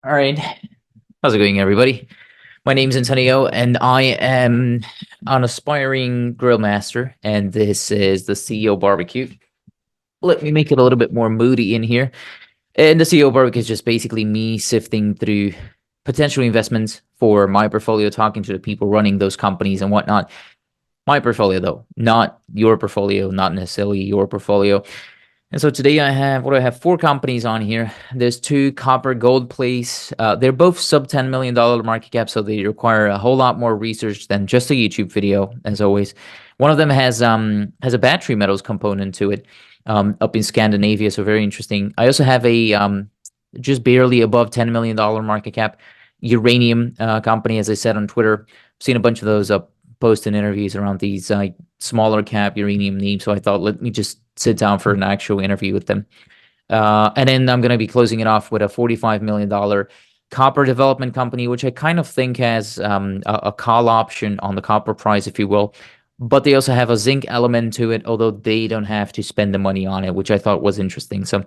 All right. How's it going, everybody? My name's Antonio, and I am an aspiring grill master, and this is the CEO barbecue. Let me make it a little bit more moody in here. And the CEO barbecue is just basically me sifting through potential investments for my portfolio, talking to the people running those companies and whatnot. My portfolio, though, not your portfolio, not necessarily your portfolio. And so today I have, what do I have? Four companies on here. There's two copper gold plays. They're both sub $10 million market cap, so they require a whole lot more research than just a YouTube video, as always. One of them has a battery metals component to it, up in Scandinavia, so very interesting. I also have a just barely above $10 million market cap uranium company, as I said on Twitter. I've seen a bunch of those up posting interviews around these smaller cap uranium names, so I thought let me just sit down for an actual interview with them. And then I'm going to be closing it off with a $45 million copper development company, which I kind of think has a call option on the copper price, if you will. But they also have a zinc element to it, although they don't have to spend the money on it, which I thought was interesting. So,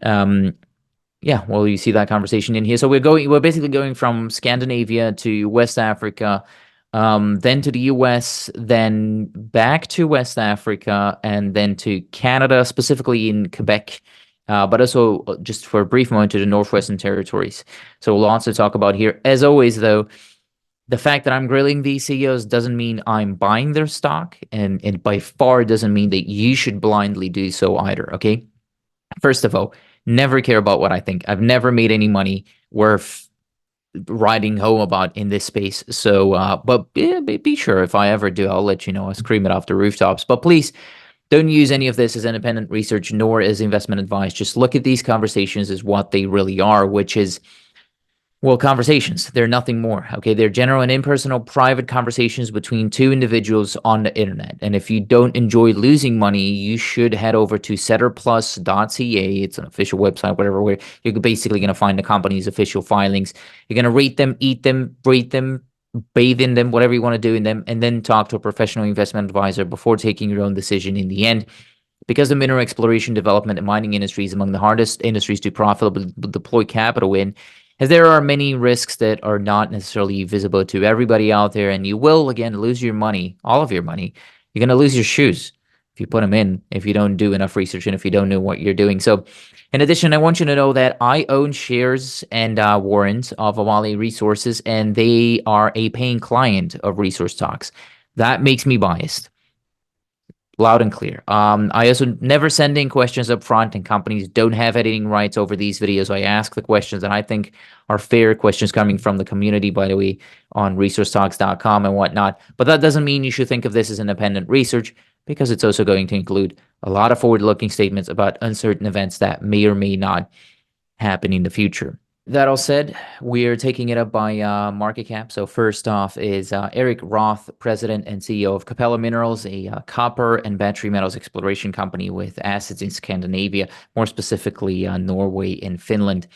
yeah, well, you see that conversation in here. So we're basically going from Scandinavia to West Africa, then to the US, then back to West Africa, and then to Canada, specifically in Quebec, but also just for a brief moment to the Northwestern Territories. So lots to talk about here. As always, though, the fact that I'm grilling these CEOs doesn't mean I'm buying their stock, and it by far doesn't mean that you should blindly do so either, okay? First of all, never care about what I think. I've never made any money worth writing home about in this space. So, but yeah, be sure if I ever do, I'll let you know. I'll scream it off the rooftops. But please don't use any of this as independent research nor as investment advice. Just look at these conversations as what they really are, which is, well, conversations. They're nothing more. Okay. They're general and impersonal private conversations between two individuals on the internet. And if you don't enjoy losing money, you should head over to setterplus.ca. It's an official website, whatever, where you're basically going to find the company's official filings. You're going to rate them, eat them, rate them, bathe in them, whatever you want to do in them, and then talk to a professional investment advisor before taking your own decision in the end. Because the mineral exploration, development, and mining industry is among the hardest industries to profitably deploy capital in, as there are many risks that are not necessarily visible to everybody out there, and you will, again, lose your money, all of your money. You're going to lose your shoes if you put them in, if you don't do enough research and if you don't know what you're doing. So, in addition, I want you to know that I own shares and warrants of Awale Resources, and they are a paying client of Resource Talks. That makes me biased. Loud and clear. I also never send in questions up front, and companies don't have editing rights over these videos. I ask the questions that I think are fair questions coming from the community, by the way, on resourcetalks.com and whatnot. But that doesn't mean you should think of this as independent research, because it's also going to include a lot of forward-looking statements about uncertain events that may or may not happen in the future. That all said, we're taking it up by market cap. So first off is Eric Roth, President and CEO of Capella Minerals, a copper and battery metals exploration company with assets in Scandinavia, more specifically Norway and Finland.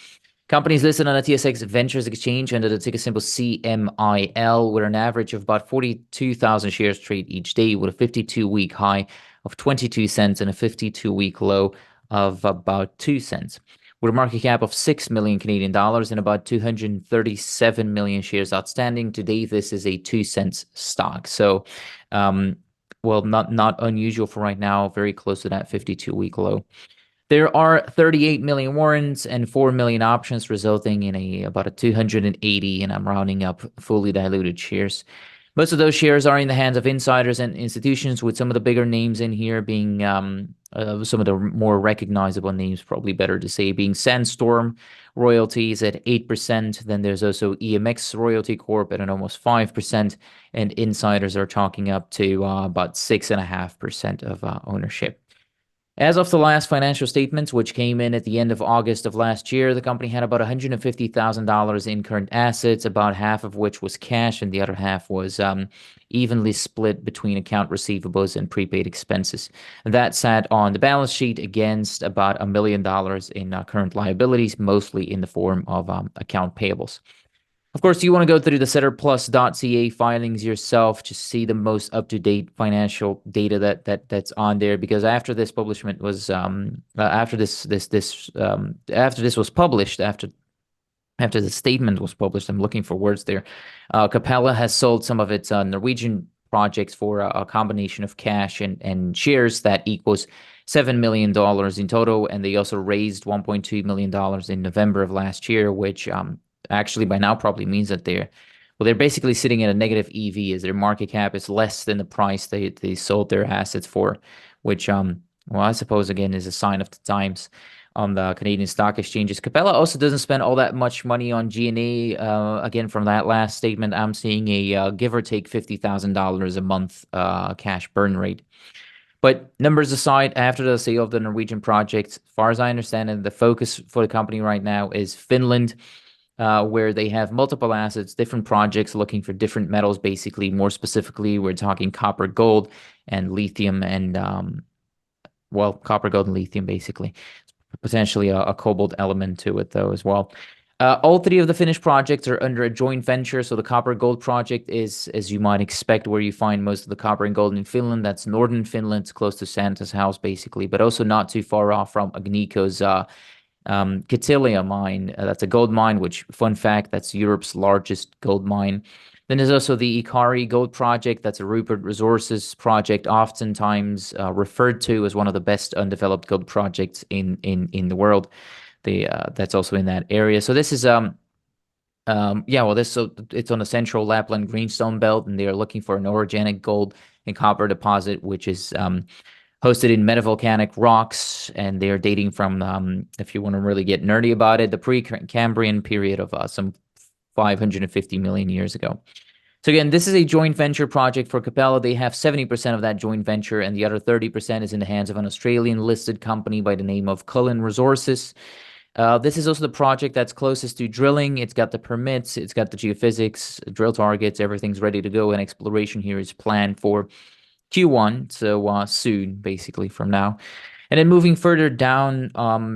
Companies listed on the TSX Ventures Exchange under the ticker symbol CMIL, with an average of about 42,000 shares trade each day, with a 52-week high of 22 cents and a 52-week low of about 2 cents. With a market cap of 6 million Canadian dollars and about 237 million shares outstanding. Today, this is a 2 cents stock. So, well, not unusual for right now, very close to that 52-week low. There are 38 million warrants and 4 million options, resulting in about a 280, and I'm rounding up, fully diluted shares. Most of those shares are in the hands of insiders and institutions, with some of the bigger names in here being some of the more recognizable names, probably better to say, being Sandstorm Royalties at 8%. Then there's also EMX Royalty Corp at an almost 5%, and insiders are talking up to about 6.5% of ownership. As of the last financial statements, which came in at the end of August of last year, the company had about $150,000 in current assets, about half of which was cash, and the other half was evenly split between account receivables and prepaid expenses. That sat on the balance sheet against about $1 million in current liabilities, mostly in the form of account payables. Of course, you want to go through the setterplus.ca filings yourself to see the most up-to-date financial data that's on there, because after this publishment was after this was published, after after the statement was published, I'm looking for words there. Capella has sold some of its Norwegian projects for a combination of cash and shares that equals $7 million in total. And they also raised $1.2 million in November of last year, which actually by now probably means that they're basically sitting at a negative EV as their market cap is less than the price they sold their assets for, which well, I suppose again is a sign of the times on the Canadian stock exchanges. Capella also doesn't spend all that much money on G&A. Again, from that last statement, I'm seeing a give or take $50,000 a month cash burn rate. But numbers aside, after the sale of the Norwegian project, as far as I understand it, the focus for the company right now is Finland, where they have multiple assets, different projects looking for different metals, basically. More specifically, we're talking copper, gold, and lithium, and well, copper, gold, and lithium, basically. Potentially a cobalt element to it, though, as well. All three of the Finnish projects are under a joint venture. So the copper gold project is, as you might expect, where you find most of the copper and gold in Finland. That's northern Finland. It's close to Santa's house, basically, but also not too far off from Agnico's Capella mine. That's a gold mine, which, fun fact, that's Europe's largest gold mine. Then there's also the Ikari Gold Project. That's a Rupert Resources project, oftentimes referred to as one of the best undeveloped gold projects in the world. That's also in that area. So this is yeah, well, it's on the central Lapland Greenstone Belt, and they are looking for an orogenic gold and copper deposit, which is hosted in metavolcanic rocks, and they are dating from, if you want to really get nerdy about it, the Precambrian period of some 550 million years ago. So again, this is a joint venture project for Capella. They have 70% of that joint venture, and the other 30% is in the hands of an Australian listed company by the name of Cullen Resources. This is also the project that's closest to drilling. It's got the permits, it's got the geophysics, drill targets, everything's ready to go, and exploration here is planned for Q1, so soon, basically, from now. And then moving further down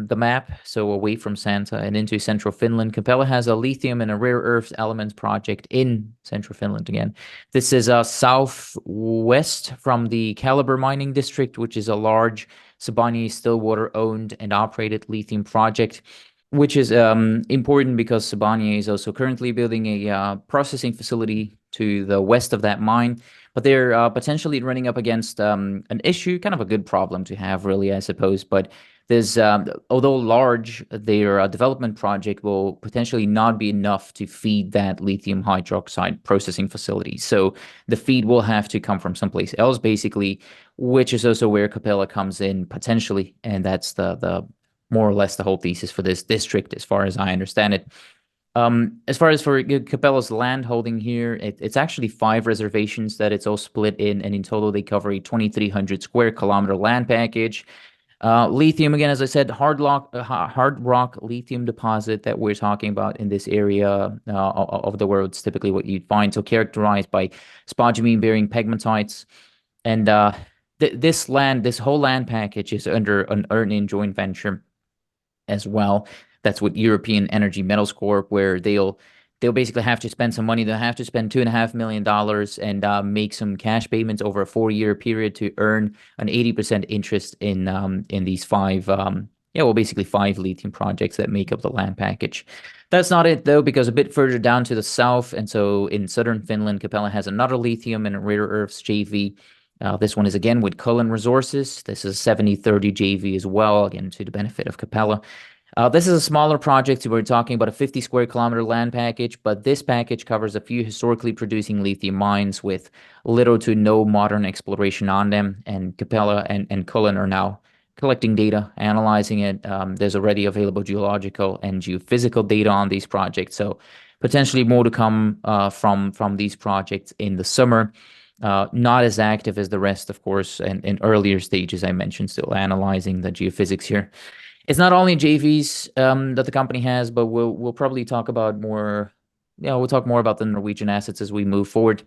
the map, so away from Santa and into central Finland, Capella has a lithium and a rare earth elements project in central Finland again. This is southwest from the Calibre mining district, which is a large Sibanye-Stillwater owned and operated lithium project, which is important because Sibanye is also currently building a processing facility to the west of that mine. But they're potentially running up against an issue, kind of a good problem to have, really, I suppose. But there's, although large, their development project will potentially not be enough to feed that lithium hydroxide processing facility. So the feed will have to come from someplace else, basically, which is also where Capella comes in potentially, and that's the more or less the whole thesis for this district, as far as I understand it. As far as for Capella's land holding here, it's actually 5 reservations that it's all split in, and in total they cover a 2,300 square kilometer land package. Lithium, again, as I said, hard rock lithium deposit that we're talking about in this area of the world. It's typically what you'd find, so characterized by spodumene-bearing pegmatites. And this whole land package is under an earn-in joint venture as well. That's with European Energy Metals Corp, where they'll basically have to spend some money. They'll have to spend $2.5 million and make some cash payments over a 4-year period to earn an 80% interest in these 5 basically 5 lithium projects that make up the land package. That's not it, though, because a bit further down to the south, and so in southern Finland, Capella has another lithium and rare earths JV. This one is again with Cullen Resources. This is a 70-30 JV as well, again to the benefit of Capella. This is a smaller project, so we're talking about a 50 square kilometer land package, but this package covers a few historically producing lithium mines with little to no modern exploration on them, and Capella and Cullen are now collecting data, analyzing it. There's already available geological and geophysical data on these projects, so potentially more to come from these projects in the summer. Not as active as the rest, of course, and in earlier stages, I mentioned, still analyzing the geophysics here. It's not only JVs that the company has, but we'll probably talk about more. Yeah, we'll talk more about the Norwegian assets as we move forward.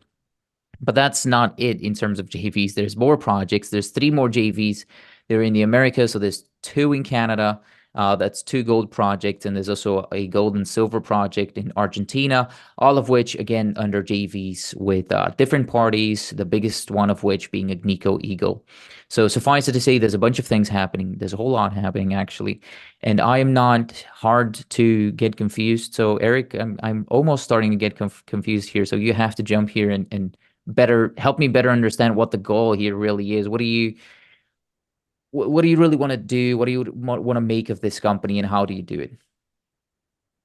But that's not it in terms of JVs. There's more projects. There's 3 more JVs. They're in the Americas, so there's 2 in Canada. That's two gold projects, and there's also a gold and silver project in Argentina, all of which, again, under JVs with different parties, the biggest one of which being Agnico Eagle. So suffice it to say, there's a bunch of things happening. There's a whole lot happening, actually. And I am not hard to get confused. So, Eric, I'm almost starting to get confused here. So you have to jump here and better help me better understand what the goal here really is. What do you really want to do? What do you want to make of this company, and how do you do it?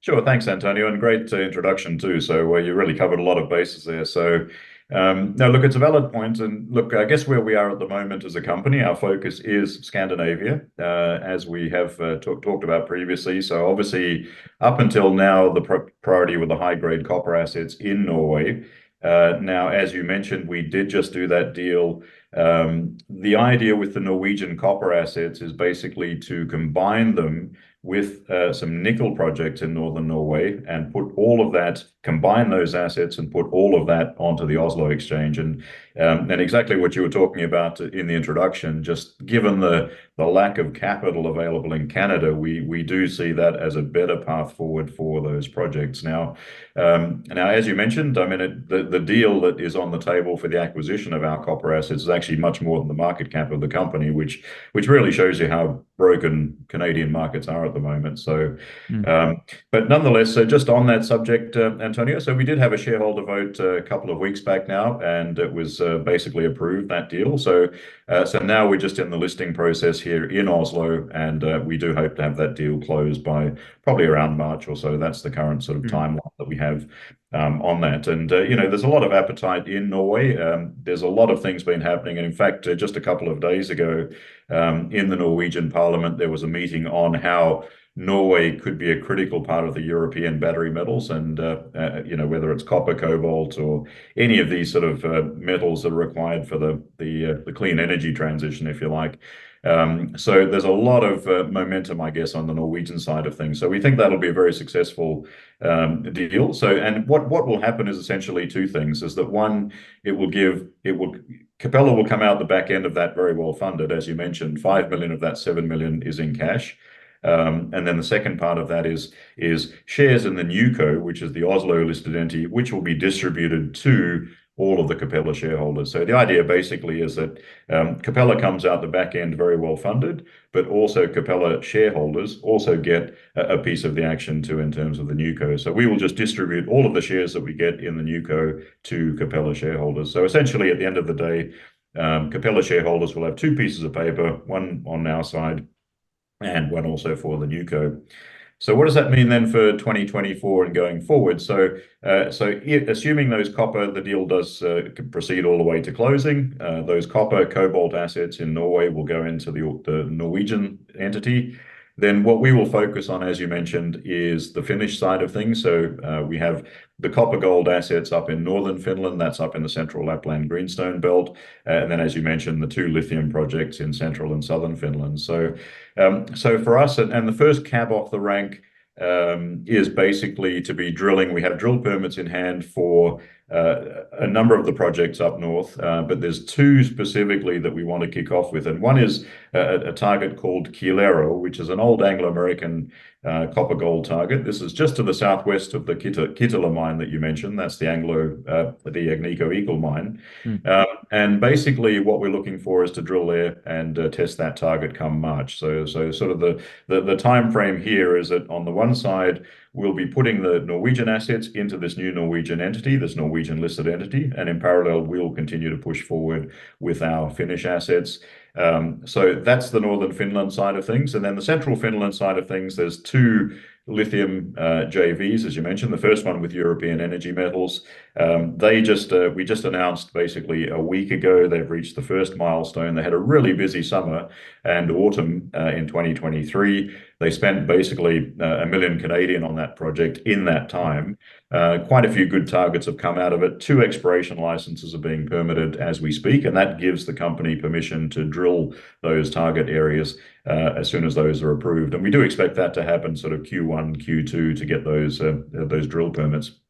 Sure, thanks, Antonio, and great introduction too. So you really covered a lot of bases there. No, look, it's a valid point, and look, I guess where we are at the moment as a company, our focus is Scandinavia, as we have talked about previously. So obviously, up until now, the priority were the high-grade copper assets in Norway. Now, as you mentioned, we did just do that deal. The idea with the Norwegian copper assets is basically to combine them with some nickel projects in northern Norway and combine those assets and put all of that onto the Oslo exchange. And exactly what you were talking about in the introduction, just given the lack of capital available in Canada, we do see that as a better path forward for those projects. Now, as you mentioned, I mean, the deal that is on the table for the acquisition of our copper assets is actually much more than the market cap of the company, which really shows you how broken Canadian markets are at the moment. Mm, But nonetheless, so just on that subject, Antonio, so we did have a shareholder vote a couple of weeks back now, and it was basically approved, that deal. So now we're just in the listing process here in Oslo, and we do hope to have that deal closed by probably around March or so. That's the current sort of mm, timeline that we have on that. And there's a lot of appetite in Norway. There's a lot of things been happening, and in fact, just a couple of days ago, in the Norwegian Parliament, there was a meeting on how Norway could be a critical part of the European battery metals, and whether it's copper, cobalt, or any of these sort of metals that are required for the clean energy transition, if you like. So there's a lot of momentum, I guess, on the Norwegian side of things. So we think that'll be a very successful deal. And what will happen is essentially two things: is that one, Capella will come out the back end of that very well funded, as you mentioned. 5 million of that 7 million is in cash. And then the second part of that is shares in the new co, which is the Oslo listed entity, which will be distributed to all of the Capella shareholders. So the idea basically is that Capella comes out the back end very well funded, but also Capella shareholders also get a piece of the action too in terms of the new co. So we will just distribute all of the shares that we get in the new co to Capella shareholders. So essentially, at the end of the day, Capella shareholders will have two pieces of paper, one on our side and one also for the new co. So what does that mean then for 2024 and going forward? Assuming the deal does proceed all the way to closing, those copper cobalt assets in Norway will go into the Norwegian entity. Then what we will focus on, as you mentioned, is the Finnish side of things. So we have the copper gold assets up in northern Finland, that's up in the central Lapland Greenstone Belt. And then, as you mentioned, the two lithium projects in central and southern Finland. So for us, and the first cab off the rank is basically to be drilling. We have drill permits in hand for a number of the projects up north, but there's two specifically that we want to kick off with. And one is a target called Quilero, which is an old Anglo-American copper gold target. This is just to the southwest of the Kittilä mine that you mentioned. That's the Agnico Eagle mine. mm, And basically, what we're looking for is to drill there and test that target come March. So sort of the time frame here is that on the one side, we'll be putting the Norwegian assets into this new Norwegian entity, this Norwegian listed entity, and in parallel, we'll continue to push forward with our Finnish assets. So that's the northern Finland side of things. And then the central Finland side of things, there's two lithium JVs, as you mentioned. The first one with European Energy Metals. We just announced basically a week ago they've reached the first milestone. They had a really busy summer and autumn in 2023. They spent basically 1 million Canadian on that project in that time. Quite a few good targets have come out of it. Two exploration licenses are being permitted as we speak, and that gives the company permission to drill those target areas as soon as those are approved. And we do expect that to happen sort of Q1, Q2 to get those drill permits.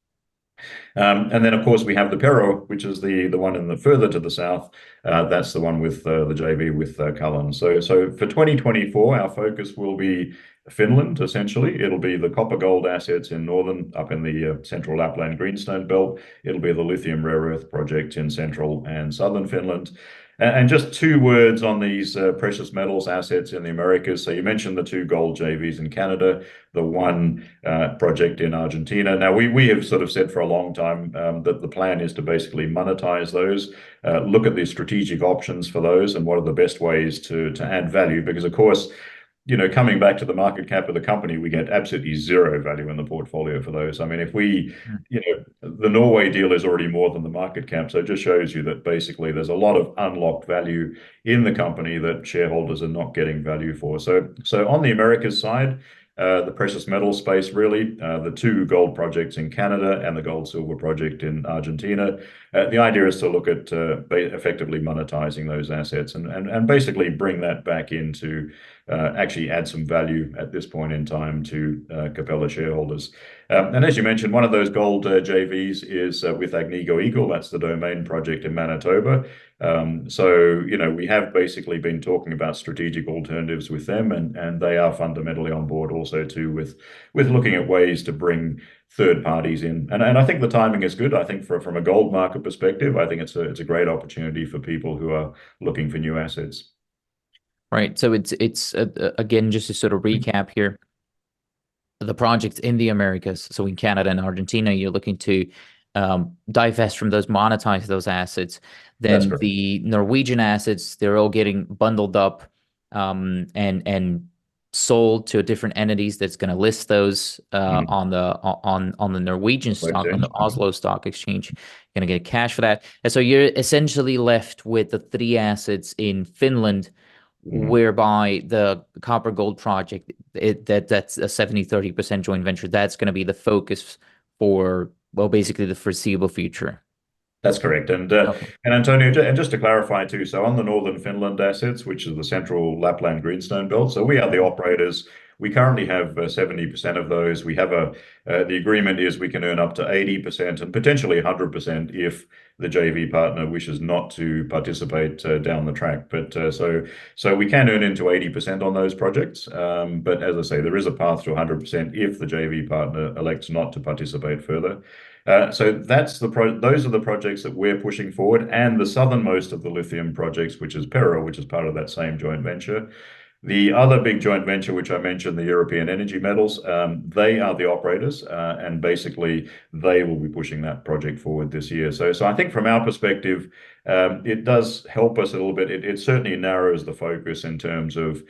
And then, of course, we have the Pero, which is the one in the further to the south. That's the one with the JV with Cullen. So for 2024, our focus will be Finland, essentially. It'll be the copper gold assets in northern, up in the central Lapland Greenstone Belt. It'll be the lithium rare earth project in central and southern Finland. And just two words on these precious metals assets in the Americas. So you mentioned the two gold JVs in Canada, the one project in Argentina. Now, we have sort of said for a long time that the plan is to basically monetize those, look at the strategic options for those and what are the best ways to add value. Because, of course, coming back to the market cap of the company, we get absolutely zero value in the portfolio for those. I mean, if the Norway deal is already more than the market cap, so it just shows you that basically there's a lot of unlocked value in the company that shareholders are not getting value for. So on the Americas side, the precious metal space, really, the two gold projects in Canada and the gold silver project in Argentina. The idea is to look at effectively monetizing those assets and basically bring that back into actually add some value at this point in time to Capella shareholders. And as you mentioned, one of those gold JVs is with Agnico Eagle. That's the Domain project in Manitoba. So we have basically been talking about strategic alternatives with them, and they are fundamentally on board also too with looking at ways to bring third parties in. And I think the timing is good. I think from a gold market perspective, I think it's a great opportunity for people who are looking for new assets. Right. So it's again, just to sort of recap here, the projects in the Americas, so in Canada and Argentina, you're looking to divest from those, monetize those assets. That's Then correct. the Norwegian assets, they're all getting bundled up and sold to different entities that's going to list those on the Norwegian stock, on the Oslo Stock Exchange. You're going to get cash for that. And so you're essentially left with the three assets in Finland, whereby the copper gold project, that's a 70-30% joint venture. That's going to be the focus for, well, basically the foreseeable future. That's correct. And Okay. Antonio, and just to clarify too, so on the northern Finland assets, which is the central Lapland Greenstone Belt, so we are the operators. We currently have 70% of those. We have the agreement is we can earn up to 80% and potentially 100% if the JV partner wishes not to participate down the track. But so we can earn into 80% on those projects. But as I say, there is a path to 100% if the JV partner elects not to participate further. So those are the projects that we're pushing forward, and the southernmost of the lithium projects, which is Pero, which is part of that same joint venture. The other big joint venture, which I mentioned, the European Energy Metals, they are the operators, and basically they will be pushing that project forward this year. So I think from our perspective, it does help us a little bit. It certainly narrows the focus in terms of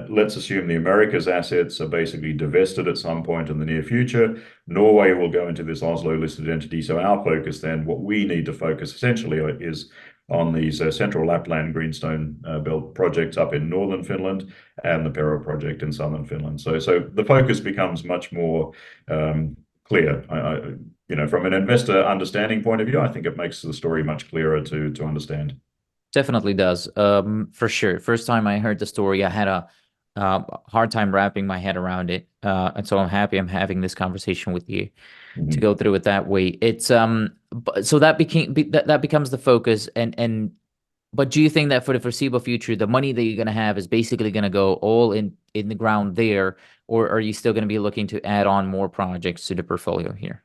let's assume the Americas assets are basically divested at some point in the near future. Norway will go into this Oslo listed entity. So our focus then, what we need to focus essentially is on these central Lapland Greenstone Belt projects up in northern Finland and the Pero project in southern Finland. So the focus becomes much more clear. From an investor understanding point of view, I think it makes the story much clearer to understand. Definitely does. For sure. First time I heard the story, I had a hard time wrapping my head around it. And so I'm happy I'm having this conversation with you to go through it that way. It's so that becomes the focus, and but do you think that for the foreseeable future, the money that you're going to have is basically going to go all in the ground there, or are you still going to be looking to add on more projects to the portfolio here?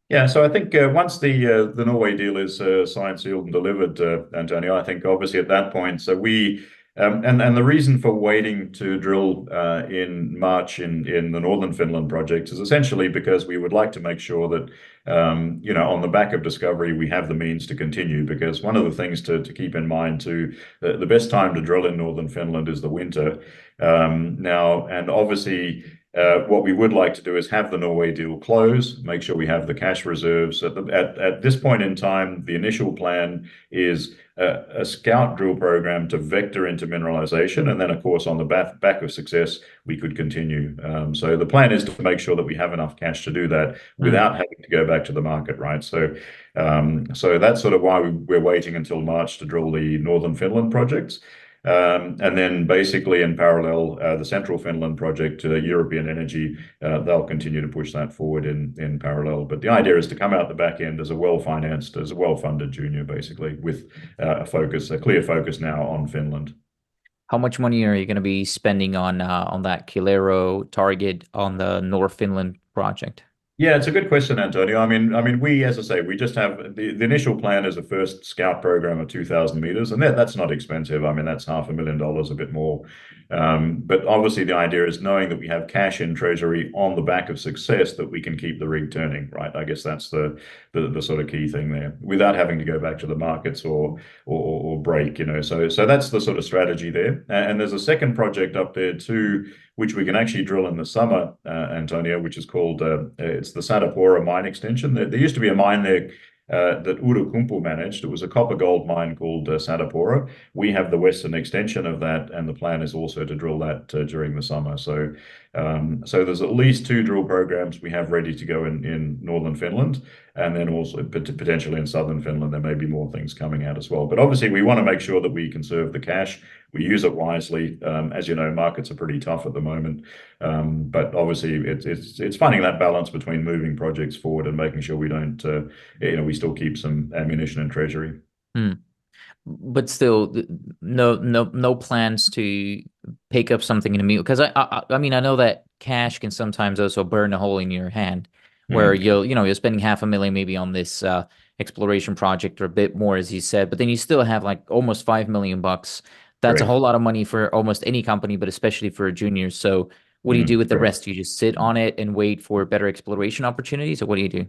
Yeah, so I think once the Norway deal is signed, sealed, and delivered, Antonio, I think obviously at that point, so we and the reason for waiting to drill in March in the northern Finland projects is essentially because we would like to make sure that on the back of discovery we have the means to continue. Because one of the things to keep in mind too, the best time to drill in northern Finland is the winter. Now, and obviously. What we would like to do is have the Norway deal close, make sure we have the cash reserves. At this point in time, the initial plan is a scout drill program to vector into mineralization. And then, of course, on the back of success, we could continue. So the plan is to make sure that we have enough cash to do that without having to go back to the market, right? So that's sort of why we're waiting until March to drill the northern Finland projects. And then basically in parallel, the Central Finland project, European Energy, they'll continue to push that forward in parallel. But the idea is to come out the back end as a well-financed, as a well-funded junior, basically, with a clear focus now on Finland. How much money are you going to be spending on that Kilero target on the North Finland project? Yeah, it's a good question, Antonio. We, as I say, we just have the initial plan is a first scout program of 2,000 meters, and that's not expensive. I mean, that's $500,000, a bit more. But obviously, the idea is knowing that we have cash in treasury on the back of success that we can keep the rig turning, right? I guess that's the sort of key thing there, without having to go back to the markets or break, you know. So that's the sort of strategy there. And there's a second project up there too, which we can actually drill in the summer, Antonio, which is called it's the Satapora mine extension. There used to be a mine there that Urukumpu managed. It was a copper gold mine called Satapora. We have the western extension of that, and the plan is also to drill that during the summer. So there's at least two drill programs we have ready to go in northern Finland, and then also potentially in southern Finland. There may be more things coming out as well. But obviously, we want to make sure that we conserve the cash. We use it wisely. As you know, markets are pretty tough at the moment. But obviously, it's finding that balance between moving projects forward and making sure we don't, we still keep some ammunition in treasury. Hmm. But still, no plans to pick up something in the meal because I mean I know that cash can sometimes also burn a hole in your hand, where Mm, you're spending $500,000 maybe on this exploration project or a bit more as you said, but then you still have like almost $5 million. That's a correct. whole lot of money for almost any company, but especially for a junior. So what do you do with the Correct. rest? Do you just sit on it and wait for better exploration opportunities, or what do you do?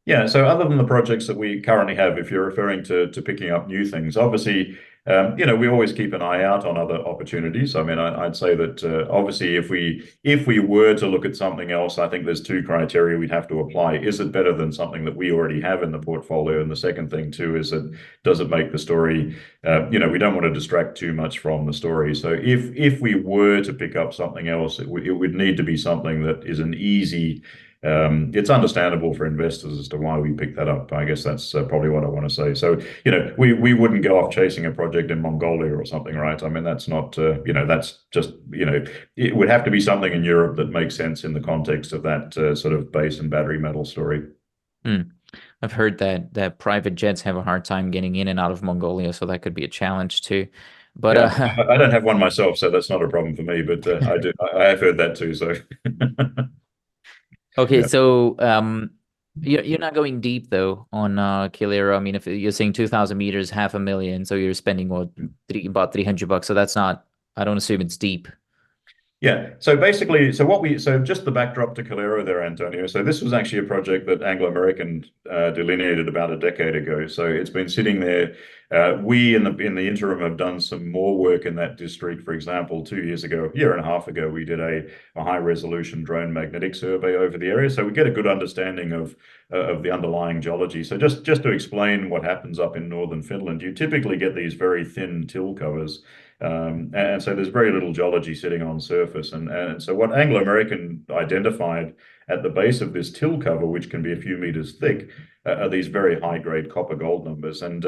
Yeah, so other than the projects that we currently have, if you're referring to picking up new things, obviously, we always keep an eye out on other opportunities. I mean, I'd say that obviously, if we were to look at something else, I think there's two criteria we'd have to apply. Is it better than something that we already have in the portfolio? And the second thing too is that does it make the story? We don't want to distract too much from the story. So if we were to pick up something else, it would need to be something that is an easy it's understandable for investors as to why we picked that up. I guess that's probably what I want to say. So, we wouldn't go off chasing a project in Mongolia or something, right? I mean, that's not, that's just, it would have to be something in Europe that makes sense in the context of that sort of base and battery metal story. Hmm. I've heard that private jets have a hard time getting in and out of Mongolia, so that could be a challenge too. But Yeah, I don't have one myself, so that's not a problem for me, but I do. I have heard that too. So, okay, yeah. so you're not going deep though on Kilero. I mean, if you're saying 2,000 meters, $500,000, so you're spending what about $300, so that's not. I don't assume it's deep. Yeah. So basically, so just the backdrop to Calero there, Antonio. So this was actually a project that Anglo American delineated about a decade ago. So it's been sitting there. We in the interim have done some more work in that district. For example, 2 years ago, a year and a half ago, we did a high resolution drone magnetic survey over the area. So we get a good understanding of the underlying geology. So just to explain what happens up in northern Finland, you typically get these very thin till covers. And so there's very little geology sitting on surface. And so what Anglo American identified at the base of this till cover, which can be a few meters thick, are these very high grade copper gold numbers. And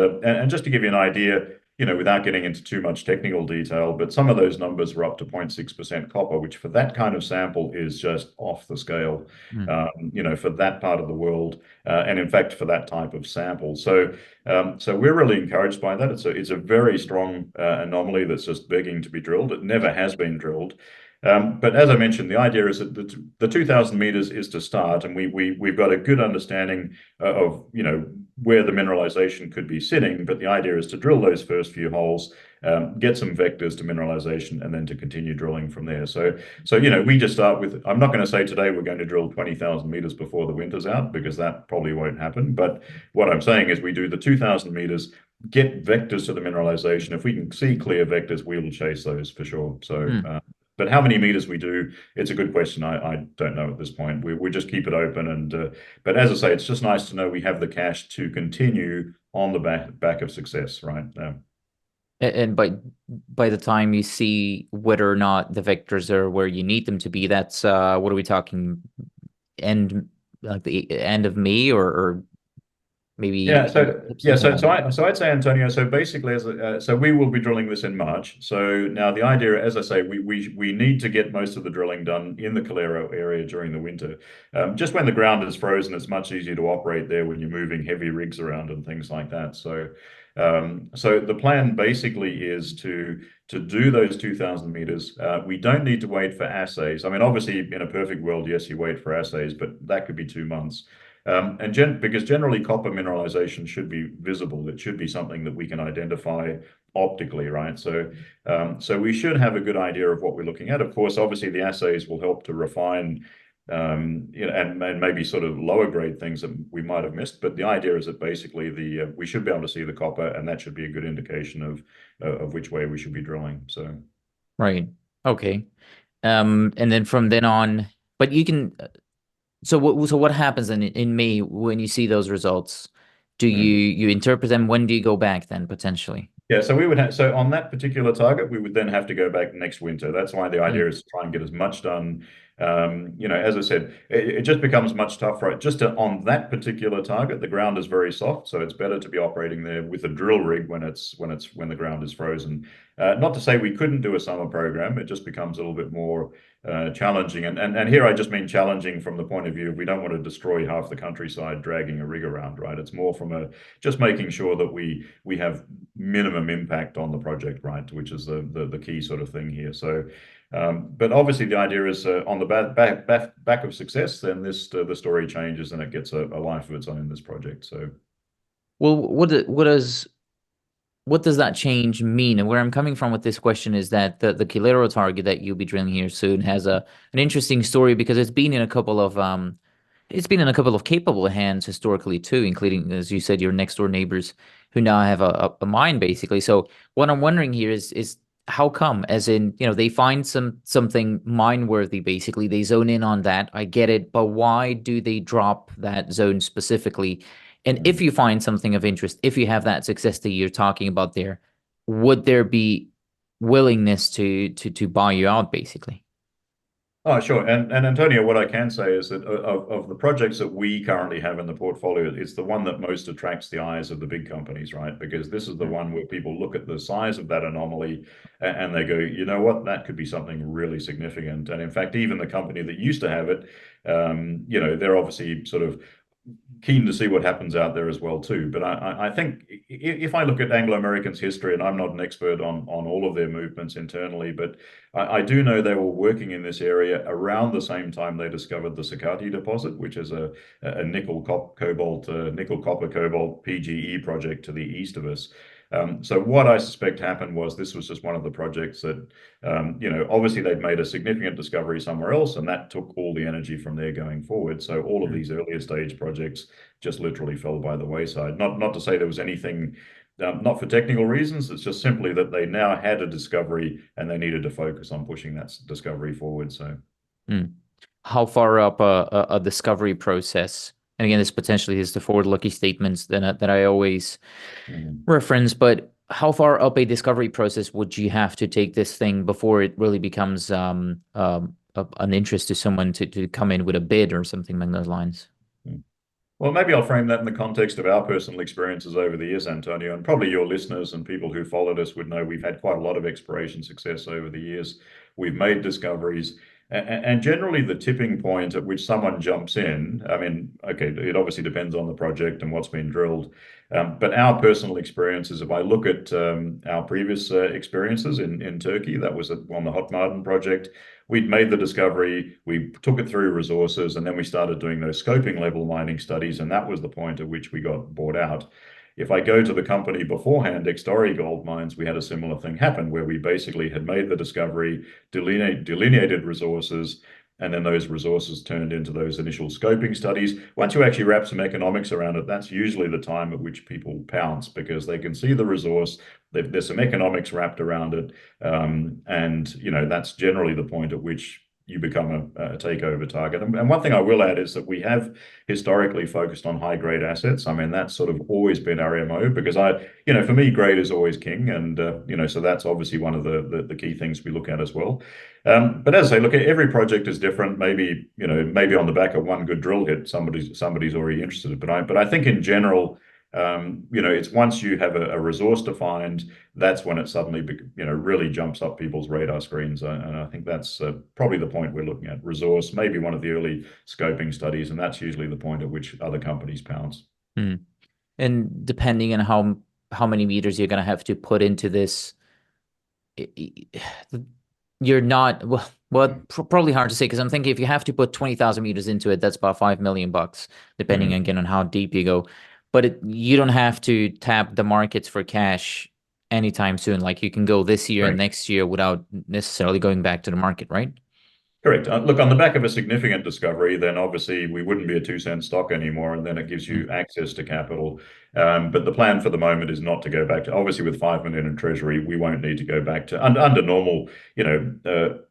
just to give you an idea, without getting into too much technical detail, but some of those numbers were up to 0.6% copper, which for that kind of sample is just off the scale, Hmm. for that part of the world, and in fact for that type of sample. So we're really encouraged by that. It's a very strong anomaly that's just begging to be drilled. It never has been drilled. But as I mentioned, the idea is that the 2,000 meters is to start, and we've got a good understanding of where the mineralization could be sitting. But the idea is to drill those first few holes, get some vectors to mineralization, and then to continue drilling from there. So we just start with. I'm not going to say today we're going to drill 20,000 meters before the winter's out because that probably won't happen. But what I'm saying is we do the 2,000 meters, get vectors to the mineralization. If we can see clear vectors, we will chase those for sure. So. Hmm. But how many meters we do, it's a good question. I don't know at this point. We just keep it open, but as I say, it's just nice to know we have the cash to continue on the back of success, right? And by the time you see whether or not the vectors are where you need them to be, that's what are we talking? End like the end of May or Maybe Yeah, any so tips yeah, you can so add so on? I so I'd say Antonio. So basically, so we will be drilling this in March. So now the idea, as I say, we need to get most of the drilling done in the Calero area during the winter. Just when the ground is frozen, it's much easier to operate there when you're moving heavy rigs around and things like that. So the plan basically is to do those 2,000 meters. We don't need to wait for assays. I mean, obviously, in a perfect world, yes, you wait for assays, but that could be 2 months. Because generally copper mineralization should be visible. It should be something that we can identify optically, right? So we should have a good idea of what we're looking at. Of course, obviously the assays will help to refine, and maybe sort of lower grade things that we might have missed. But the idea is that basically we should be able to see the copper, and that should be a good indication of which way we should be drilling. So. Right. Okay. And then from then on, but you can. So what happens in May when you see those results? Do Mhm. you interpret them? When do you go back then potentially? Yeah, so we would have so on that particular target, we would then have to go back next winter. That's why the idea Mm, is to try and get as much done. As I said, it just becomes much tougher. On that particular target, the ground is very soft, so it's better to be operating there with a drill rig when the ground is frozen. Not to say we couldn't do a summer program, it just becomes a little bit more challenging. And here I just mean challenging from the point of view of we don't want to destroy half the countryside dragging a rig around, right? It's more from a just making sure that we have minimum impact on the project, right? Which is the key sort of thing here. But obviously the idea is on the back of success, then the story changes and it gets a life of its own. This project. So. Well, what does that change mean? And where I'm coming from with this question is that the Kilero target that you'll be drilling here soon has an interesting story because it's been in a couple of capable hands historically too, including, as you said, your next door neighbors who now have a mine basically. So what I'm wondering here is how come? As in, they find something mine worthy basically. They zone in on that. I get it, but why do they drop that zone specifically? And if Mhm. you find something of interest, if you have that success that you're talking about there, would there be willingness to buy you out basically? Oh, sure. And Antonio, what I can say is that of the projects that we currently have in the portfolio, it's the one that most attracts the eyes of the big companies, right? Because this is the one where people look at the size of that anomaly and they go, you know what, that could be something really significant. And in fact, even the company that used to have it, they're obviously sort of keen to see what happens out there as well too. But I think if I look at Anglo American's history, and I'm not an expert on all of their movements internally, but I do know they were working in this area around the same time they discovered the Sakati deposit, which is a nickel copper cobalt PGE project to the east of us. So what I suspect happened was this was just one of the projects that, obviously they'd made a significant discovery somewhere else, and that took all the energy from there going forward. So all of Mm. these earlier stage projects just literally fell by the wayside. Not to say there was anything, not for technical reasons. It's just simply that they now had a discovery and they needed to focus on pushing that discovery forward. So. Mm. How far up a discovery process? And again, this potentially is the forward-looking statements that I always Mhm. reference, but how far up a discovery process would you have to take this thing before it really becomes an interest to someone to come in with a bid or something along those lines? Well, maybe I'll frame that in the context of our personal experiences over the years, Antonio, and probably your listeners and people who followed us would know we've had quite a lot of exploration success over the years. We've made discoveries, and generally the tipping point at which someone jumps in, I mean, okay, it obviously depends on the project and what's been drilled, but our personal experiences, if I look at our previous experiences in Turkey, that was on the Hot Martin project. We'd made the discovery, we took it through resources, and then we started doing those scoping level mining studies, and that was the point at which we got bought out. If I go to the company beforehand, Extori Gold Mines, we had a similar thing happen where we basically had made the discovery, delineated resources, and then those resources turned into those initial scoping studies. Once you actually wrap some economics around it, that's usually the time at which people pounce because they can see the resource, there's some economics wrapped around it, and that's generally the point at which you become a takeover target. And one thing I will add is that we have historically focused on high grade assets. I mean, that's sort of always been our MO because for me, grade is always king, and so that's obviously one of the key things we look at as well. But as I say, look, every project is different. Maybe on the back of one good drill hit, somebody's already interested. But I think in general, it's once you have a resource defined, that's when it suddenly, really jumps up people's radar screens. And I think that's probably the point we're looking at. Resource, maybe one of the early scoping studies, and that's usually the point at which other companies pounce. Hmm. And depending on how many meters you're gonna have to put into this, you're not probably hard to say because I'm thinking if you have to put 20,000 meters into it, that's about $5 million, depending Mm, again on how deep you go. But you don't have to tap the markets for cash anytime soon. Like you can go this year and correct. next year without necessarily going back to the market, right? Correct. Look, on the back of a significant discovery, then obviously we wouldn't be a 2 cent stock anymore, and then it gives you Mm, access to capital. But the plan for the moment is not to go back to, obviously, with 5 million in treasury, we won't need to go back to under normal,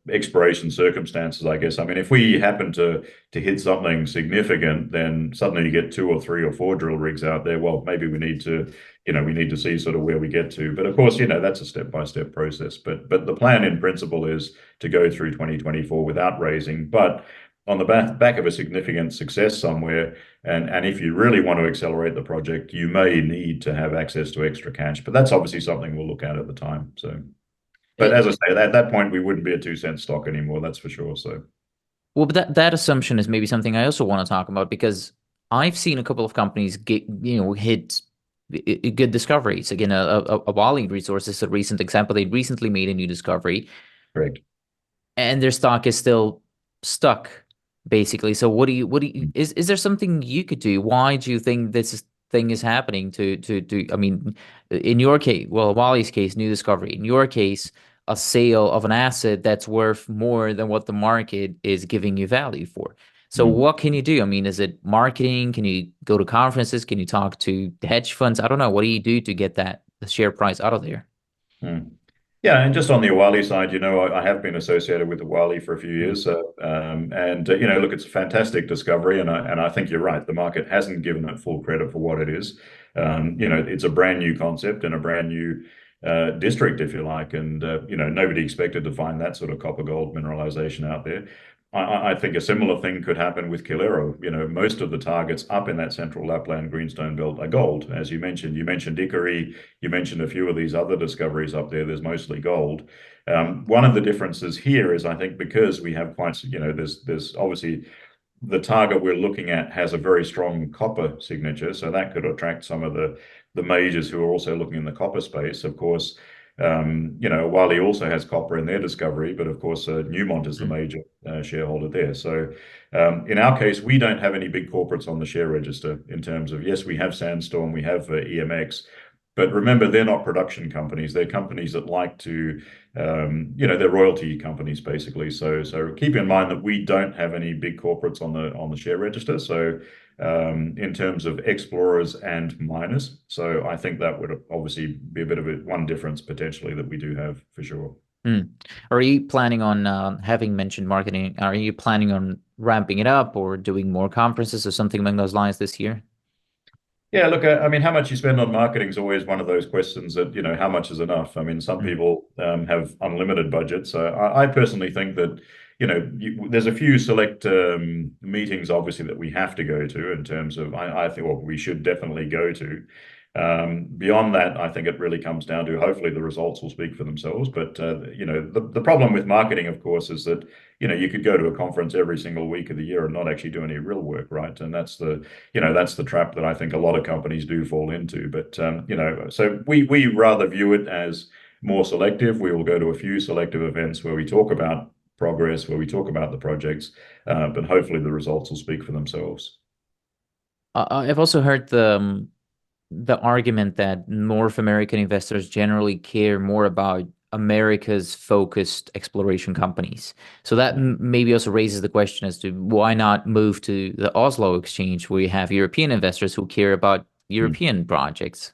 exploration circumstances, I guess. I mean, if we happen to hit something significant, then suddenly you get two or three or four drill rigs out there. Well, maybe we need to see sort of where we get to. But of course, that's a step-by-step process. But the plan in principle is to go through 2024 without raising. But on the back of a significant success somewhere, and if you really want to accelerate the project, you may need to have access to extra cash. But that's obviously something we'll look at the time. So, but mm. as I say, at that point, we wouldn't be a 2 cent stock anymore. That's for sure. So, Well, but that assumption is maybe something I also want to talk about because I've seen a couple of companies hit good discoveries. Again, a Awale resource is a recent example. They recently made a new discovery, correct. and their stock is still stuck, basically. So is there something you could do? Why do you think thing is happening I mean, in your case, well, Wally's case, new discovery. In your case, a sale of an asset that's worth more than what the market is giving you value for. So Mm. what can you do? I mean, is it marketing? Can you go to conferences? Can you talk to hedge funds? I don't know. What do you do to get the share price out of there? Mm. Yeah, and just on the Awali side, I have been associated with Awali for a few Mm, years, and look, it's a fantastic discovery, and I think you're right. The market hasn't given it full credit for what it is. It's a brand new concept and a brand new district, if you like, and nobody expected to find that sort of copper gold mineralization out there. I think a similar thing could happen with Kilero. Most of the targets up in that central Lapland greenstone belt are gold, as you mentioned. You mentioned Ikari. You mentioned a few of these other discoveries up there. There's mostly gold. One of the differences here is, I think, because we have quite, there's obviously the target we're looking at has a very strong copper signature, so that could attract some of the majors who are also looking in the copper space. Of course, Wally also has copper in their discovery, but of course, Newmont is the mm, major shareholder there. So, in our case, we don't have any big corporates on the share register in terms of, yes, we have Sandstorm, we have EMX, but remember, they're not production companies. They're companies that like to, they're royalty companies basically. So keep in mind that we don't have any big corporates on the share register. So in terms of explorers and miners, so I think that would obviously be a bit of one difference potentially that we do have for sure. mm. Are you planning on, having mentioned marketing, are you planning on ramping it up or doing more conferences or something along those lines this year? Yeah, look, I mean, how much you spend on marketing is always one of those questions that, how much is enough? I mean, some Mm, people have unlimited budgets. So I personally think that, there's a few select meetings, obviously, that we have to go to in terms of, I think, well, we should definitely go to. Beyond that, I think it really comes down to hopefully the results will speak for themselves. But, the problem with marketing, of course, is that, you could go to a conference every single week of the year and not actually do any real work, right? And that's the trap that I think a lot of companies do fall into. But so we rather view it as more selective. We will go to a few selective events where we talk about progress, where we talk about the projects, but hopefully the results will speak for themselves. I've also heard the argument that North American investors generally care more about America's focused exploration companies. So that maybe also raises the question as to why not move to the Oslo exchange where you have European investors who care about Mm. European projects.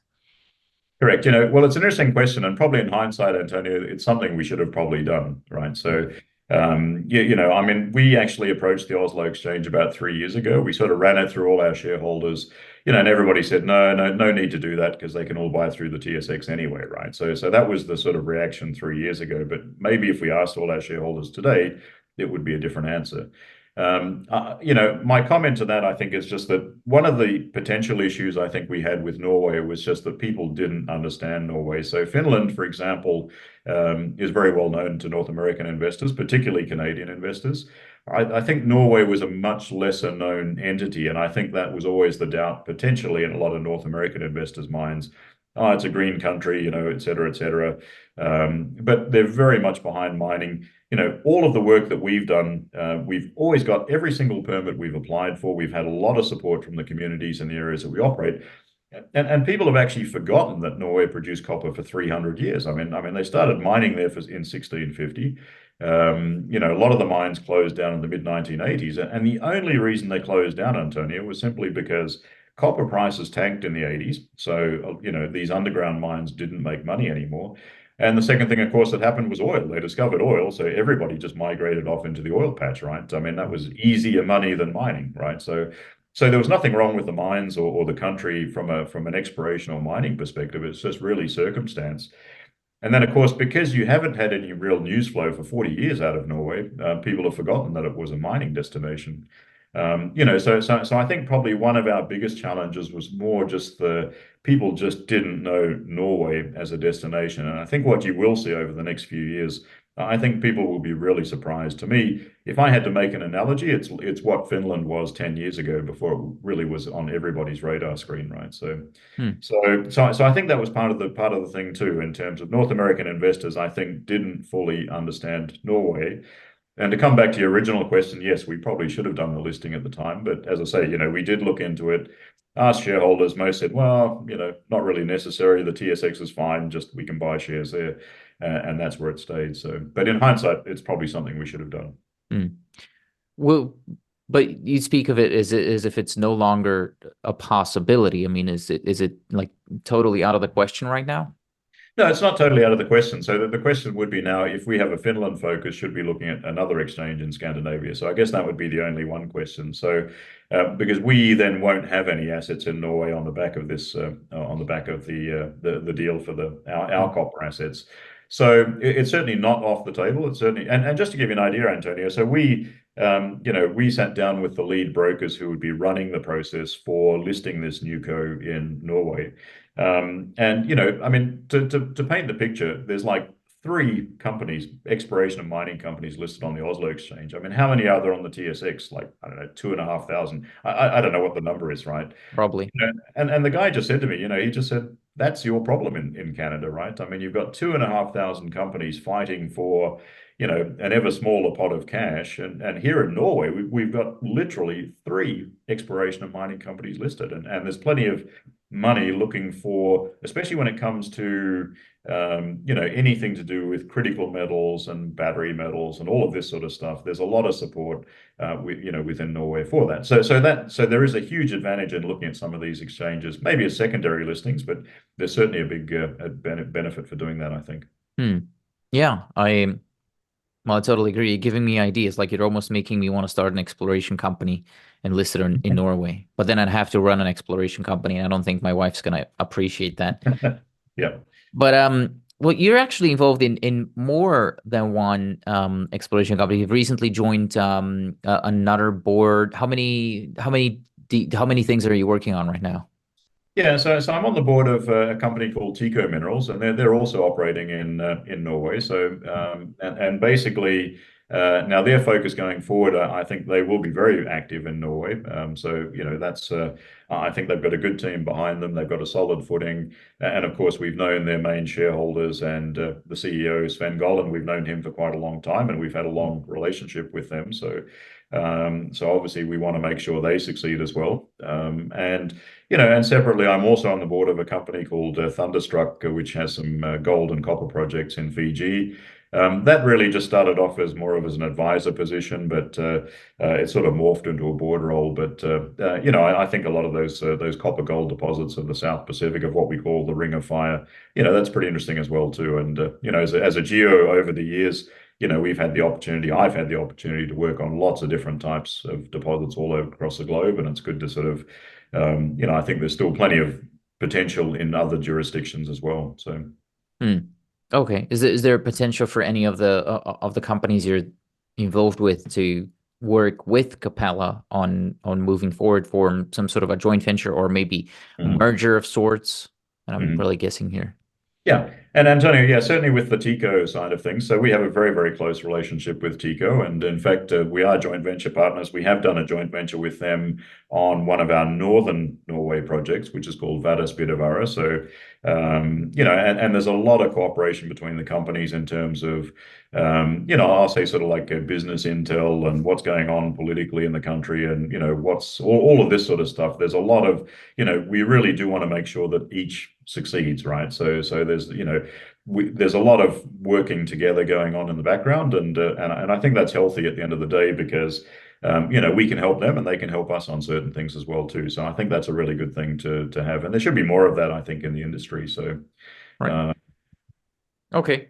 Correct. Well, it's an interesting question, and probably in hindsight, Antonio, it's something we should have probably done, right? So, I mean, we actually approached the Oslo Exchange about 3 years ago. We sort of ran it through all our shareholders, and everybody said, no, no, no need to do that because they can all buy through the TSX anyway, right? So that was the sort of reaction 3 years ago. But maybe if we asked all our shareholders today, it would be a different answer. My comment to that, I think, is just that one of the potential issues I think we had with Norway was just that people didn't understand Norway. So Finland, for example, is very well known to North American investors, particularly Canadian investors. I think Norway was a much lesser known entity, and I think that was always the doubt potentially in a lot of North American investors' minds. Oh, it's a green country, et cetera, et cetera. But they're very much behind mining. All of the work that we've done, we've always got every single permit we've applied for. We've had a lot of support from the communities in the areas that we operate. And people have actually forgotten that Norway produced copper for 300 years. I mean, they started mining there in 1650. A lot of the mines closed down in the mid 1980s, and the only reason they closed down, Antonio, was simply because copper prices tanked in the 80s. So, these underground mines didn't make money anymore. And the second thing, of course, that happened was oil. They discovered oil, so everybody just migrated off into the oil patch, right? I mean, that was easier money than mining, right? So there was nothing wrong with the mines or the country from an exploration or mining perspective. It's just really circumstance. And then, of course, because you haven't had any real news flow for 40 years out of Norway, people have forgotten that it was a mining destination. So I think probably one of our biggest challenges was more just the people just didn't know Norway as a destination. And I think what you will see over the next few years, I think people will be really surprised. To me, if I had to make an analogy, it's what Finland was 10 years ago before it really was on everybody's radar screen, right? So Hmm. so I think that was part of the thing too, in terms of North American investors, I think didn't fully understand Norway. And to come back to your original question, yes, we probably should have done the listing at the time. But as I say, we did look into it, asked shareholders, most said, well, not really necessary. The TSX is fine, just we can buy shares there. And that's where it stayed. So, but in hindsight, it's probably something we should have done. Hmm. Well, but you speak of it as if it's no longer a possibility. I mean, is it like totally out of the question right now? No, it's not totally out of the question. So the question would be now, if we have a Finland focus, should we be looking at another exchange in Scandinavia? So I guess that would be the only one question. So because we then won't have any assets in Norway on the back of this, on the back of the deal for our copper assets. So it's certainly not off the table. It's certainly, and just to give you an idea, Antonio, so we sat down with the lead brokers who would be running the process for listing this new co in Norway. I mean, to paint the picture, there's like three companies, exploration and mining companies listed on the Oslo Exchange. I mean, how many are there on the TSX? Like, I don't know, 2,500. I don't know what the number is, right? Probably. And the guy just said to me, he just said, that's your problem in Canada, right? I mean, you've got 2,500 companies fighting for, an ever smaller pot of cash. And here in Norway, we've got literally three exploration and mining companies listed. And there's plenty of money looking for, especially when it comes to, anything to do with critical metals and battery metals and all of this sort of stuff. There's a lot of support, within Norway for that. So there is a huge advantage in looking at some of these exchanges, maybe as secondary listings, but there's certainly a big benefit for doing that, I think. Hmm. Yeah, well, I totally agree. You're giving me ideas. Like you're almost making me want to start an exploration company and list it in Norway. But then I'd have to run an exploration company, and I don't think my wife's gonna appreciate that. Yeah. But well, you're actually involved in more than one exploration company. You've recently joined another board. How many things are you working on right now? Yeah, so I'm on the board of a company called Tico Minerals, and they're also operating in Norway. So and basically now their focus going forward, I think they will be very active in Norway. So that's I think they've got a good team behind them. They've got a solid footing, and of course we've known their main shareholders and the CEO Sven Gollen. We've known him for quite a long time, and we've had a long relationship with them. So obviously we want to make sure they succeed as well. And separately, I'm also on the board of a company called Thunderstruck, which has some gold and copper projects in Fiji. That really just started off as more of as an advisor position, but it sort of morphed into a board role. But I think a lot of those copper gold deposits of the South Pacific, of what we call the Ring of Fire, that's pretty interesting as well too. And as a geo over the years, we've had the opportunity, I've had the opportunity to work on lots of different types of deposits all over across the globe, and it's good to sort of, I think there's still plenty of potential in other jurisdictions as well. So. Hmm. Okay. Is there a potential for any of the companies you're involved with to work with Capella on moving forward, form some sort of a joint venture or maybe a Mhm. merger of sorts? And I'm Mhm. really guessing here. Yeah. And Antonio, yeah, certainly with the Tico side of things. So we have a very, very close relationship with Tico. And in fact, we are joint venture partners. We have done a joint venture with them on one of our northern Norway projects, which is called Vardøsbydevara. So, and there's a lot of cooperation between the companies in terms of, I'll say sort of like a business intel and what's going on politically in the country and, what's all of this sort of stuff. There's a lot of, we really do want to make sure that each succeeds, right? So there's a lot of working together going on in the background, and I think that's healthy at the end of the day because we can help them and they can help us on certain things as well too. So I think that's a really good thing to have, and there should be more of that, I think, in the industry. So Right. uh, Okay.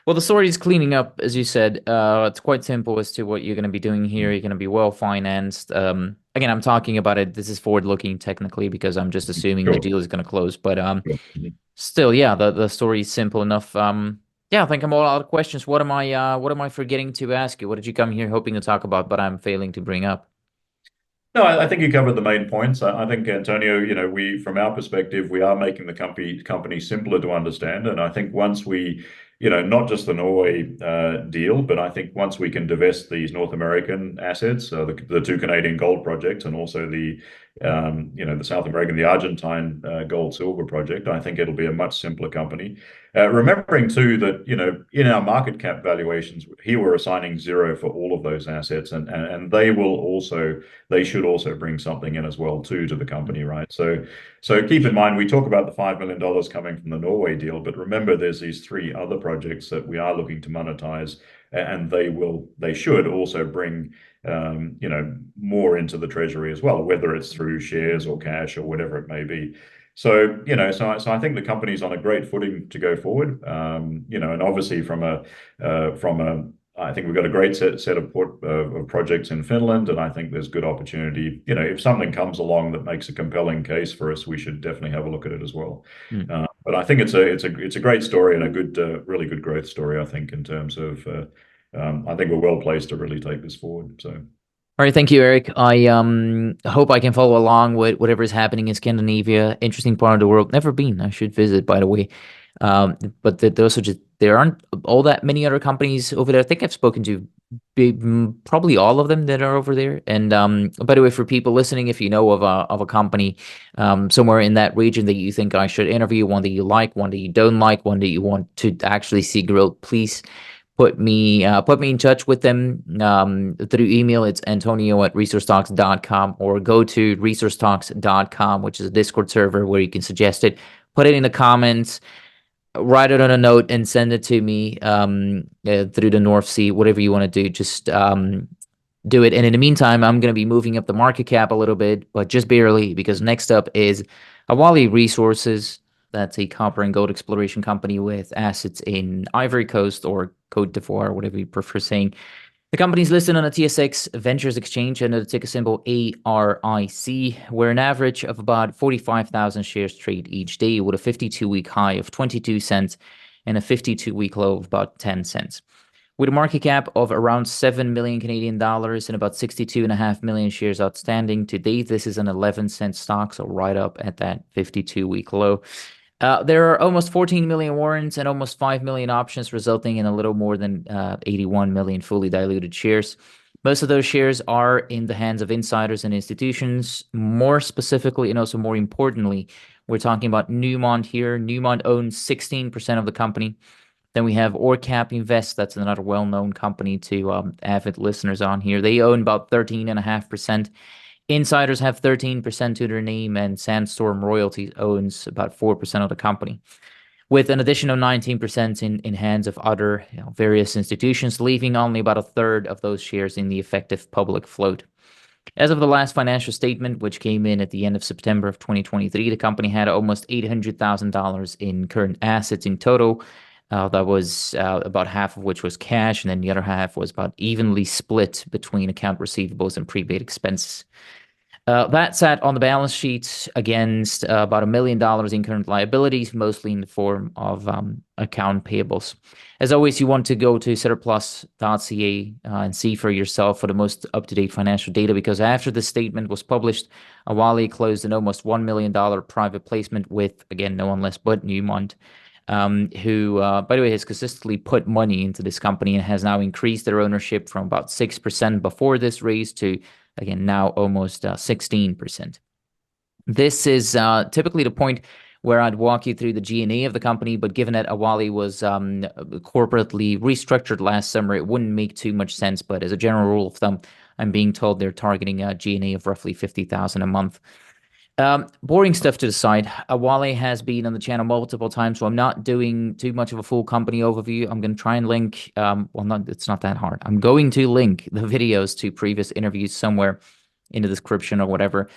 Well, the story is cleaning up, as you said. It's quite simple as to what you're going to be doing here. You're going to be well financed. Again, I'm talking about it. This is forward looking technically because I'm just assuming the sure. deal is going to close. But Sure. still, yeah, the story is simple enough. Yeah, I think I'm all out of questions. What am I forgetting to ask you? What did you come here hoping to talk about, but I'm failing to bring up? No, I think you covered the main points. I think Antonio, from our perspective, we are making the company simpler to understand, and I think once we, not just the Norway deal, but I think once we can divest these North American assets, the two Canadian gold projects, and also the South American, the Argentine gold silver project, I think it'll be a much simpler company. Remembering too that in our market cap valuations here we're assigning zero for all of those assets, and they should also bring something in as well too to the company, right? So keep in mind we talk about the $5 million coming from the Norway deal, but remember there's these three other projects that we are looking to monetize, and they should also bring more into the treasury as well, whether it's through shares or cash or whatever it may be. So I think the company's on a great footing to go forward. And obviously I think we've got a great set of projects in Finland, and I think there's good opportunity. If something comes along that makes a compelling case for us, we should definitely have a look at it as well. Hmm. But I think it's a great story and a good, really good growth story. I think in terms of, I think we're well placed to really take this forward. So. All right, thank you, Eric. I hope I can follow along with whatever is happening in Scandinavia. Interesting part of the world. Never been. I should visit, by the way. But those are just there aren't all that many other companies over there. I think I've spoken to probably all of them that are over there. And by the way, for people listening, if you know of a company somewhere in that region that you think I should interview, one that you like, one that you don't like, one that you want to actually see grilled, please put me in touch with them through email. It's antonio@resourcetalks.com, or go to resourcetalks.com, which is a Discord server where you can suggest it. Put it in the comments, write it on a note, and send it to me through the North Sea. Whatever you want to do, just do it. And in the meantime, I'm going to be moving up the market cap a little bit, but just barely, because next up is Awale Resources. That's a copper and gold exploration company with assets in Ivory Coast or Cote d'Ivoire, whatever you prefer saying. The company is listed on the TSX Ventures Exchange under the ticker symbol ARIC, where an average of about 45,000 shares trade each day, with a 52-week high of 22 cents and a 52-week low of about 10 cents. With a market cap of around 7 million Canadian dollars and about 62.5 million shares outstanding to date, this is an 11-cent stock, so right up at that 52-week low. There are almost 14 million warrants and almost 5 million options, resulting in a little more than 81 million fully diluted shares. Most of those shares are in the hands of insiders and institutions. More specifically, and also more importantly, we're talking about Newmont here. Newmont owns 16% of the company. Then we have OrCap Invest. That's another well-known company to avid listeners on here. They own about 13.5%. Insiders have 13% to their name, and Sandstorm Royalties owns about 4% of the company, with an additional 19% in hands of other various institutions, leaving only about a third of those shares in the effective public float. As of the last financial statement, which came in at the end of September of 2023, the company had almost $800,000 in current assets in total. That was about half of which was cash, and then the other half was about evenly split between account receivables and prepaid expenses. That sat on the balance sheet against about $1 million in current liabilities, mostly in the form of account payables. As always, you want to go to surplus.ca and see for yourself for the most up-to-date financial data, because after the statement was published, Awale closed an almost $1 million private placement with, again, no one less but Newmont, who, by the way, has consistently put money into this company and has now increased their ownership from about 6% before this raise to, again, now almost 16%. This is typically the point where I'd walk you through the G&A of the company, but given that Awale was corporately restructured last summer, it wouldn't make too much sense. But as a general rule of thumb, I'm being told they're targeting a G&A of roughly $50,000 a month. Boring stuff to the side. Awale has been on the channel multiple times, so I'm not doing too much of a full company overview. I'm going to try and link, it's not that hard. I'm going to link the videos to previous interviews somewhere in the description or whatever.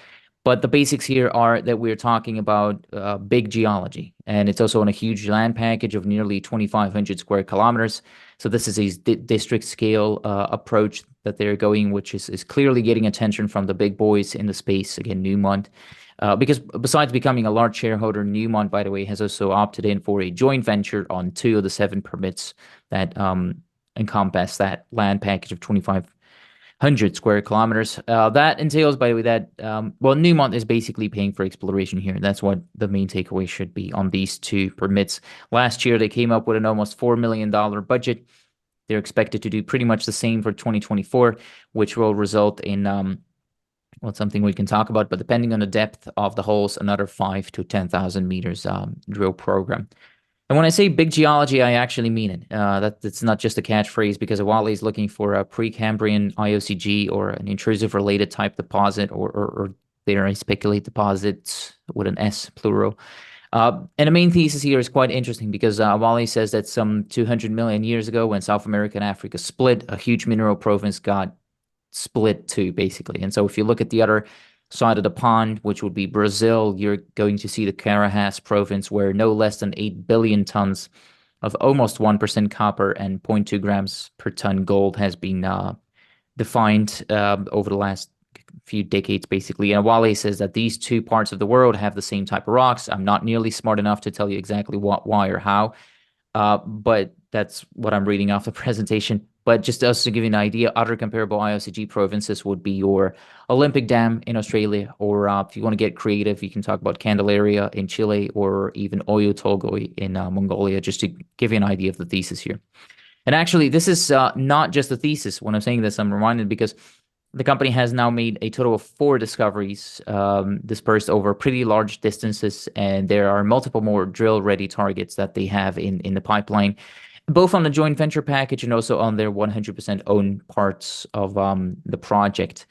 But the basics here are that we're talking about big geology, and it's also on a huge land package of nearly 2,500 square kilometers. So this is a district scale approach that they're going, which is clearly getting attention from the big boys in the space, again, Newmont. Because besides becoming a large shareholder, Newmont, by the way, has also opted in for a joint venture on 2 of the 7 permits that encompass that land package of 2,500 square kilometers. That entails, by the way, that, Newmont is basically paying for exploration here. That's what the main takeaway should be on these 2 permits. Last year, they came up with an almost $4 million budget. They're expected to do pretty much the same for 2024, which will result in something we can talk about, but depending on the depth of the holes, another 5 to 10,000 meters drill program. And when I say big geology, I actually mean it. That's not just a catchphrase, because Awale is looking for a Precambrian IOCG or an intrusive related type deposit, or dare I speculate, deposits with an S, plural. And the main thesis here is quite interesting, because Awale says that some 200 million years ago, when South America and Africa split, a huge mineral province got split too, basically. And so if you look at the other side of the pond, which would be Brazil, you're going to see the Carajás province, where no less than 8 billion tons of almost 1% copper and 0.2 grams per ton gold has been defined over the last few decades, basically. And Awale says that these 2 parts of the world have the same type of rocks. I'm not nearly smart enough to tell you exactly what, why, or how, but that's what I'm reading off the presentation. But just also to give you an idea, other comparable IOCG provinces would be your Olympic Dam in Australia, or if you want to get creative, you can talk about Candelaria in Chile, or even Oyu Tolgoi in Mongolia, just to give you an idea of the thesis here. And actually, this is not just a thesis. When I'm saying this, I'm reminded because the company has now made a total of 4 discoveries dispersed over pretty large distances, and there are multiple more drill-ready targets that they have in the pipeline, both on the joint venture package and also on their 100% owned parts of the project.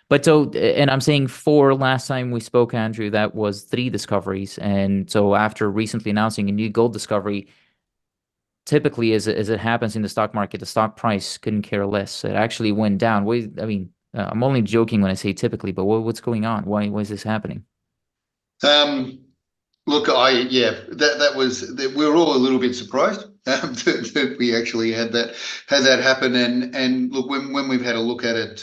But so, and I'm saying 4, last time we spoke, Andrew, that was 3 discoveries. And so after recently announcing a new gold discovery, typically as it happens in the stock market, the stock price couldn't care less. It actually went down. I'm only joking when I say typically, but what's going on? Why is this happening? Look, that was that we were all a little bit surprised that we actually had that happen. And look, when we've had a look at it,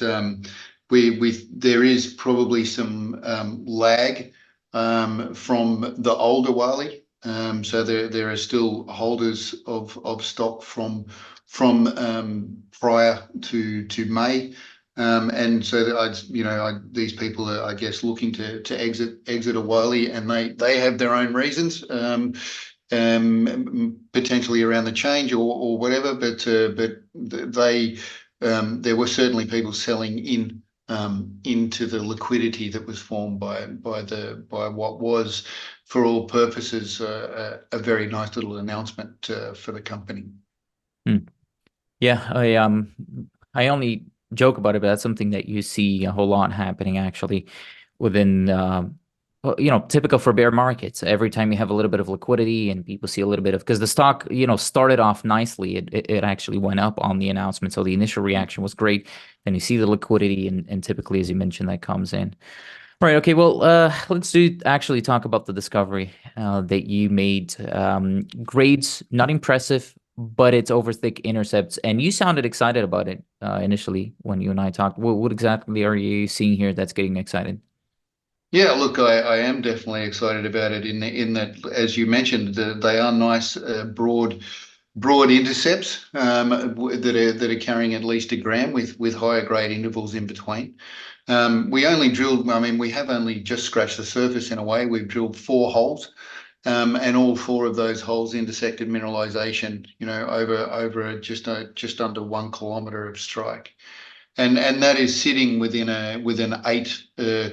there is probably some lag from the older Awale. So there are still holders of stock from prior to May. And so that these people are, I guess, looking to exit Awale, and they have their own reasons, potentially around the change or whatever. But they there were certainly people selling into the liquidity that was formed by what was, for all purposes, a very nice little announcement for the company. Yeah, I only joke about it, but that's something that you see a whole lot happening actually within typical for bear markets. Every time you have a little bit of liquidity and people see a little bit of, because the stock started off nicely, it actually went up on the announcement, so the initial reaction was great. Then you see the liquidity, and typically, as you mentioned, that comes in. Right. Okay. Well, let's actually talk about the discovery that you made. Grades not impressive, but it's over thick intercepts, and you sounded excited about it initially when you and I talked. What exactly are you seeing here that's getting excited? Yeah, look, I am definitely excited about it in that, as you mentioned, they are nice, broad intercepts that are carrying at least a gram with higher grade intervals in between. We only drilled, I mean, we have only just scratched the surface in a way. We've drilled 4 holes, and all 4 of those holes intersected mineralization, over just under 1 kilometer of strike. And that is sitting within an 8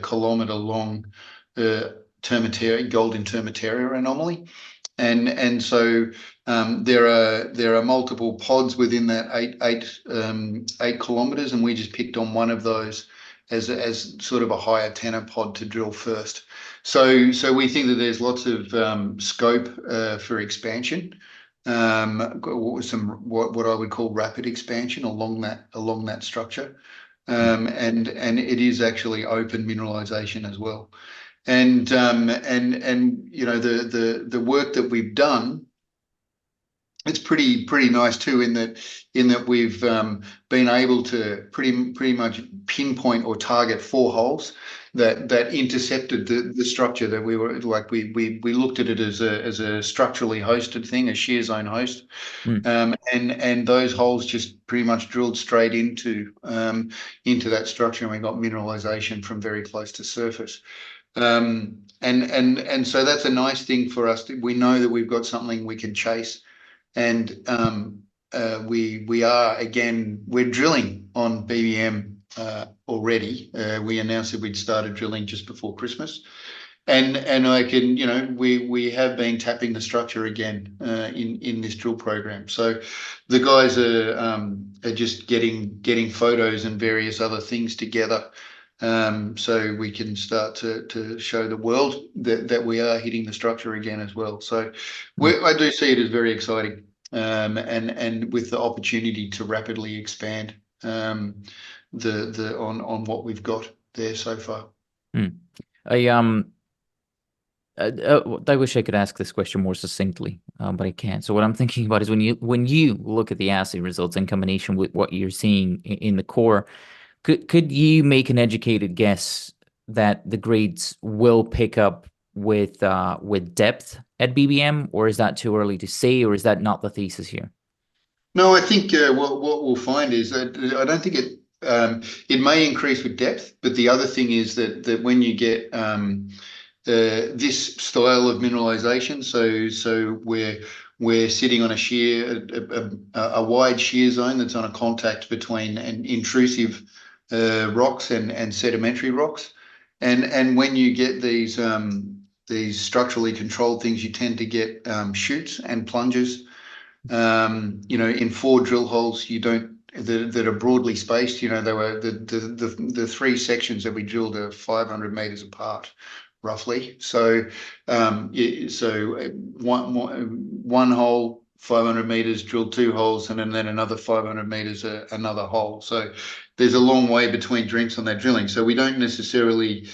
kilometer long gold intermediary anomaly. And so there are multiple pods within that 8 kilometers, and we just picked on one of those as sort of a higher tenor pod to drill first. So we think that there's lots of scope for expansion, what I would call rapid expansion along that structure, and it is actually open mineralization as well. And the work that we've done, it's pretty nice too, in that we've been able to pretty much pinpoint or target 4 holes that intercepted the structure that we were like we looked at it as a structurally hosted thing, a shear zone host. Mm. And those holes just pretty much drilled straight into that structure, and we got mineralization from very close to surface. And so that's a nice thing for us. We know that we've got something we can chase, and we're drilling on BBM already. We announced that we'd started drilling just before Christmas, and we have been tapping the structure again in this drill program. So the guys are just getting photos and various other things together, so we can start to show the world that we are hitting the structure again as well. So I do see it as very exciting, and with the opportunity to rapidly expand on what we've got there so far. Mm. I wish I could ask this question more succinctly, but I can't. So what I'm thinking about is when you look at the assay results in combination with what you're seeing in the core, could you make an educated guess that the grades will pick up with depth at BBM, or is that too early to say, or is that not the thesis here? No, I think what we'll find is that I don't think it may increase with depth, but the other thing is that when you get this style of mineralization, so we're sitting on a wide shear zone that's on a contact between an intrusive rocks and sedimentary rocks, and when you get these structurally controlled things, you tend to get chutes and plunges. In 4 drill holes, that are broadly spaced. They were the 3 sections that we drilled are 500 meters apart, roughly. So one hole, 500 meters, drilled 2 holes, and then another 500 meters, another hole. So there's a long way between drinks on that drilling. So we don't necessarily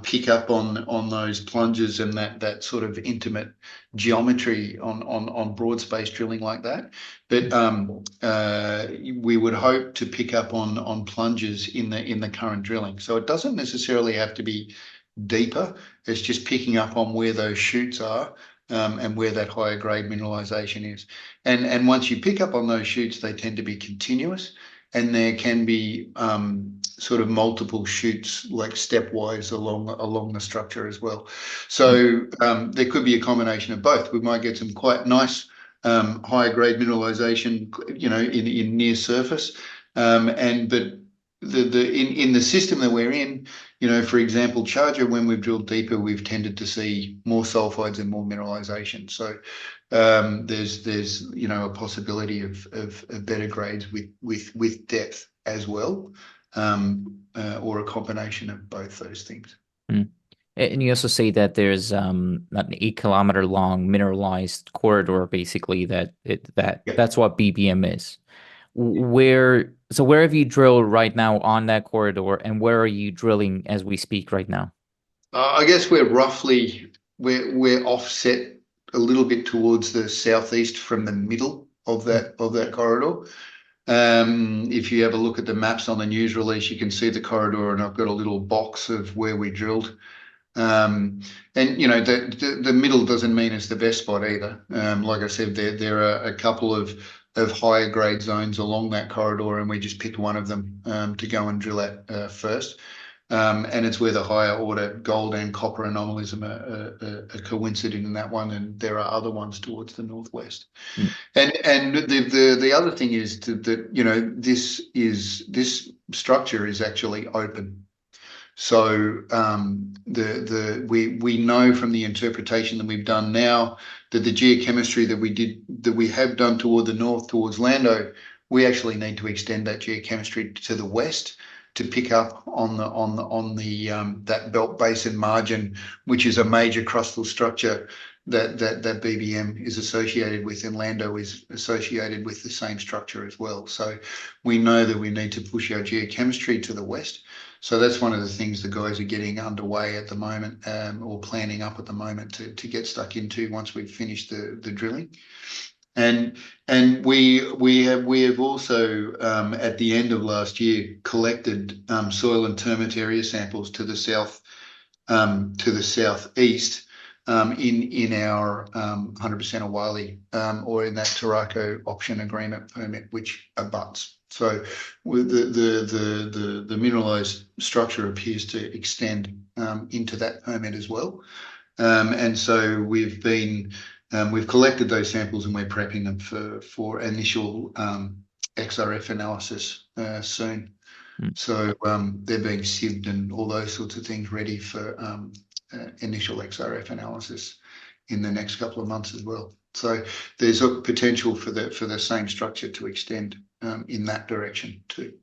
pick up on those plunges and that sort of intimate geometry on broad space drilling like that. But we would hope to pick up on plunges in the current drilling. So it doesn't necessarily have to be deeper. It's just picking up on where those chutes are, and where that higher grade mineralization is. And once you pick up on those chutes, they tend to be continuous, and there can be sort of multiple chutes, like stepwise along the structure as well. So there could be a combination of both. We might get some quite nice higher grade mineralization, in near surface, but in the system that we're in, for example, Charger, when we've drilled deeper, we've tended to see more sulfides and more mineralization. So there's a possibility of better grades with depth as well, or a combination of both those things. Mm. And you also say that there's an 8 kilometer long mineralized corridor, basically, Yep. that's what BBM is. Where So where have you drilled right now on that corridor, and where are you drilling as we speak right now? I guess we're offset a little bit towards the southeast from the middle of that corridor. If you have a look at the maps on the news release, you can see the corridor, and I've got a little box of where we drilled. And you know, the middle doesn't mean it's the best spot either. Like I said, there are a couple of higher grade zones along that corridor, and we just picked one of them to go and drill at first. And it's where the higher order gold and copper anomalies are coinciding in that one, and there are other ones towards the northwest. Mm. And the other thing is that you know, this structure is actually open. So we know from the interpretation that we've done now that the geochemistry that we have done toward the north towards Lando, we actually need to extend that geochemistry to the west to pick up on that belt basin margin, which is a major crustal structure that BBM is associated with, and Lando is associated with the same structure as well. So we know that we need to push our geochemistry to the west. So that's one of the things the guys are getting underway at the moment, or planning up at the moment to get stuck into once we've finished the drilling. And we have also at the end of last year collected soil and termite area samples to the southeast in our 100% Awale or in that Turaco option agreement permit, which abuts. So with the mineralized structure appears to extend into that permit as well, and so we've collected those samples, and we're prepping them for initial XRF analysis soon. Mm. So they're being sieved and all those sorts of things ready for initial XRF analysis in the next couple of months as well. So there's a potential for the same structure to extend in that direction too.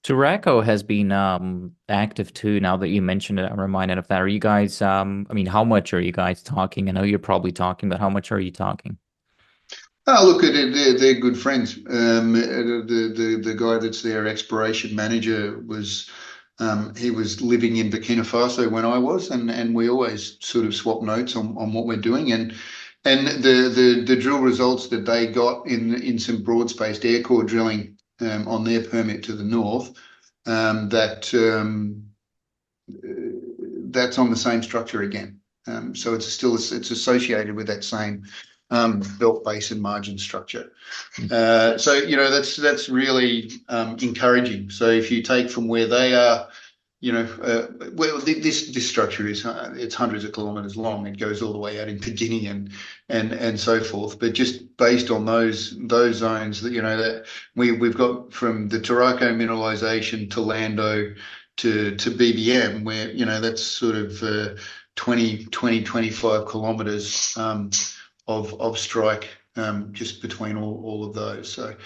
Turaco has been active too. Now that you mentioned it, I'm reminded of that. Are you guys, I mean, how much are you guys talking? I know you're probably talking, but how much are you talking? Oh, look, they're good friends. The guy that's their exploration manager was he was living in Burkina Faso when I was, and we always sort of swap notes on what we're doing, and the drill results that they got in some broad spaced air core drilling on their permit to the north, that's on the same structure again. So it's associated with that same belt basin margin structure. So you know, that's really encouraging. So if you take from where they are, you know, well, this structure is it's hundreds of kilometers long. It goes all the way out into Guinea and so forth. But just based on those zones that, you know, that we've got from the Turaco mineralization to Lando to BBM, where, you know, that's sort of 25 kilometers of strike just between all of those. So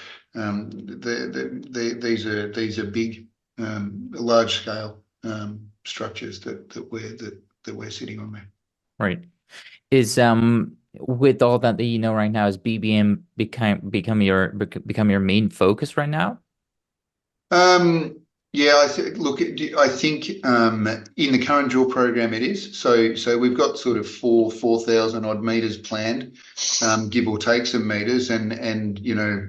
these are big, large scale structures that we're sitting on there. Right. Is with all that you know right now, is BBM become your main focus right now? Yeah, I think in the current drill program it is. So we've got sort of 4,000 odd meters planned, give or take some meters, and you know,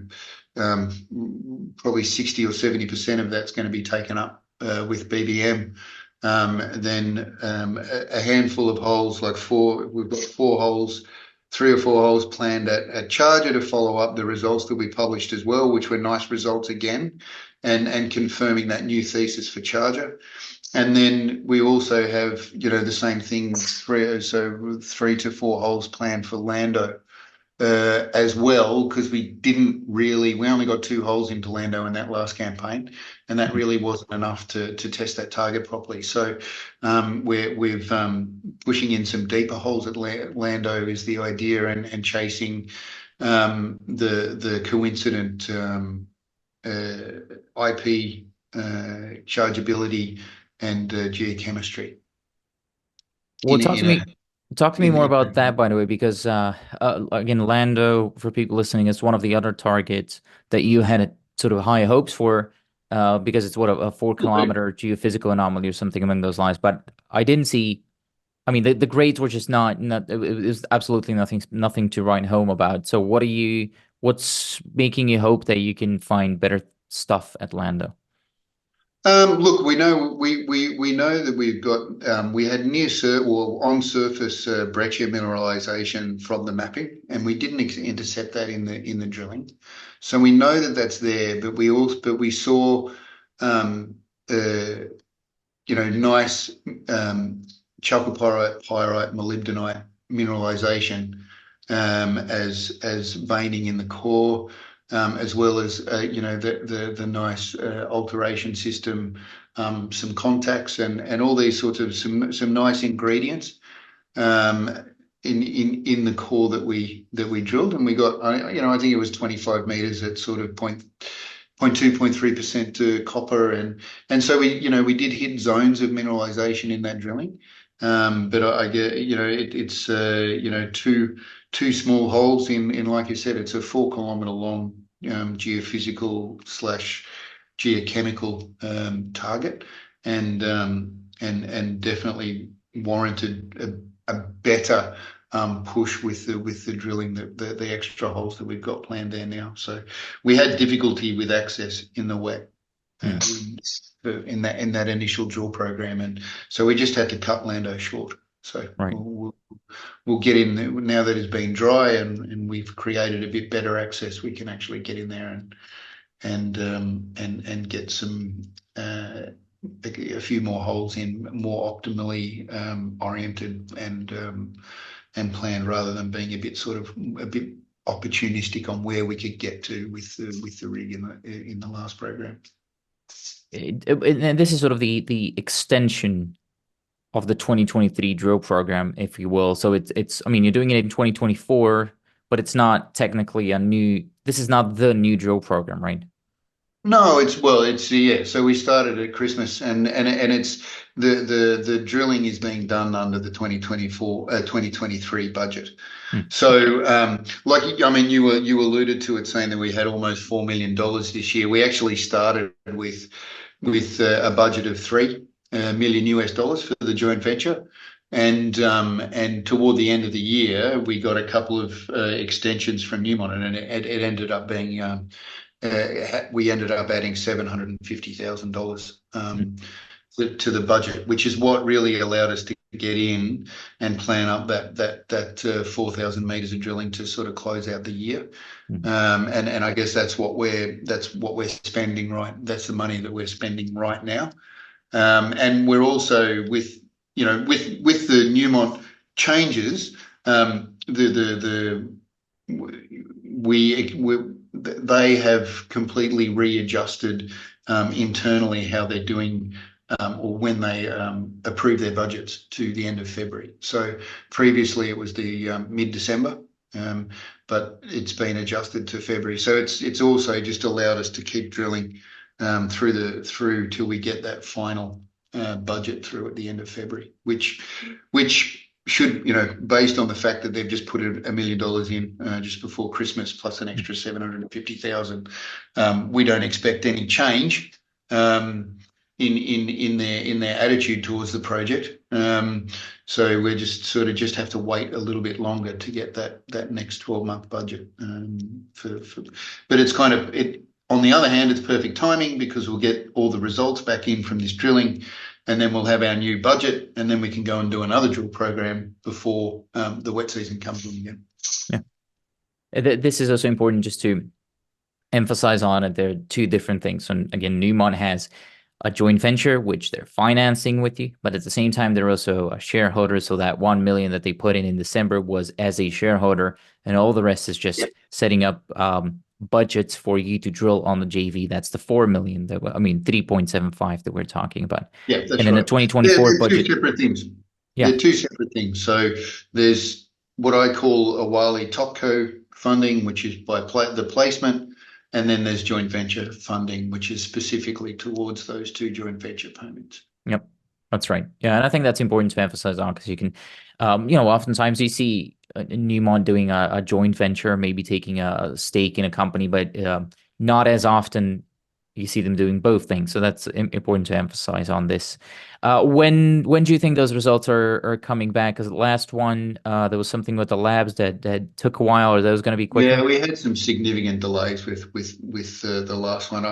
probably 60 or 70% of that's going to be taken up with BBM. Then a handful of holes, we've got 4 holes, 3 or 4 holes planned at Charger to follow up the results that we published as well, which were nice results again, and confirming that new thesis for Charger. And then we also have, you know, the same thing, 3 to 4 holes planned for Lando as well, because we only got 2 holes into Lando in that last campaign, and that really wasn't enough to test that target properly. So we're pushing in some deeper holes at Lando is the idea, and chasing the coincident IP chargeability and geochemistry. Well, talk to me more about that, by the way, because again, Lando, for people listening, is one of the other targets that you had sort of high hopes for, because it's what a 4 kilometer geophysical anomaly or something along those lines. But I didn't see. I mean, the grades were just not. It was absolutely nothing to write home about. So what's making you hope that you can find better stuff at Lando? Look, we know that we've got we had on surface breccia mineralization from the mapping, and we didn't intercept that in the drilling. So we know that that's there, but we saw nice chalcopyrite molybdenite mineralization as veining in the core. As well as the nice alteration system, some contacts and all these sorts of some nice ingredients in the core that we drilled, and we got I think it was 25 meters at sort of 0.2-0.3% copper, and so we did hit zones of mineralization in that drilling, but I get it's two small holes in, like you said, it's a 4-kilometer long geophysical / geochemical target, and definitely warranted a better push with the drilling, the extra holes that we've got planned there now. So we had difficulty with access in the wet in that initial drill program, and so we just had to cut Lando short. So right. We'll get in there now that it's been dry and we've created a bit better access. We can actually get in there and get some a few more holes in, more optimally oriented and planned, rather than being a bit opportunistic on where we could get to with the rig in the last program. And this is sort of the extension of the 2023 drill program, if you will. So it's I mean, you're doing it in 2024, but it's not technically this is not the new drill program, right? No, it's yeah. So we started at Christmas, and it's the drilling is being done under the 2023 budget. So you alluded to it, saying that we had almost $4 million this year. We actually started with a budget of $3 million for the joint venture, and toward the end of the year we got a couple of extensions from Newmont, and it ended up being we ended up adding $750,000 to the budget, which is what really allowed us to get in and plan up that 4,000 meters of drilling to sort of close out the year. And I guess that's what we're spending that's the money that we're spending right now. And we're also with the Newmont changes, they have completely readjusted internally how they're doing or when they approve their budgets to the end of February. So previously it was the mid-December, but it's been adjusted to February. So it's also just allowed us to keep drilling through till we get that final budget through at the end of February, which should, based on the fact that they've just put $1 million in just before Christmas, plus an extra 750,000, we don't expect any change in their attitude towards the project. So we're just have to wait a little bit longer to get that next 12-month budget. But it's on the other hand, it's perfect timing, because we'll get all the results back in from this drilling, and then we'll have our new budget, and then we can go and do another drill program before the wet season comes in again. Yeah. This is also important just to emphasize on it. There are two different things. So again, Newmont has a joint venture, which they're financing with you, but at the same time, they're also a shareholder. So that 1 million that they put in December was as a shareholder, and all the rest is just setting up budgets for you to drill on the JV. That's the 4 million 3.75 that we're talking about. Yeah, that's and then the 2024 budget. Two separate things. Yeah, they're two separate things. So there's what I call Awale Topco funding, which is by the placement, and then there's joint venture funding, which is specifically towards those two joint venture payments. Yep, that's right. Yeah, and I think that's important to emphasize on, because you can, oftentimes you see Newmont doing a joint venture, maybe taking a stake in a company, but not as often you see them doing both things. So that's important to emphasize on this. When do you think those results are coming back? Because the last one, there was something with the labs that took a while, or that was going to be quicker? Yeah, we had some significant delays with the last one.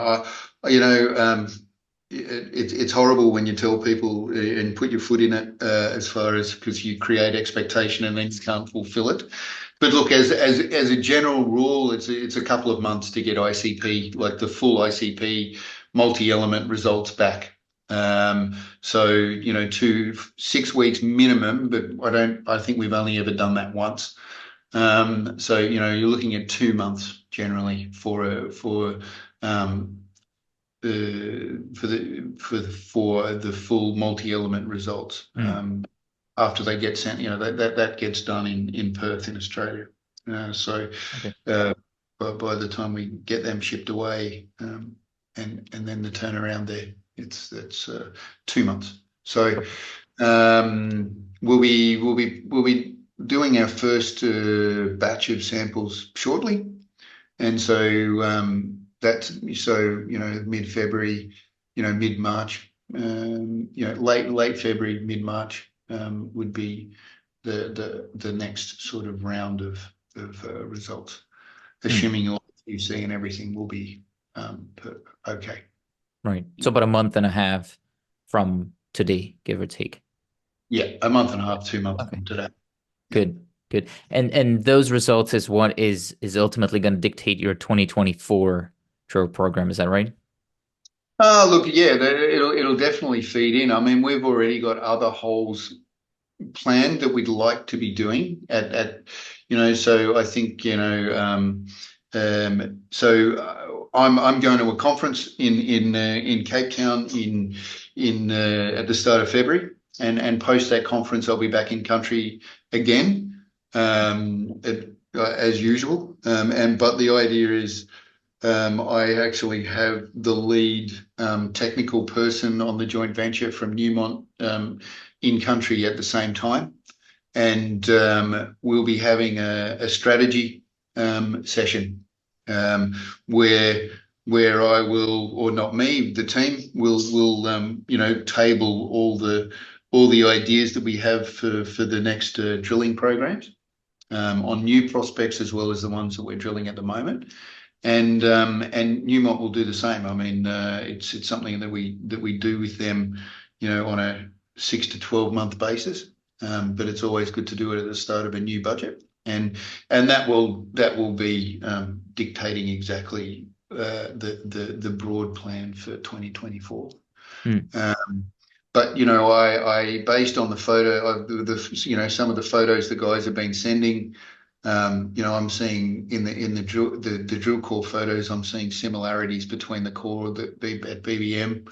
It's horrible when you tell people and put your foot in it as far as because you create expectation and then you can't fulfill it. But look, as a general rule, it's a couple of months to get ICP, like the full ICP multi-element results back. So 6 weeks minimum, but I think we've only ever done that once. So you're looking at 2 months generally for the full multi-element results. After they get sent, that gets done in Perth in Australia. Okay. By the time we get them shipped away, and then the turnaround there, it's 2 months. So we'll be doing our first batch of samples shortly, and so that's mid-February, mid-March, late February, mid-March would be the next sort of round of results, assuming all QC and everything will be okay. Right. So about a month and a half from today, give or take. Yeah, a month and a half, 2 months from today. Good. And those results is what is ultimately going to dictate your 2024 drill program. Is that right? Look, yeah, it'll definitely feed in. I mean, we've already got other holes planned that we'd like to be doing so I think so I'm going to a conference in Cape Town at the start of February, and post that conference I'll be back in country again as usual, but the idea is I actually have the lead technical person on the joint venture from Newmont in country at the same time, and we'll be having a strategy session where I will, or not me, the team will table all the ideas that we have for the next drilling programs on new prospects as well as the ones that we're drilling at the moment. And Newmont will do the same. I mean, it's something that we do with them, on a 6 to 12 month basis. But it's always good to do it at the start of a new budget, and that will be dictating exactly the broad plan for 2024. But I based on the photo of some of the photos the guys have been sending. I'm seeing in the drill core photos, I'm seeing similarities between the core at BBM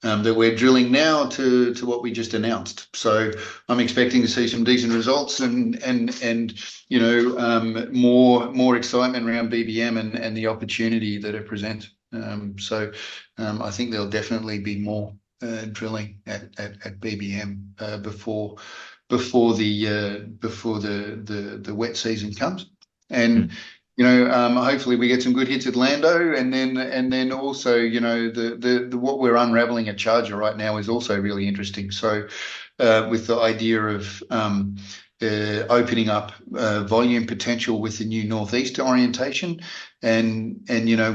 that we're drilling now to what we just announced. So I'm expecting to see some decent results and more excitement around BBM and the opportunity that it presents. So I think there'll definitely be more drilling at BBM before the wet season comes, and hopefully we get some good hits at Lando, and then also the what we're unraveling at Charger right now is also really interesting. So with the idea of opening up volume potential with the new northeast orientation, and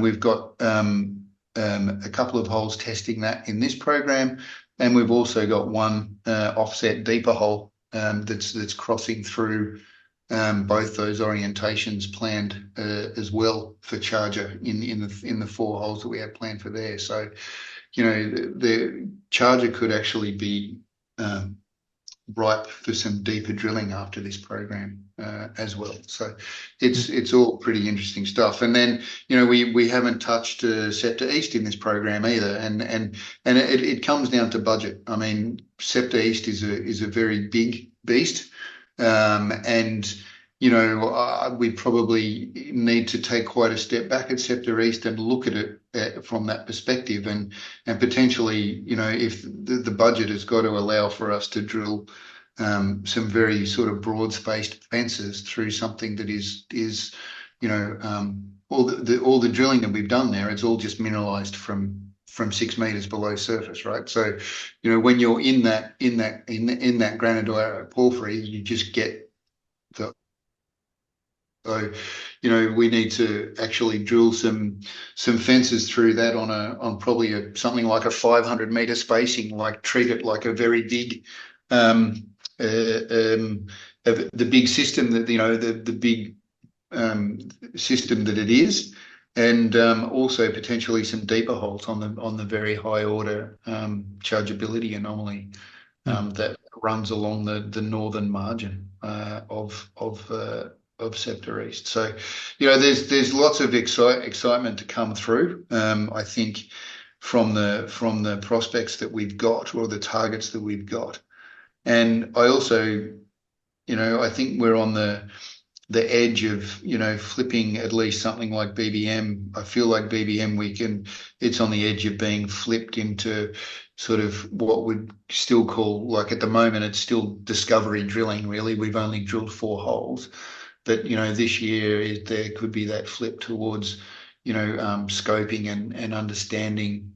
we've got a couple of holes testing that in this program, and we've also got one offset deeper hole that's crossing through both those orientations planned as well for Charger in the 4 holes that we have planned for there. So the Charger could actually be ripe for some deeper drilling after this program as well. So it's all pretty interesting stuff. And then we haven't touched Scepter East in this program either, and it comes down to budget. I mean, Scepter East is a very big beast, and we probably need to take quite a step back at Scepter East and look at it from that perspective, and potentially, if the budget has got to allow for us to drill some very sort of broad-spaced fences through something that is all the drilling that we've done there, it's all just mineralized from 6 meters below surface, right? So, when you're in that granodiorite porphyry, you just get the. So, we need to actually drill some fences through that on probably something like a 500-meter spacing, like treat it like a very big the big system that the big system that it is, and also potentially some deeper holes on the very high order chargeability anomaly that runs along the northern margin of Scepter East. So, there's lots of excitement to come through. I think from the prospects that we've got, or the targets that we've got, and I also, I think we're on the edge of flipping at least something like BBM. I feel like BBM it's on the edge of being flipped into sort of what we'd still call, like, at the moment it's still discovery drilling. Really, we've only drilled 4 holes. But this year there could be that flip towards scoping and understanding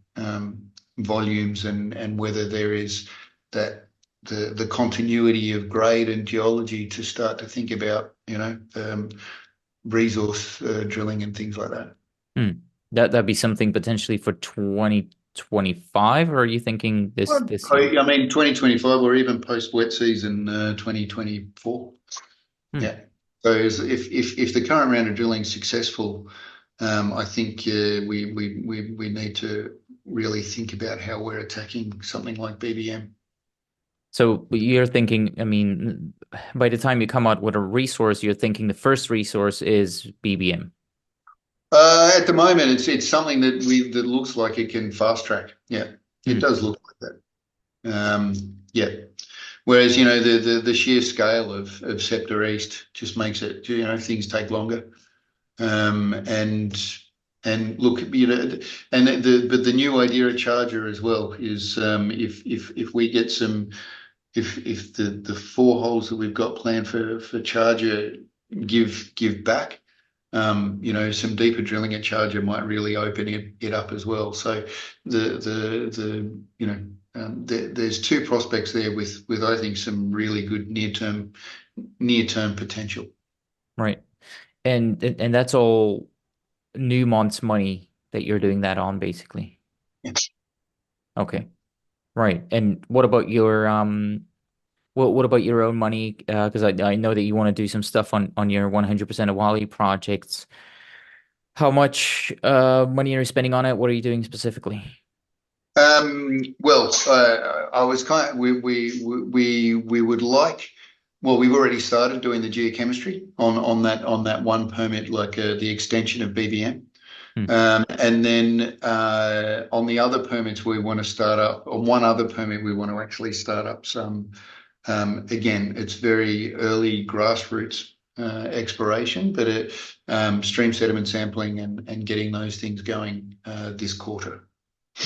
volumes, and whether there is that the continuity of grade and geology to start to think about resource drilling and things like that. That'd be something potentially for 2025, or are you thinking this year? I mean 2025, or even post wet season 2024. Yeah. So if the current round of drilling is successful, I think we need to really think about how we're attacking something like BBM. So you're thinking, I mean, by the time you come out with a resource, you're thinking the first resource is BBM. At the moment, it's something that looks like it can fast track. Yeah, it does look like that. Yeah. Whereas, the sheer scale of Scepter East just makes it, things take longer. And look, but the new idea of Charger as well is, if we get if the 4 holes that we've got planned for Charger give back, some deeper drilling at Charger might really open it up as well. So there's 2 prospects there with I think some really good near-term potential. Right. And that's all Newmont's money that you're doing that on, basically. Yes. Okay. Right. And what about your what about your own money? Because I know that you want to do some stuff on your 100% Awale projects. How much money are you spending on it? What are you doing specifically? Well, I was we would like. Well, we've already started doing the geochemistry on that one permit, like the extension of BBM. And then on the other permits, we want to start up. On one other permit, we want to actually start up some. Again, it's very early grassroots exploration, but stream sediment sampling and getting those things going this quarter.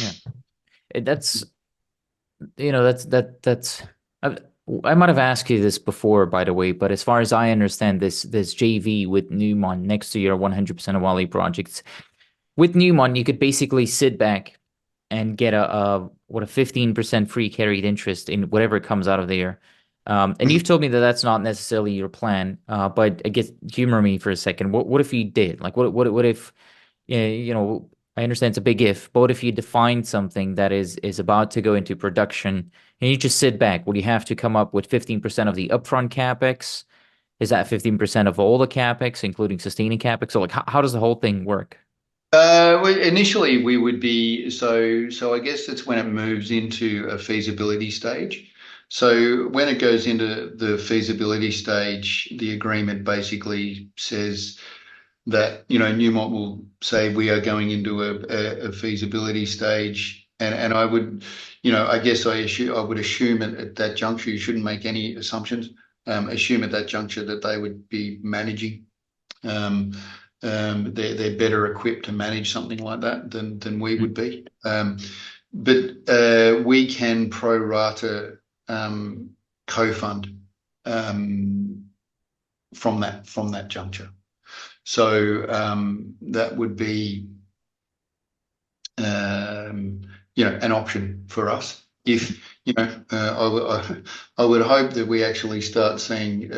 Yeah. That's I might have asked you this before, by the way, but as far as I understand, this JV with Newmont next to your 100% Awale projects, with Newmont, you could basically sit back and get a 15% free carried interest in whatever comes out of there. And you've told me that that's not necessarily your plan, but I guess humor me for a second. What if you did? Like, what if, I understand it's a big if, but what if you define something that is about to go into production and you just sit back? Would you have to come up with 15% of the upfront capex? Is that 15% of all the capex, including sustaining capex? So, like, how does the whole thing work? Well, initially, we would be so I guess that's when it moves into a feasibility stage. So when it goes into the feasibility stage, the agreement basically says that Newmont will say we are going into a feasibility stage, and I would, I guess I would assume at that juncture, you shouldn't make any assumptions. Assume at that juncture that they would be managing. They're better equipped to manage something like that than we would be. But we can pro rata co-fund from that juncture. So that would be an option for us. If I would hope that we actually start seeing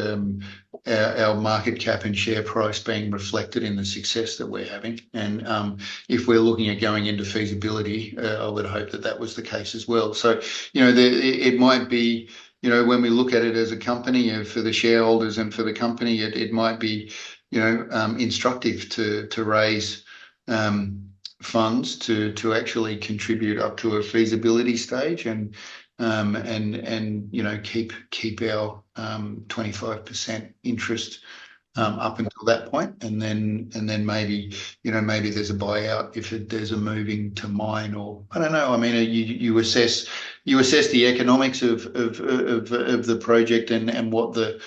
our market cap and share price being reflected in the success that we're having. And if we're looking at going into feasibility, I would hope that that was the case as well. So, it might be, when we look at it as a company, for the shareholders and for the company, it might be, instructive to raise funds to actually contribute up to a feasibility stage and keep our 25% interest up until that point, and then maybe there's a buyout if there's a moving to mine, or I don't know. I mean, you assess the economics of the project and what the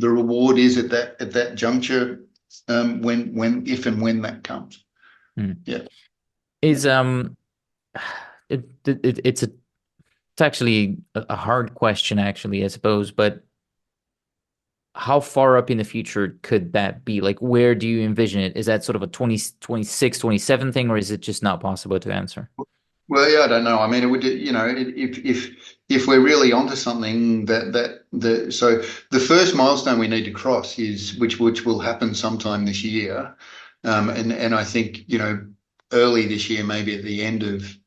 reward is at that juncture, if and when that comes. Yeah. It's actually a hard question, actually, I suppose, but how far up in the future could that be? Like, where do you envision it? Is that sort of a 2026, 27 thing, or is it just not possible to answer? Well, yeah, I don't know. I mean, it would, if we're really onto something so the first milestone we need to cross is which will happen sometime this year, and I think early this year, maybe at the end of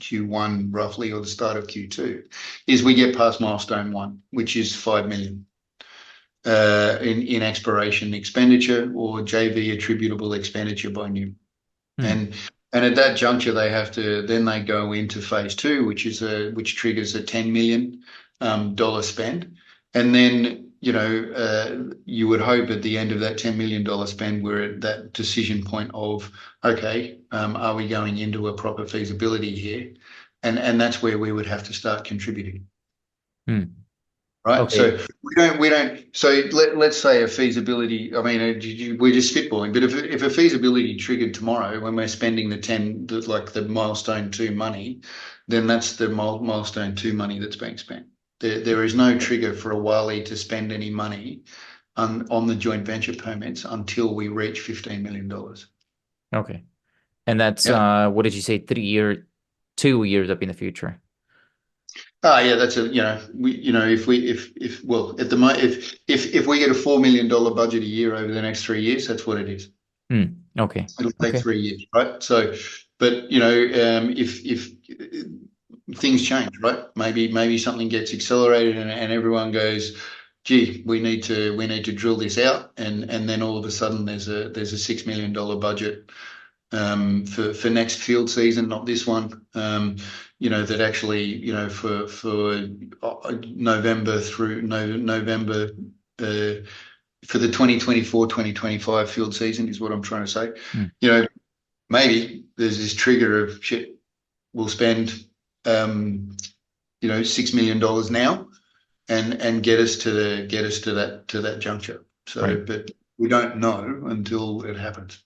Q1 roughly, or the start of Q2, is we get past milestone 1, which is 5 million in exploration expenditure or JV attributable expenditure by New. And at that juncture, they go into phase 2, which triggers a $10 million spend. And then, you would hope at the end of that $10 million spend, we're at that decision point of, okay, are we going into a proper feasibility here? And that's where we would have to start contributing. Right. Okay. So we don't. So let's say a feasibility. I mean, we're just spitballing. But if a feasibility triggered tomorrow when we're spending the milestone 2 money, then that's the milestone 2 money that's being spent. There is no trigger for Awale to spend any money on the joint venture permits until we reach $15 million. Okay, and that's what did you say? 2 years up in the future. Yeah, that's if we get a $4 million budget a year over the next 3 years, that's what it is. Okay. It'll take 3 years, right? So, but if things change, right? Maybe something gets accelerated and everyone goes, gee, we need to drill this out, and then all of a sudden there's a $6 million budget for next field season, not this one. That actually, for November through November for the 2024-2025 field season is what I'm trying to say. Maybe there's this trigger of shit. We'll spend $6 million now and get us to that juncture. So, right. But we don't know until it happens.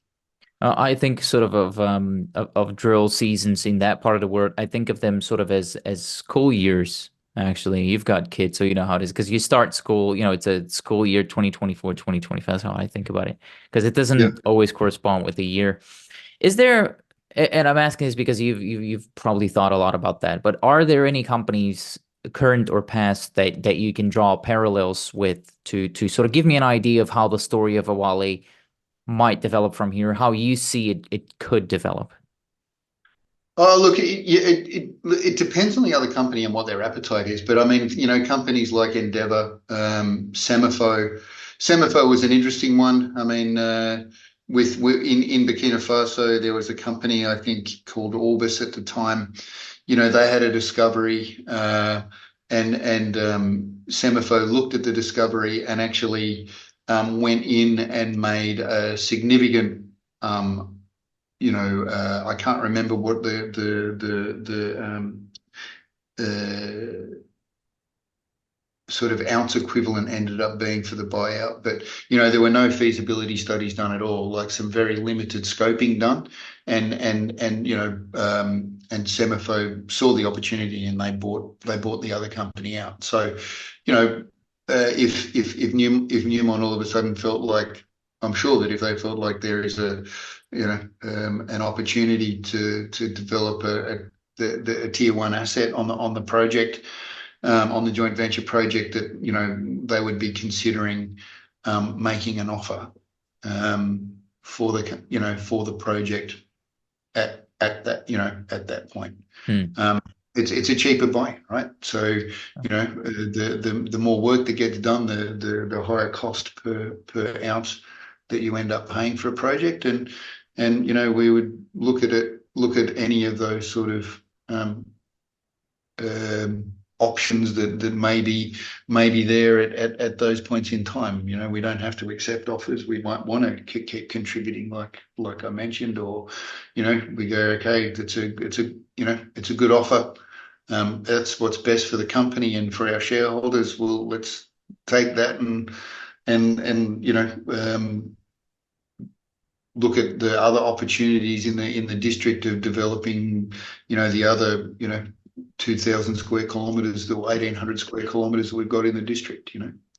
I think sort of drill seasons in that part of the world. I think of them sort of as school years. Actually, you've got kids, so you know how it is. Because you start school, it's a school year 2024-2025. That's how I think about it. Because it doesn't always correspond with the year. Is there? And I'm asking this because you've probably thought a lot about that. But are there any companies, current or past, that you can draw parallels with to sort of give me an idea of how the story of Awale might develop from here, how you see it could develop? Oh, look, it depends on the other company and what their appetite is. But I mean, companies like Endeavour, Semafo was an interesting one. I mean, in Burkina Faso, there was a company, I think, called Orbis at the time. They had a discovery, and Semafo looked at the discovery and actually went in and made a significant, I can't remember what the sort of ounce equivalent ended up being for the buyout, but there were no feasibility studies done at all, like some very limited scoping done, and Semafo saw the opportunity and they bought the other company out. So if Newmont all of a sudden felt like, I'm sure that if they felt like there is an opportunity to develop a tier one asset on the project, on the joint venture project, that they would be considering making an offer for the project at that point. It's a cheaper buy, right? So the more work that gets done, the higher cost per ounce that you end up paying for a project, and we would look at any of those sort of options that may be there at those points in time. We don't have to accept offers. We might want to keep contributing, like I mentioned, or we go, okay, it's a good offer. That's what's best for the company and for our shareholders. Well, let's take that and look at the other opportunities in the district of developing, the other, 2,000 square kilometers, the 1,800 square kilometers that we've got in the district.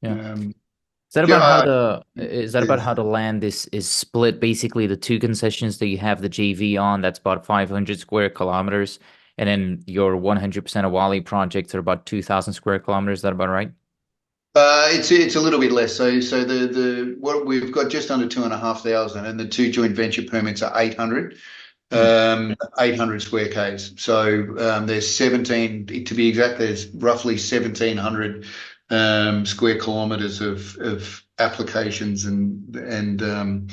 Yeah. Is that about how the land is split? Basically, the two concessions that you have the JV on, that's about 500 square kilometers, and then your 100% Awale projects are about 2,000 square kilometers. Is that about right? It's a little bit less. So what we've got just under 2,500, and the two joint venture permits are 800. 800 square k's. So there's 17, to be exact, there's roughly 1,700 square kilometers of applications and the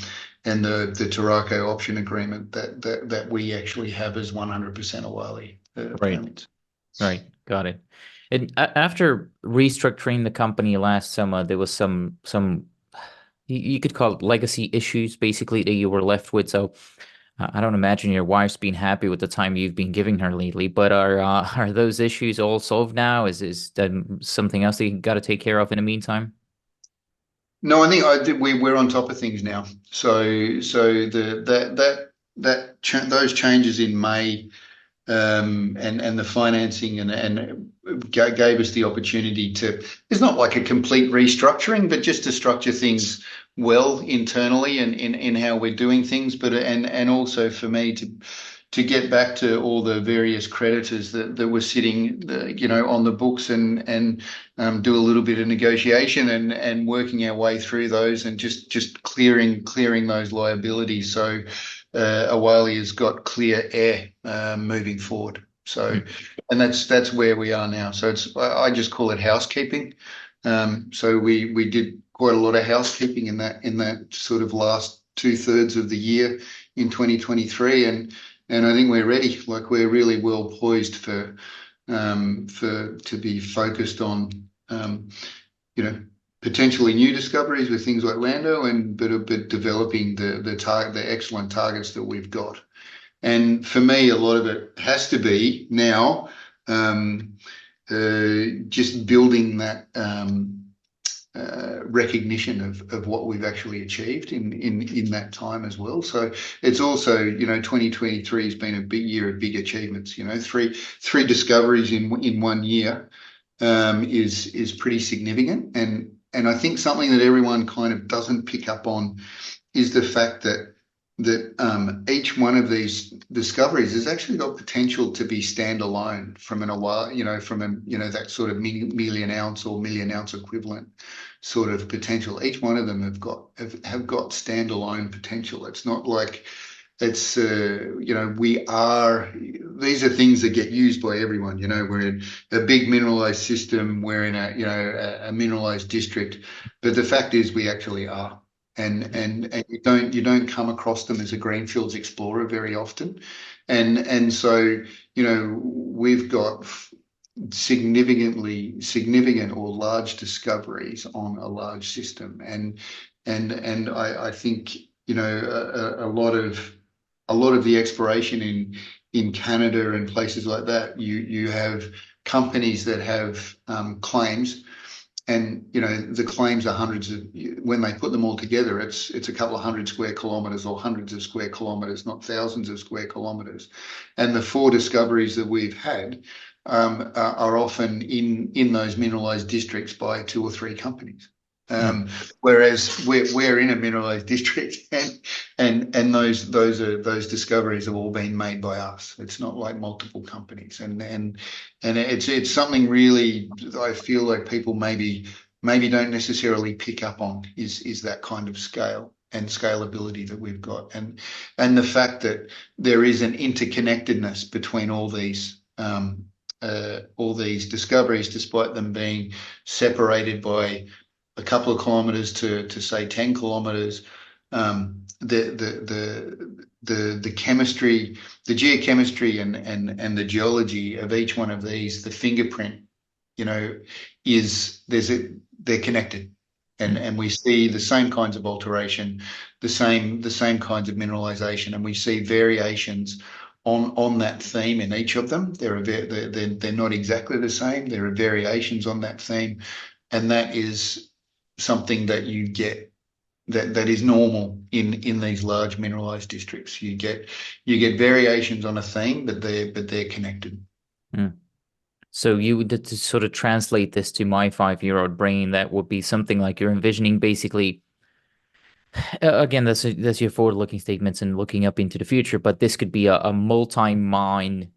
Turaco option agreement that we actually have as 100% Awale permits. Right, got it. And after restructuring the company last summer, there was some you could call it legacy issues, basically, that you were left with. So I don't imagine your wife's been happy with the time you've been giving her lately, but are those issues all solved now? Is that something else that you got to take care of in the meantime? No, I think we're on top of things now. So those changes in May, and the financing and gave us the opportunity to. It's not like a complete restructuring, but just to structure things well internally and in how we're doing things, but and also for me to get back to all the various creditors that were sitting on the books and do a little bit of negotiation and working our way through those and just clearing those liabilities. So Awale has got clear air moving forward. So, and that's where we are now. So I just call it housekeeping. So we did quite a lot of housekeeping in that sort of last 2/3 of the year in 2023, and I think we're ready. Like, we're really well poised to be focused on potentially new discoveries with things like Lando, but developing the excellent targets that we've got. And for me, a lot of it has to be now just building that recognition of what we've actually achieved in that time as well. So it's also, 2023 has been a big year of big achievements. Three discoveries in 1 year is pretty significant. And I think something that everyone kind of doesn't pick up on is the fact that each one of these discoveries has actually got potential to be standalone from that sort of million ounce or million ounce equivalent sort of potential. Each one of them have got standalone potential. It's not like it's these are things that get used by everyone. We're in a big mineralized system. We're in a mineralized district, but the fact is we actually are. And you don't come across them as a greenfields explorer very often, and so we've got significant or large discoveries on a large system, and I think a lot of the exploration in Canada and places like that, you have companies that have claims. And the claims are hundreds of. When they put them all together, it's a couple of 100 square kilometers or hundreds of square kilometers, not thousands of square kilometers. And the 4 discoveries that we've had, are often in those mineralized districts by 2 or 3 companies. Whereas we're in a mineralized district, and those discoveries have all been made by us. It's not like multiple companies, and it's something really I feel like people maybe don't necessarily pick up on is that kind of scale and scalability that we've got, and the fact that there is an interconnectedness between all these discoveries, despite them being separated by a couple of kilometers to say 10 kilometers. The chemistry, the geochemistry, and the geology of each one of these, the fingerprint, they're connected, and we see the same kinds of alteration, the same kinds of mineralization, and we see variations on that theme in each of them. They're not exactly the same. There are variations on that theme, and that is something that you get that is normal in these large mineralized districts. You get variations on a theme, but they're connected. So you would, to sort of translate this to my 5-year-old brain, that would be something like you're envisioning basically. Again, that's your forward-looking statements and looking up into the future, but this could be a multi-mine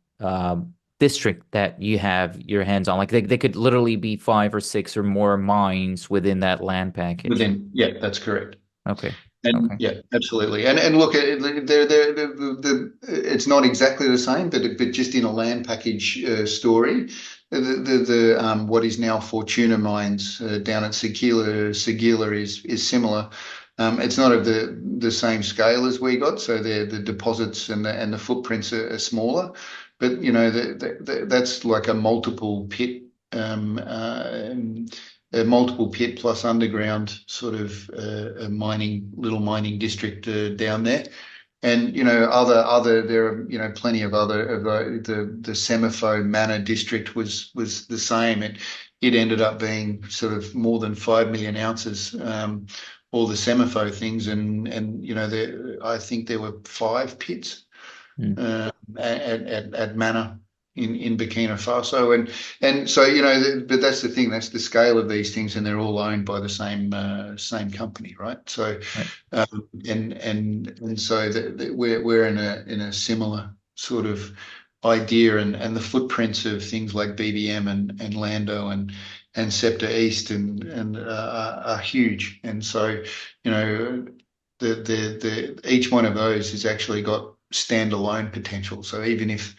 district that you have your hands on. Like they could literally be 5 or 6 or more mines within that land package. Yeah, that's correct. Okay. And okay. Yeah, absolutely. And look, it's not exactly the same, but just in a land package story, what is now Fortuna Mines down at Segula is similar. It's not of the same scale as we got, so the deposits and the footprints are smaller. But that's like a multiple pit plus underground sort of a little mining district down there. And there are plenty of other the Semifo Manor district was the same. It ended up being sort of more than 5 million ounces. All the Semifo things, and I think there were 5 pits at Manor in Burkina Faso, and so but that's the thing, that's the scale of these things, and they're all owned by the same company, right? So right. And so we're in a similar sort of idea, and the footprints of things like BBM and Lando and Scepter East and are huge, and so each one of those has actually got standalone potential. So even if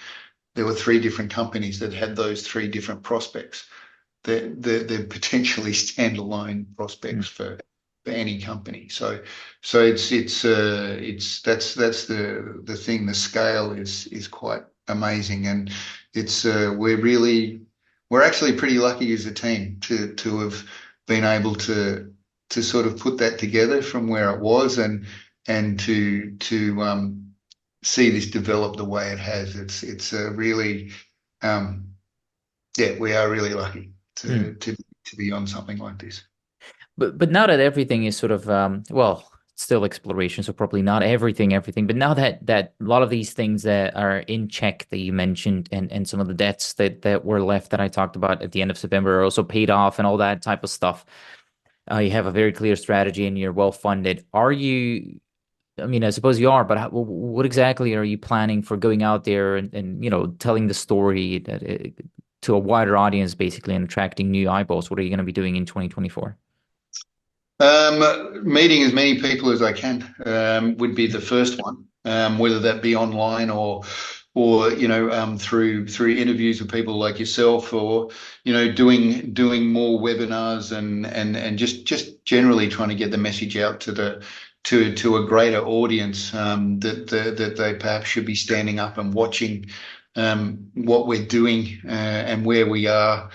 there were 3 different companies that had those 3 different prospects, they're potentially standalone prospects for any company. So that's the thing. The scale is quite amazing, and it's we're actually pretty lucky as a team to have been able to sort of put that together from where it was, and to see this develop the way it has. It's a really we are really lucky to be on something like this. But now that everything is sort of still exploration, so probably not everything, but now that a lot of these things that are in check that you mentioned, and some of the debts that were left that I talked about at the end of September are also paid off, and all that type of stuff, you have a very clear strategy and you're well funded. Are you? I mean, I suppose you are, but what exactly are you planning for going out there and telling the story to a wider audience, basically, and attracting new eyeballs? What are you going to be doing in 2024? Meeting as many people as I can would be the first one, whether that be online or through interviews with people like yourself, or doing more webinars and just generally trying to get the message out to a greater audience, that they perhaps should be standing up and watching what we're doing and where we are.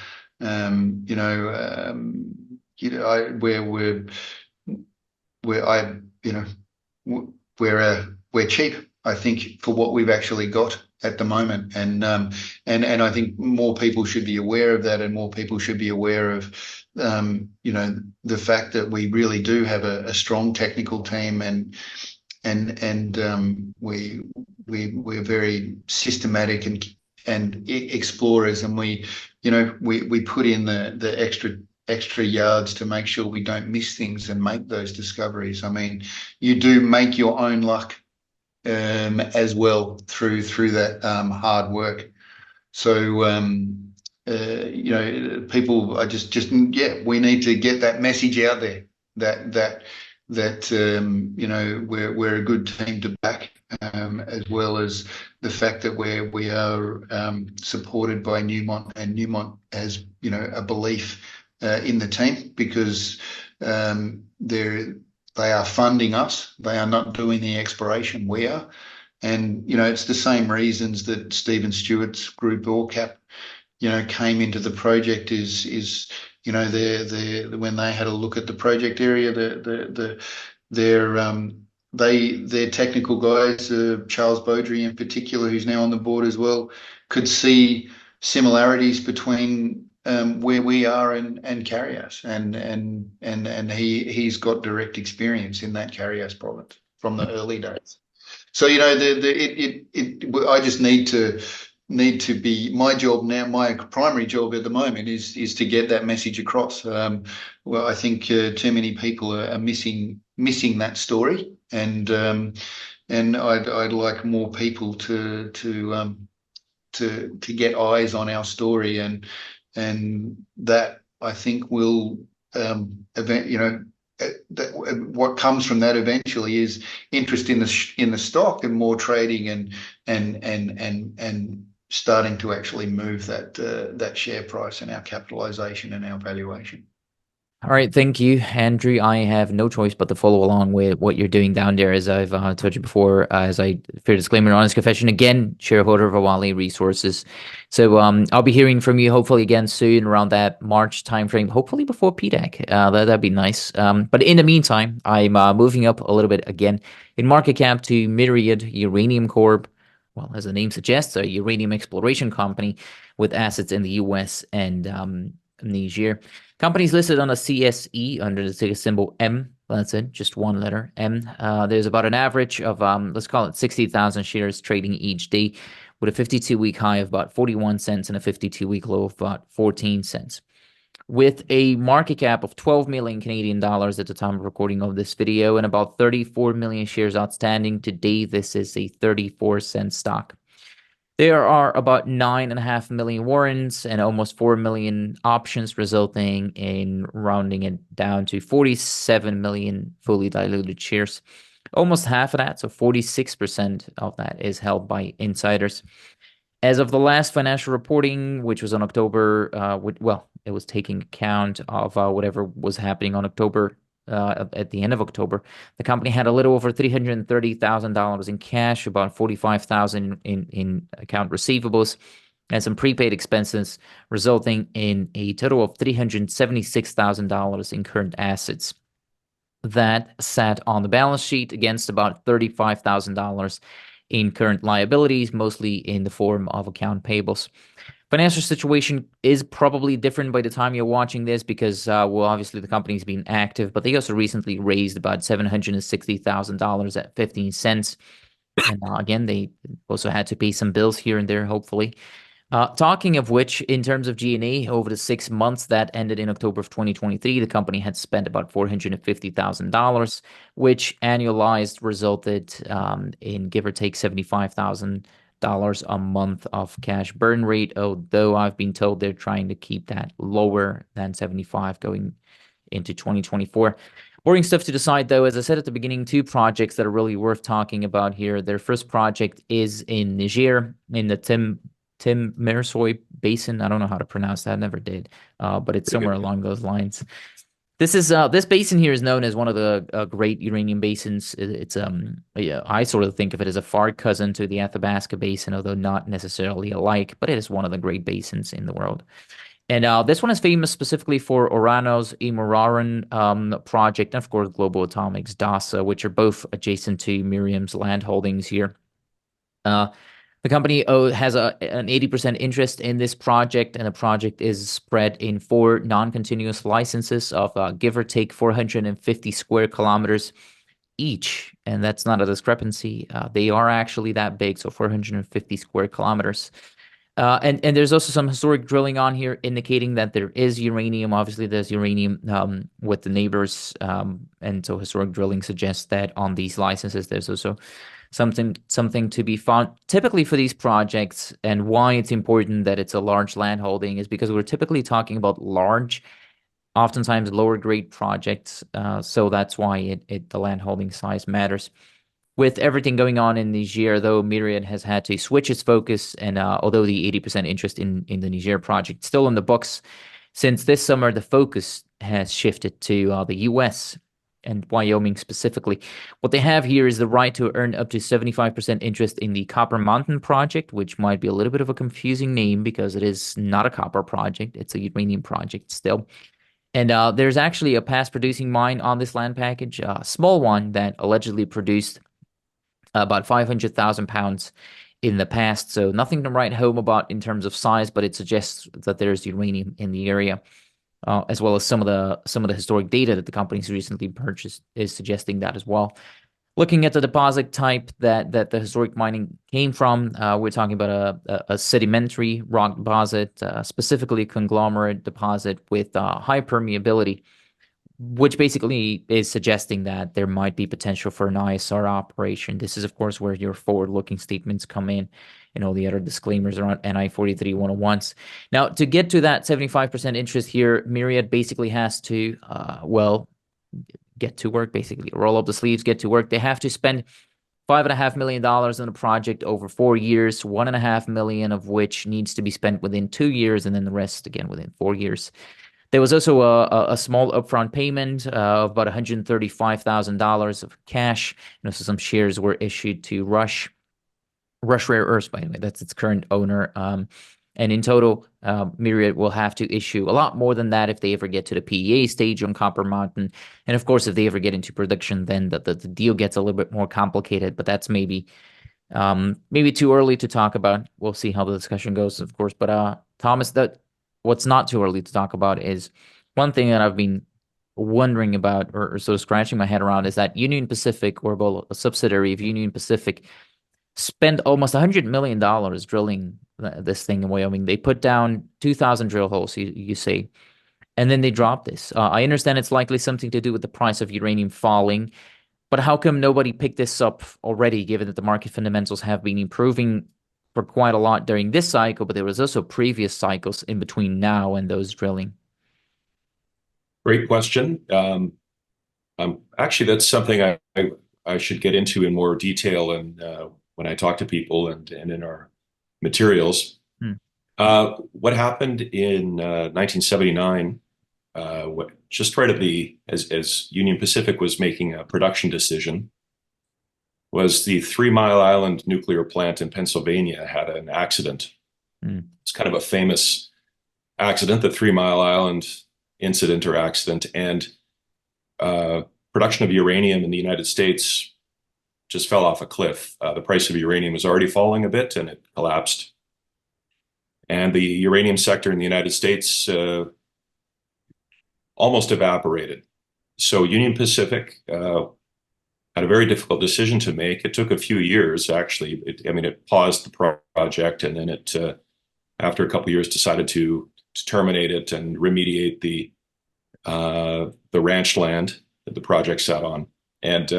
We're cheap, I think, for what we've actually got at the moment, and I think more people should be aware of that, and more people should be aware of the fact that we really do have a strong technical team, and we're very systematic explorers, and we put in the extra yards to make sure we don't miss things and make those discoveries. I mean, you do make your own luck as well through that hard work. So people are just we need to get that message out there that we're a good team to back, as well as the fact that we are supported by Newmont, and Newmont has a belief in the team, because they are funding us. They are not doing the exploration, we are. And it's the same reasons that Stephen Stewart's group ORCAP came into the project, is when they had a look at the project area, their technical guys, Charles Beaudry in particular, who's now on the board as well, could see similarities between where we are and Carias, and he's got direct experience in that Carias province from the early days. So I just need to be, my job now, my primary job at the moment is to get that message across. Well, I think too many people are missing that story, and I'd like more people to get eyes on our story, and that, I think, will what comes from that eventually is interest in the stock, and more trading, and starting to actually move that share price and our capitalization and our valuation. All right, thank you, Andrew. I have no choice but to follow along with what you're doing down there, as I've told you before. As I fair disclaimer, honest confession, again, shareholder of Awale Resources. So I'll be hearing from you hopefully again soon, around that March timeframe, hopefully before PDAC. That'd be nice. But in the meantime, I'm moving up a little bit again in market cap to Myriad Uranium Corp. Well, as the name suggests, a uranium exploration company with assets in the US and Niger. Companies listed on a CSE under the ticker symbol M. That's it, just one letter, M. There's about an average of, let's call it 60,000 shares trading each day, with a 52-week high of about 41 cents and a 52-week low of about 14 cents. With a market cap of 12 million Canadian dollars at the time of recording of this video, and about 34 million shares outstanding today, this is a 34-cent stock. There are about 9.5 million warrants and almost 4 million options, resulting in rounding it down to 47 million fully diluted shares. Almost half of that, so 46% of that, is held by insiders. As of the last financial reporting, which was on October, it was taking account of whatever was happening on October. At the end of October, the company had a little over $330,000 in cash, about $45,000 in account receivables, and some prepaid expenses, resulting in a total of $376,000 in current assets. That sat on the balance sheet against about $35,000 in current liabilities, mostly in the form of account payables. Financial situation is probably different by the time you're watching this, because, obviously the company's been active, but they also recently raised about $760,000 at 15 cents. And again, they also had to pay some bills here and there, hopefully. Talking of which, in terms of G&A, over the 6 months that ended in October of 2023, the company had spent about $450,000, which annualized resulted in give or take $75,000 a month of cash burn rate, although I've been told they're trying to keep that lower than 75 going into 2024. Boring stuff to decide, though. As I said at the beginning, 2 projects that are really worth talking about here. Their first project is in Niger, in the Timmersoi Basin. I don't know how to pronounce that, never did, but it's somewhere along those lines. This basin here is known as one of the great uranium basins. I sort of think of it as a far cousin to the Athabasca Basin, although not necessarily alike, but it is one of the great basins in the world. And this one is famous specifically for Orano's Imuraran project, and of course Global Atomic's DASA, which are both adjacent to Miriam's land holdings here. The company has an 80% interest in this project, and the project is spread in 4 non-continuous licenses of give or take 450 square kilometers each. And that's not a discrepancy. They are actually that big, so 450 square kilometers. And there's also some historic drilling on here indicating that there is uranium. Obviously, there's uranium with the neighbors, and so historic drilling suggests that on these licenses there's also something to be found. Typically for these projects, and why it's important that it's a large landholding is because we're typically talking about large, oftentimes lower grade projects. So that's why the landholding size matters. With everything going on in Niger, though, Myriad has had to switch its focus, and although the 80% interest in the Niger project still in the books, since this summer the focus has shifted to the U.S. and Wyoming specifically. What they have here is the right to earn up to 75% interest in the Copper Mountain project, which might be a little bit of a confusing name because it is not a copper project; it's a uranium project still. And there's actually a past producing mine on this land package, a small one that allegedly produced about 500,000 pounds in the past. So nothing to write home about in terms of size, but it suggests that there's uranium in the area, as well as some of the historic data that the company's recently purchased is suggesting that as well. Looking at the deposit type that the historic mining came from, we're talking about a sedimentary rock deposit, specifically conglomerate deposit with high permeability, which basically is suggesting that there might be potential for an ISR operation. This is, of course, where your forward-looking statements come in and all the other disclaimers around NI 43-101s. Now, to get to that 75% interest here, Myriad basically has to, get to work, basically. Roll up the sleeves, get to work. They have to spend $5.5 million on the project over 4 years, $1.5 million of which needs to be spent within 2 years, and then the rest, again, within 4 years. There was also a small upfront payment of about $135,000 of cash. And also some shares were issued to Rush Rare Earths, by the way. That's its current owner. And in total, Myriad will have to issue a lot more than that if they ever get to the PEA stage on Copper Mountain. And of course, if they ever get into production, then the deal gets a little bit more complicated. But that's maybe too early to talk about. We'll see how the discussion goes, of course. But Thomas, what's not too early to talk about is one thing that I've been wondering about, or sort of scratching my head around, is that Union Pacific, or a subsidiary of Union Pacific, spent almost $100 million drilling this thing in Wyoming. They put down 2,000 drill holes, you say, and then they dropped this. I understand it's likely something to do with the price of uranium falling, but how come nobody picked this up already, given that the market fundamentals have been improving for quite a lot during this cycle, but there was also previous cycles in between now and those drilling? Great question. Actually, that's something I should get into in more detail and when I talk to people and in our materials. What happened in 1979, just right as Union Pacific was making a production decision, was the 3 Mile Island nuclear plant in Pennsylvania had an accident. It's kind of a famous accident, the 3 Mile Island incident or accident, and production of uranium in the United States just fell off a cliff. The price of uranium was already falling a bit, and it collapsed. And the uranium sector in the United States almost evaporated. So Union Pacific had a very difficult decision to make. It took a few years, actually. It paused the project, and then it, after a couple of years, decided to terminate it and remediate the ranch land that the project sat on. And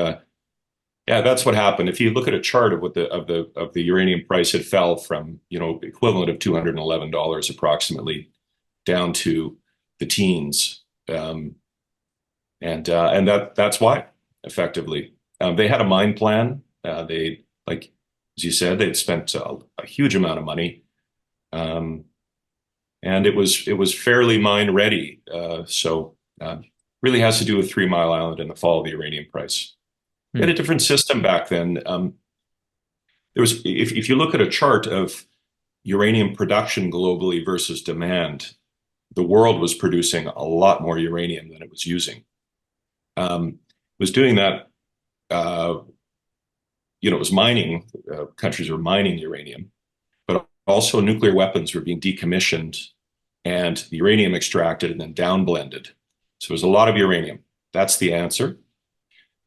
yeah, that's what happened. If you look at a chart of what the uranium price, it fell from equivalent of $211 approximately down to the teens, and that's why, effectively. They had a mine plan. They, like as you said, they'd spent a huge amount of money, and it was fairly mine ready. So really has to do with 3 Mile Island and the fall of the uranium price. They had a different system back then. If you look at a chart of uranium production globally versus demand, the world was producing a lot more uranium than it was using. It was doing that. It was mining. Countries were mining uranium, but also nuclear weapons were being decommissioned and the uranium extracted and then downblended. So there's a lot of uranium. That's the answer.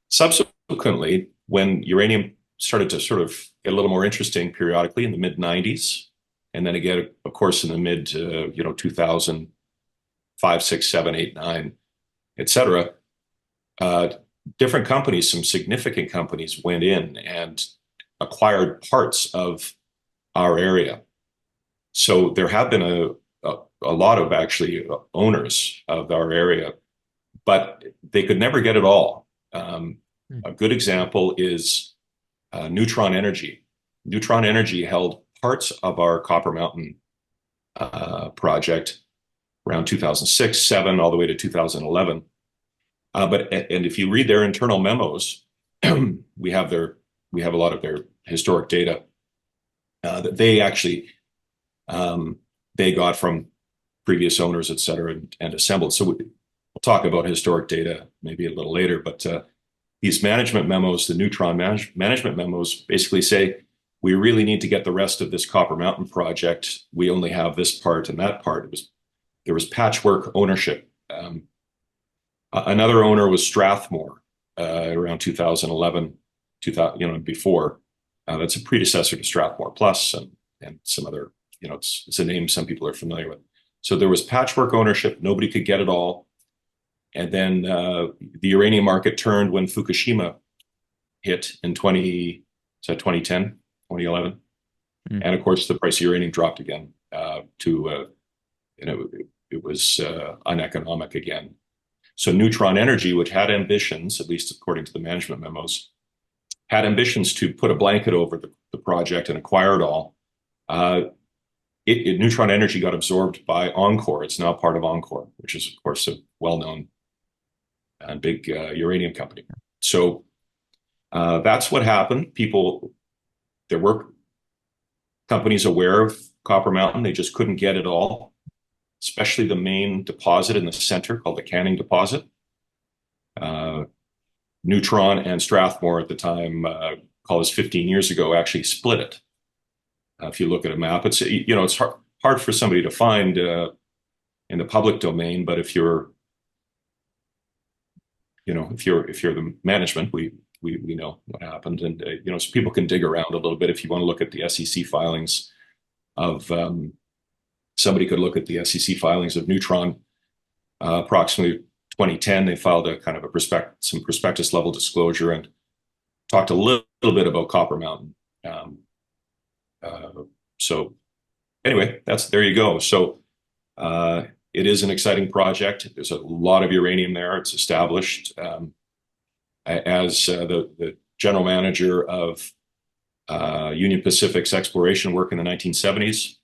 Subsequently, when uranium started to sort of get a little more interesting periodically in the mid-90s, And then again, of course, in the mid, 2005, 6, 7, 8, 9, et cetera, different companies, some significant companies went in and acquired parts of our area. So there have been a lot of actually owners of our area, but they could never get it all. A good example is Neutron Energy. Neutron Energy held parts of our Copper Mountain project around 2006, 7, all the way to 2011. And if you read their internal memos, we have a lot of their historic data that they actually they got from previous owners, et cetera, and assembled. So we'll talk about historic data maybe a little later, but these management memos, the Neutron management memos, basically say, we really need to get the rest of this Copper Mountain project. We only have this part and that part. There was patchwork ownership. Another owner was Strathmore around 2011, before. That's a predecessor to Strathmore Plus and some other, it's a name some people are familiar with. So there was patchwork ownership. Nobody could get it all. And then the uranium market turned when Fukushima hit in 2010, 2011. And of course, the price of uranium dropped again it was uneconomic again. So Neutron Energy, which had ambitions, at least according to the management memos, had ambitions to put a blanket over the project and acquire it all. Neutron Energy got absorbed by Encore. It's now part of Encore, which is, of course, a well-known and big uranium company. So that's what happened. There were companies aware of Copper Mountain. They just couldn't get it all, especially the main deposit in the center called the Canning deposit. Neutron and Strathmore at the time, call this 15 years ago, actually split it. If you look at a map, it's hard for somebody to find in the public domain, but if you're the management, we know what happened, and so people can dig around a little bit. If you want to look at the SEC filings of somebody could look at the SEC filings of Neutron. Approximately 2010, they filed a kind of some prospectus level disclosure and talked a little bit about Copper Mountain. So anyway, there you go. So it is an exciting project. There's a lot of uranium there. It's established. As the general manager of Union Pacific's exploration work in the 1970s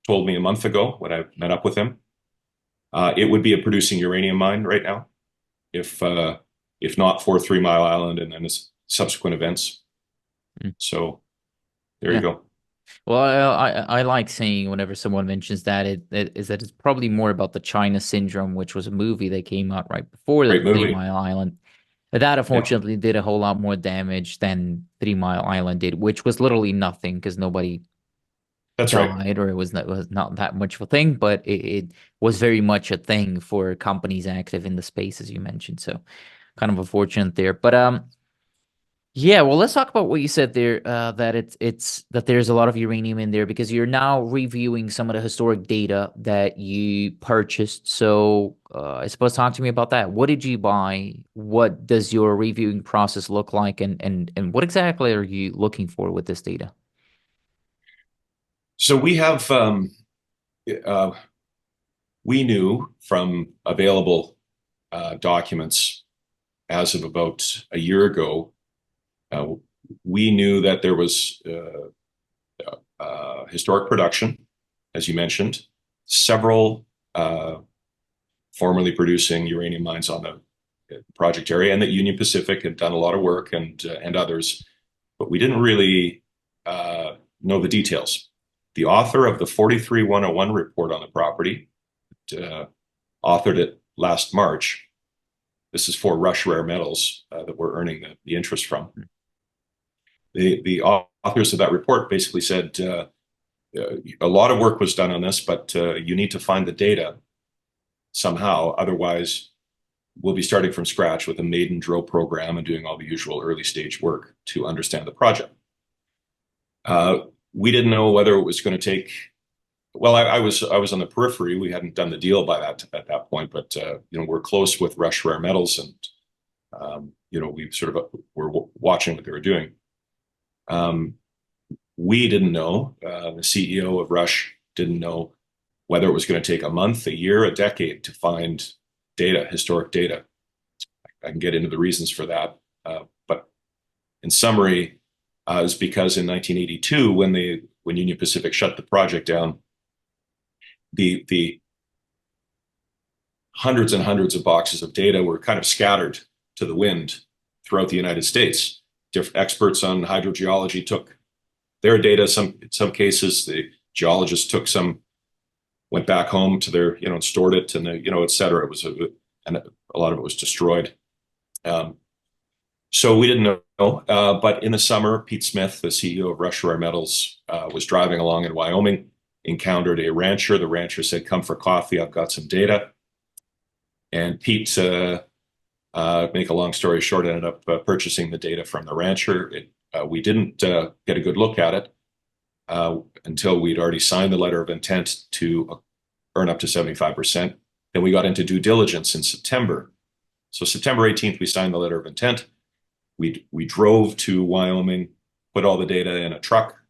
told me a month ago when I met up with him, it would be a producing uranium mine right now, if not for 3 Mile Island and then its subsequent events. So there you go. Well, I like saying whenever someone mentions that it's probably more about the China Syndrome, which was a movie that came out right before the 3 Mile Island. That unfortunately did a whole lot more damage than 3 Mile Island did, which was literally nothing because nobody died, or it was not that much of a thing, but it was very much a thing for companies active in the space, as you mentioned. So kind of unfortunate there. But yeah, well, let's talk about what you said there, that there's a lot of uranium in there because you're now reviewing some of the historic data that you purchased. So I suppose talk to me about that. What did you buy? What does your reviewing process look like? And what exactly are you looking for with this data? So we have, we knew from available documents as of about a year ago, we knew that there was historic production, as you mentioned, several formerly producing uranium mines on the project area, and that Union Pacific had done a lot of work and others, but we didn't really know the details. The author of the 43-101 report on the property authored it last March. This is for Rush Rare Metals that we're earning the interest from. The authors of that report basically said a lot of work was done on this, but you need to find the data somehow. Otherwise, we'll be starting from scratch with a maiden drill program and doing all the usual early stage work to understand the project. We didn't know whether it was going to take well, I was on the periphery. We hadn't done the deal at that point, but we're close with Rush Rare Metals, and we sort of were watching what they were doing. We didn't know. The CEO of Rush didn't know whether it was going to take a month, a year, a decade to find data, historic data. I can get into the reasons for that, but in summary, is because in 1982, when Union Pacific shut the project down, the hundreds and hundreds of boxes of data were kind of scattered to the wind throughout the United States. Different experts on hydrogeology took their data. In some cases, the geologists took some, went back home to their, and stored it, and et cetera. It was and a lot of it was destroyed. So we didn't know. But in the summer, Pete Smith, the CEO of Rush Rare Metals, was driving along in Wyoming, encountered a rancher. The rancher said, "Come for coffee. I've got some data." And Pete, make a long story short, ended up purchasing the data from the rancher. We didn't get a good look at it until we'd already signed the letter of intent to earn up to 75%. Then we got into due diligence in September. So September 18th, we signed the letter of intent. We drove to Wyoming, put all the data in a truck,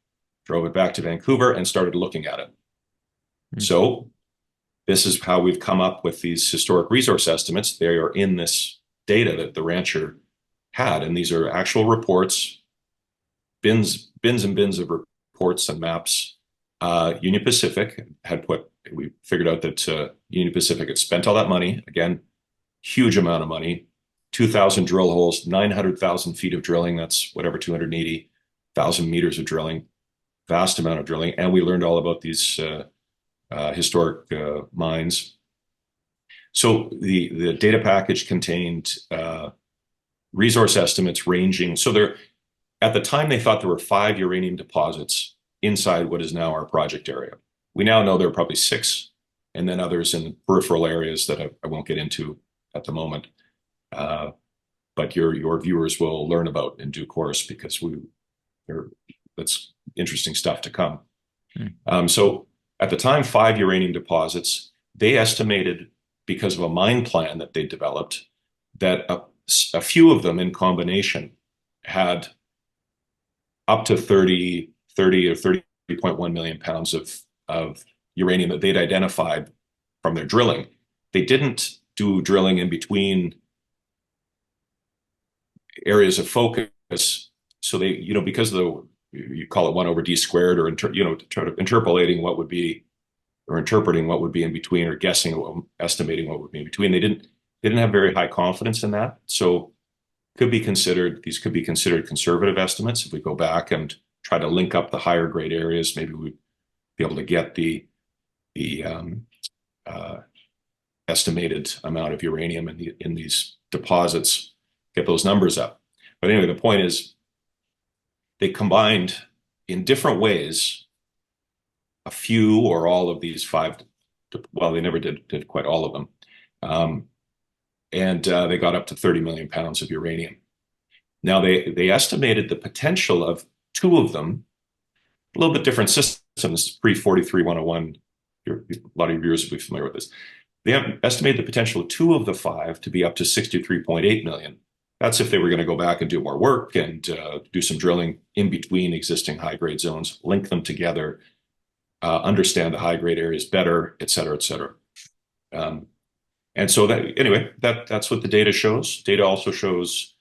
drove it back to Vancouver, and started looking at it. So this is how we've come up with these historic resource estimates. They are in this data that the rancher had, and these are actual reports, bins and bins of reports and maps. Union Pacific we figured out that Union Pacific had spent all that money, again, huge amount of money, 2,000 drill holes, 900,000 feet of drilling, that's whatever, 280,000 meters of drilling, vast amount of drilling, and we learned all about these historic mines. So the data package contained resource estimates ranging. So at the time, they thought there were 5 uranium deposits inside what is now our project area. We now know there are probably 6, and then others in peripheral areas that I won't get into at the moment. But your viewers will learn about in due course, because that's interesting stuff to come. So at the time, 5 uranium deposits. They estimated, because of a mine plan that they developed, that a few of them in combination had up to 30 or 30.1 million pounds of uranium that they'd identified from their drilling. They didn't do drilling in between areas of focus. So they, because of you call it 1 over d squared, or interpolating what would be, or interpreting what would be in between, or guessing, estimating what would be in between. They didn't have very high confidence in that. So these could be considered conservative estimates. If we go back and try to link up the higher grade areas, maybe we'd be able to get the estimated amount of uranium in these deposits, get those numbers up. But anyway, the point is, they combined in different ways a few or all of these 5. Well, they never did quite all of them, and they got up to 30 million pounds of uranium. Now they estimated the potential of 2 of them, a little bit different systems, pre-43-101. A lot of your viewers will be familiar with this. They have estimated the potential of 2 of the 5 to be up to 63.8 million. That's if they were going to go back and do more work and do some drilling in between existing high-grade zones, link them together, understand the high-grade areas better, et cetera, et cetera. And so that's what the data shows. Data also shows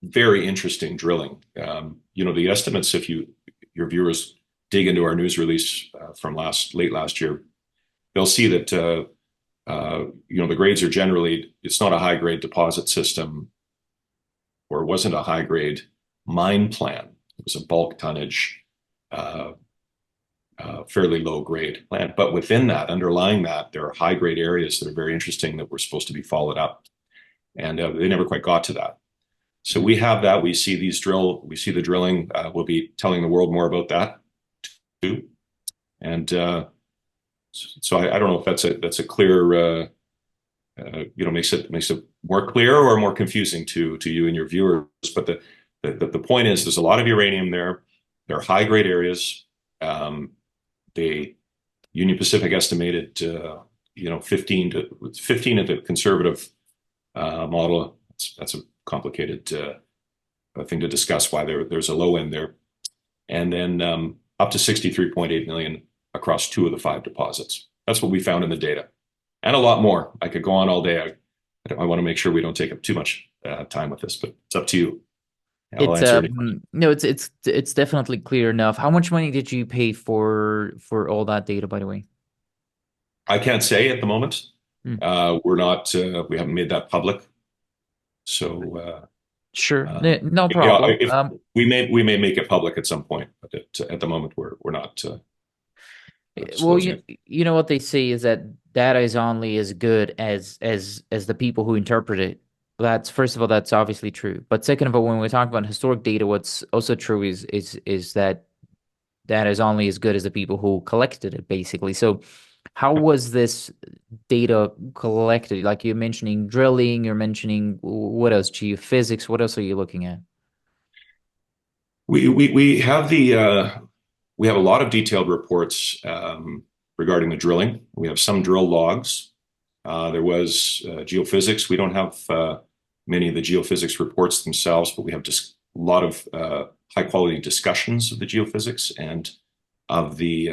very interesting drilling. The estimates, if your viewers dig into our news release from late last year, they'll see that the grades are generally, it's not a high grade deposit system, or it wasn't a high grade mine plan. It was a bulk tonnage, fairly low grade plan. But within that, underlying that, there are high grade areas that are very interesting that were supposed to be followed up. And they never quite got to that. So we have that. We see the drilling. We'll be telling the world more about that too. And so I don't know if that's a clear, makes it more clear or more confusing to you and your viewers. But the point is, there's a lot of uranium there. There are high grade areas. Union Pacific estimated 15 at the conservative model. That's a complicated thing to discuss why there's a low end there, and then up to 63.8 million across 2 of the 5 deposits. That's what we found in the data, and a lot more. I could go on all day. I want to make sure we don't take up too much time with this, but it's up to you. It's no, it's definitely clear enough. How much money did you pay for all that data, by the way? I can't say at the moment. We're not. We haven't made that public. So sure, no problem. We may make it public at some point, but at the moment we're not. Well, you know what they say is that data is only as good as the people who interpret it. That's first of all, that's obviously true. But second of all, when we talk about historic data, what's also true is that data is only as good as the people who collected it, basically. So how was this data collected? Like you're mentioning drilling, you're mentioning what else? Geophysics. What else are you looking at? We have we have a lot of detailed reports regarding the drilling. We have some drill logs. There was geophysics. We don't have many of the geophysics reports themselves, but we have just a lot of high quality discussions of the geophysics and of the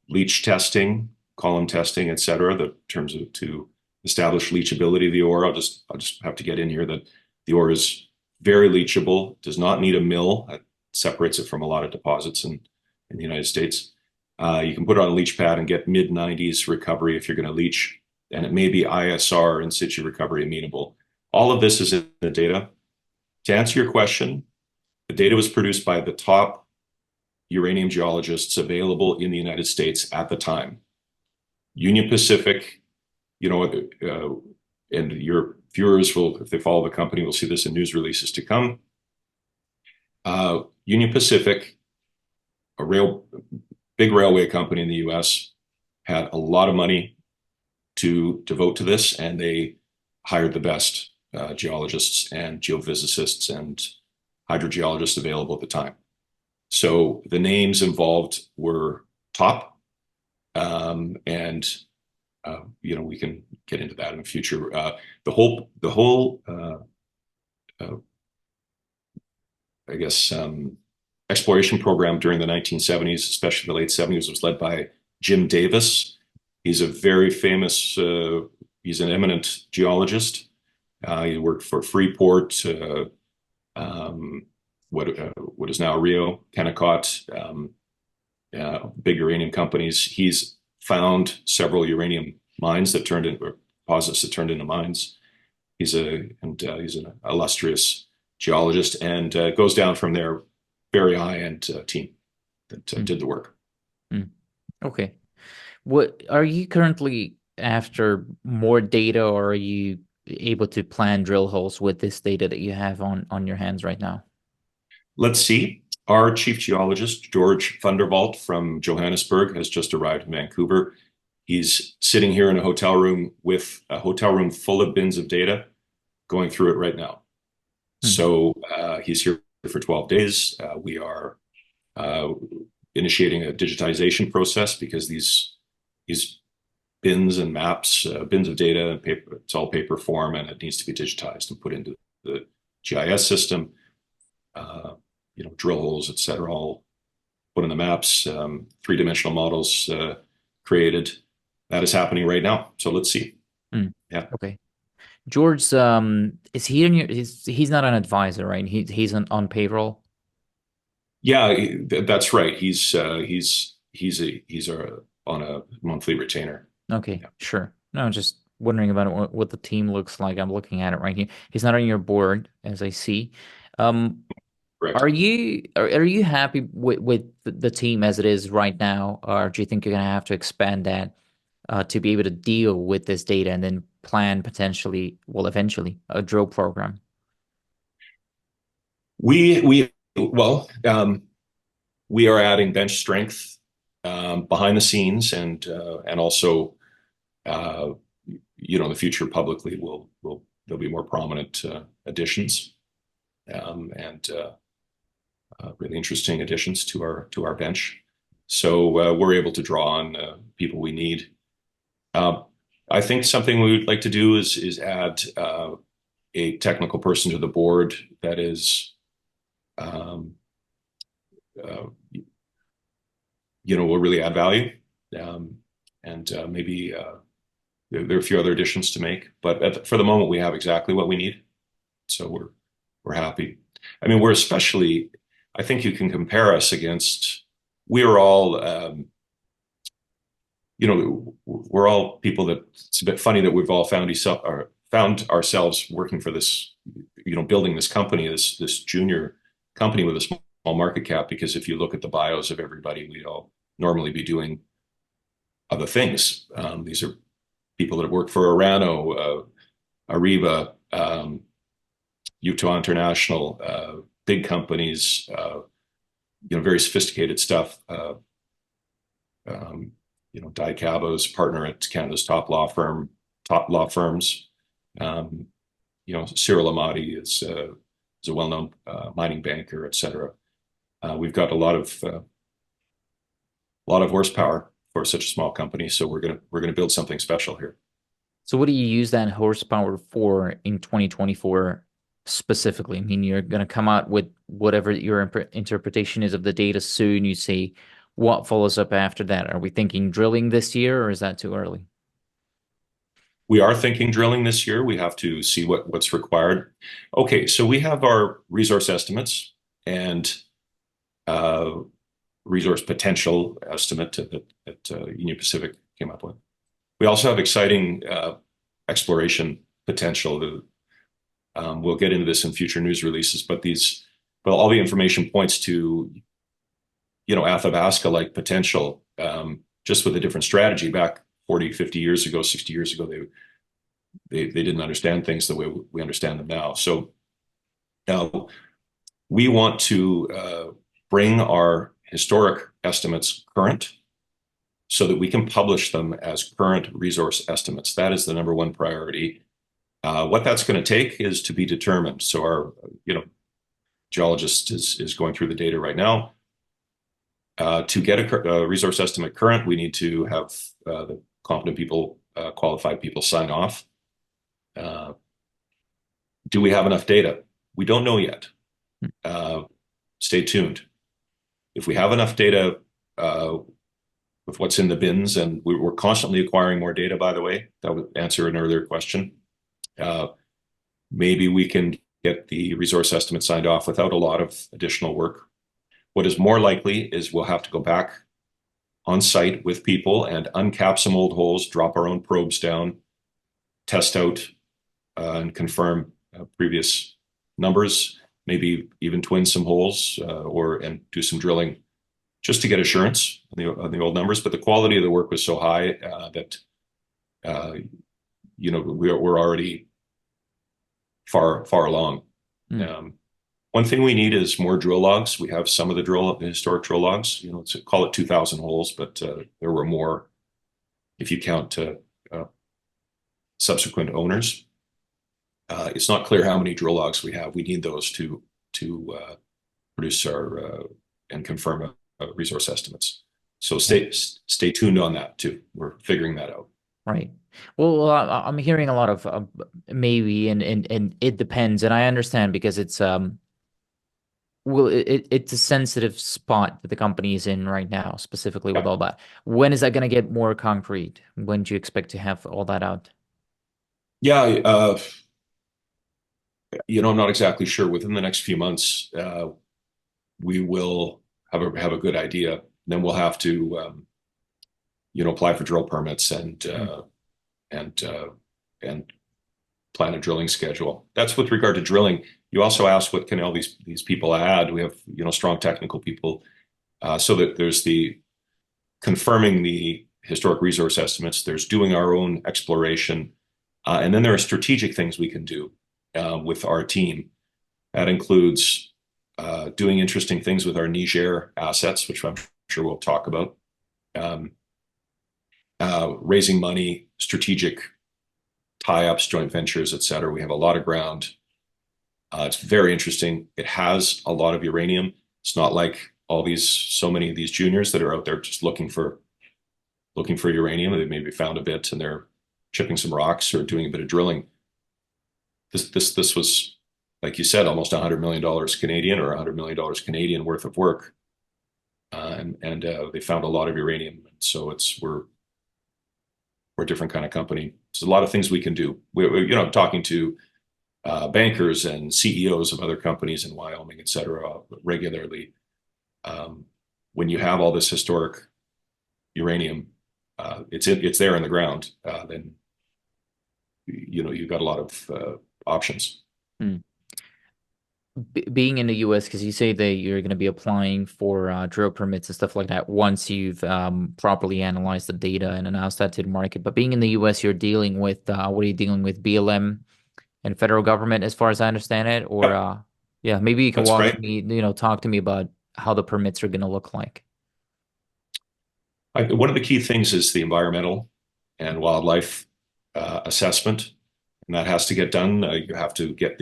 leach testing, column testing, et cetera, in terms of to establish leachability of the ore. I'll just have to get in here that the ore is very leachable, does not need a mill. That separates it from a lot of deposits in the United States. You can put it on a leach pad and get mid-90s recovery if you're going to leach, and it may be ISR, in situ recovery amenable. All of this is in the data. To answer your question, the data was produced by the top uranium geologists available in the United States at the time. Union Pacific, and your viewers will, if they follow the company, will see this in news releases to come. Union Pacific, big railway company in the US, had a lot of money to devote to this, and they hired the best geologists and geophysicists and hydrogeologists available at the time. So the names involved were top, and we can get into that in the future. The whole I guess exploration program during the 1970s, especially the late 70s, was led by Jim Davis. He's a very famous, he's an eminent geologist. He worked for Freeport, what is now Rio, Kennecott, big uranium companies. He's found several uranium mines that turned into, or deposits that turned into mines. He's an illustrious geologist, and goes down from there. Very high-end team that did the work. Okay. What are you currently after more data, or are you able to plan drill holes with this data that you have on your hands right now? Let's see. Our chief geologist, George Thunderbolt from Johannesburg, has just arrived in Vancouver. He's sitting here in a hotel room with a hotel room full of bins of data, going through it right now. So he's here for 12 days. We are initiating a digitization process because these bins and maps, bins of data and paper, it's all paper form, and it needs to be digitized and put into the GIS system. Drill holes, et cetera, all put in the maps, three-dimensional models created. That is happening right now. So let's see. Yeah. Okay. George, is he in your? He's not an advisor, right? He's on payroll. Yeah, that's right. He's on a monthly retainer. Okay, yeah. Sure. No, just wondering about what the team looks like. I'm looking at it right here. He's not on your board, as I see. Correct. Are you happy with the team as it is right now, or do you think you're gonna have to expand that to be able to deal with this data and then plan potentially, well, eventually, a drill program? We are adding bench strength behind the scenes, and also in the future publicly there'll be more prominent additions and really interesting additions to our bench. So we're able to draw on people we need. I think something we would like to do is add a technical person to the board that is, will really add value. And maybe there are a few other additions to make, but for the moment we have exactly what we need. So we're happy. I mean, I think you can compare us against, we're all, we're all people that, it's a bit funny that we've all found ourselves working for this, building this company, this junior company with a small market cap, because if you look at the bios of everybody, we'd all normally be doing other things. These are people that have worked for Orano, Ariba, Utah International, big companies, very sophisticated stuff. Dicabo's partner at Canada's top law firms. Cyril Amati is a well-known mining banker, etc. We've got a lot of horsepower for such a small company, so we're gonna build something special here. So what do you use that horsepower for in 2024 specifically? I mean, you're going to come out with whatever your interpretation is of the data soon. You say, what follows up after that? Are we thinking drilling this year, or is that too early? We are thinking drilling this year. We have to see what's required. Okay, so we have our resource estimates and resource potential estimate that Union Pacific came up with. We also have exciting exploration potential. We'll get into this in future news releases, but all the information points to, Athabasca-like potential, just with a different strategy. Back 40, 50 years ago, 60 years ago, they didn't understand things the way we understand them now. So now we want to bring our historic estimates current, so that we can publish them as current resource estimates. That is the number one priority. What that's going to take is to be determined. So our, geologist is going through the data right now. To get a resource estimate current, we need to have the competent people, qualified people sign off. Do we have enough data? We don't know yet. Stay tuned. If we have enough data, with what's in the bins, and we're constantly acquiring more data, by the way, that would answer an earlier question. Maybe we can get the resource estimate signed off without a lot of additional work. What is more likely is we'll have to go back on site with people and uncap some old holes, drop our own probes down, test out and confirm previous numbers, maybe even twin some holes and do some drilling, just to get assurance on the old numbers. But the quality of the work was so high that we're already far along. One thing we need is more drill logs. We have some of the historic drill logs. Let's call it 2,000 holes, but there were more if you count subsequent owners. It's not clear how many drill logs we have. We need those to produce and confirm resource estimates. So stay tuned on that too. We're figuring that out. Right. Well, I'm hearing a lot of maybe and it depends, and I understand, because it's it's a sensitive spot that the company is in right now, specifically with all that. When is that going to get more concrete? When do you expect to have all that out? Yeah, I'm not exactly sure. Within the next few months, we will have a good idea. Then we'll have to, apply for drill permits and plan a drilling schedule. That's with regard to drilling. You also asked, what can all these people add? We have, strong technical people, so that there's the confirming the historic resource estimates. There's doing our own exploration, and then there are strategic things we can do with our team. That includes doing interesting things with our Niger assets, which I'm sure we'll talk about. Raising money, strategic tie-ups, joint ventures, etc. We have a lot of ground. It's very interesting. It has a lot of uranium. It's not like so many of these juniors that are out there just looking for uranium, and they maybe found a bit and they're chipping some rocks or doing a bit of drilling. This was, like you said, almost $100 million Canadian or $100 million Canadian worth of work, and they found a lot of uranium. So we're a different kind of company. There's a lot of things we can do. I'm talking to bankers and CEOs of other companies in Wyoming, et cetera, regularly. When you have all this historic uranium, it's there in the ground, then you've got a lot of options. Being in the US, because you say that you're going to be applying for drill permits and stuff like that once you've properly analyzed the data and announced that to the market. But being in the US, you're dealing with what are you dealing with? BLM and federal government, as far as I understand it, or yeah, maybe you can talk to me about how the permits are going to look like. One of the key things is the environmental and wildlife assessment, and that has to get done. You have to get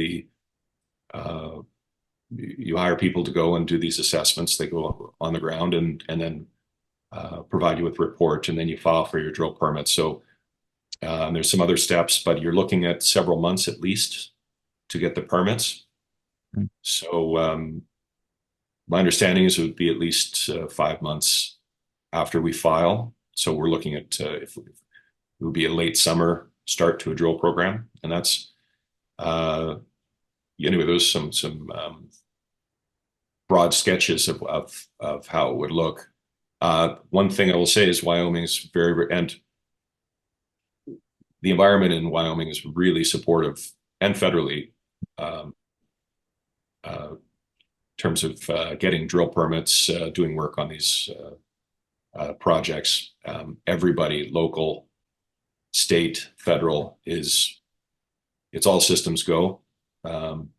you hire people to go and do these assessments. They go on the ground and then provide you with a report, and then you file for your drill permit. So there's some other steps, but you're looking at several months at least to get the permits. So my understanding is it would be at least 5 months after we file. So we're looking at if it would be a late summer start to a drill program, and that's anyway. There's some broad sketches of how it would look. One thing I will say is Wyoming is and the environment in Wyoming is really supportive, and federally, in terms of getting drill permits, doing work on these projects. Everybody, local, state, federal, it's all systems go in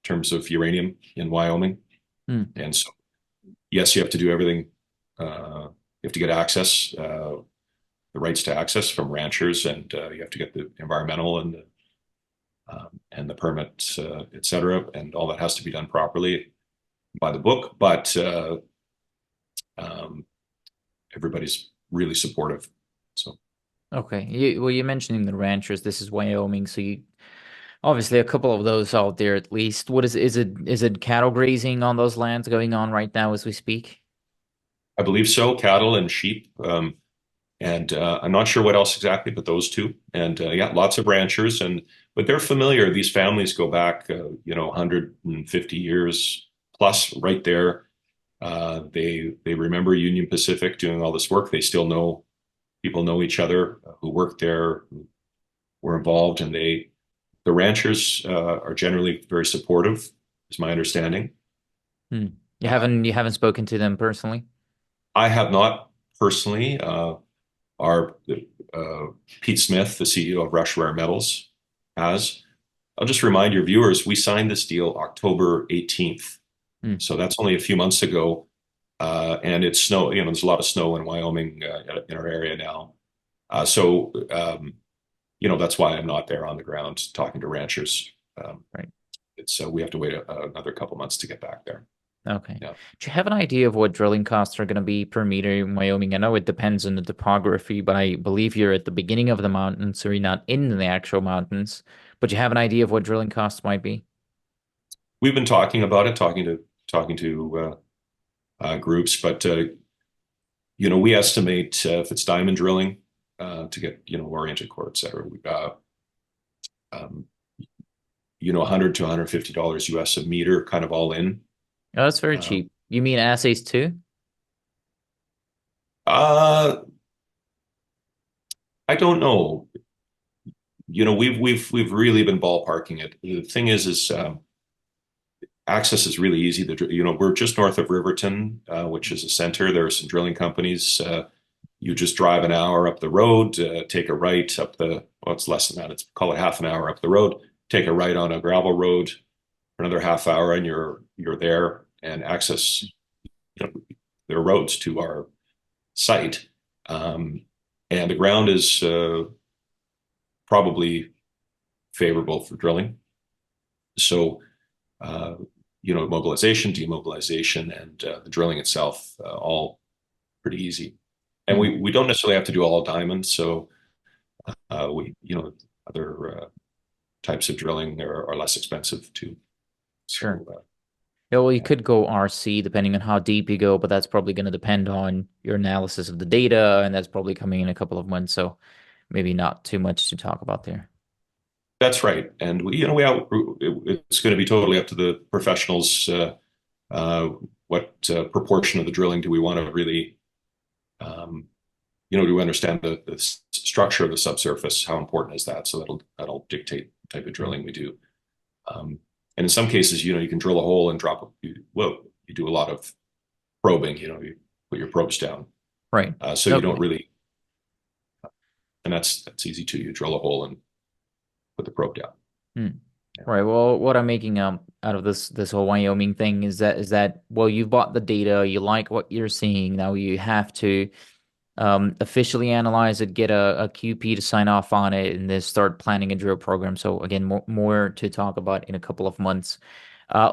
terms of uranium in Wyoming. And so, yes, you have to do everything. You have to get access, the rights to access from ranchers, and you have to get the environmental and the permit, et cetera, and all that has to be done properly by the book. But everybody's really supportive. So, okay, you're mentioning the ranchers. This is Wyoming, so you obviously a couple of those out there at least. What is it cattle grazing on those lands going on right now as we speak? I believe so, cattle and sheep. And I'm not sure what else exactly, but those two. And yeah, lots of ranchers, but they're familiar. These families go back, 150 years plus right there. They remember Union Pacific doing all this work. They still people know each other who worked there, who were involved, and the ranchers are generally very supportive, is my understanding. You haven't spoken to them personally? I have not personally. Our Pete Smith, the CEO of Rush Rare Metals, has. I'll just remind your viewers, we signed this deal October 18th. So that's only a few months ago. And it's snow, there's a lot of snow in Wyoming in our area now. So that's why I'm not there on the ground talking to ranchers. Right. We have to wait another couple months to get back there. Okay. Yeah. Do you have an idea of what drilling costs are going to be per meter in Wyoming? I know it depends on the topography, but I believe you're at the beginning of the mountains, so you're not in the actual mountains. But you have an idea of what drilling costs might be? We've been talking about it, talking to groups, but we estimate if it's diamond drilling to get oriented core, et cetera, we've got $100 to $150 US a meter, kind of all in. Oh, that's very cheap. You mean assays too? I don't know. We've really been ballparking it. The thing is access is really easy. We're just north of Riverton, which is a center. There are some drilling companies. You just drive an hour up the road, take a right up it's less than that. Call it half an hour up the road. Take a right on a gravel road for another half hour, and you're there, and access their roads to our site. And the ground is probably favorable for drilling. So, mobilization, demobilization, and the drilling itself, all pretty easy. And we don't necessarily have to do all diamonds. So other types of drilling are less expensive too. Sure. So, Yeah, well, you could go RC depending on how deep you go, but that's probably going to depend on your analysis of the data, and that's probably coming in a couple of months. So maybe not too much to talk about there. that's right. And it's going to be totally up to the professionals. What proportion of the drilling do we want to really, do we understand the structure of the subsurface? How important is that? So that'll dictate the type of drilling we do. And in some cases, you can drill a hole and drop. You do a lot of probing. You put your probes down, Right. so you don't really, and that's easy too. You drill a hole and put the probe down. Yeah. Right. Well, what I'm making out of this whole Wyoming thing is that well, you've bought the data, you like what you're seeing. Now you have to officially analyze it, get a QP to sign off on it, and then start planning a drill program. So again, more to talk about in a couple of months.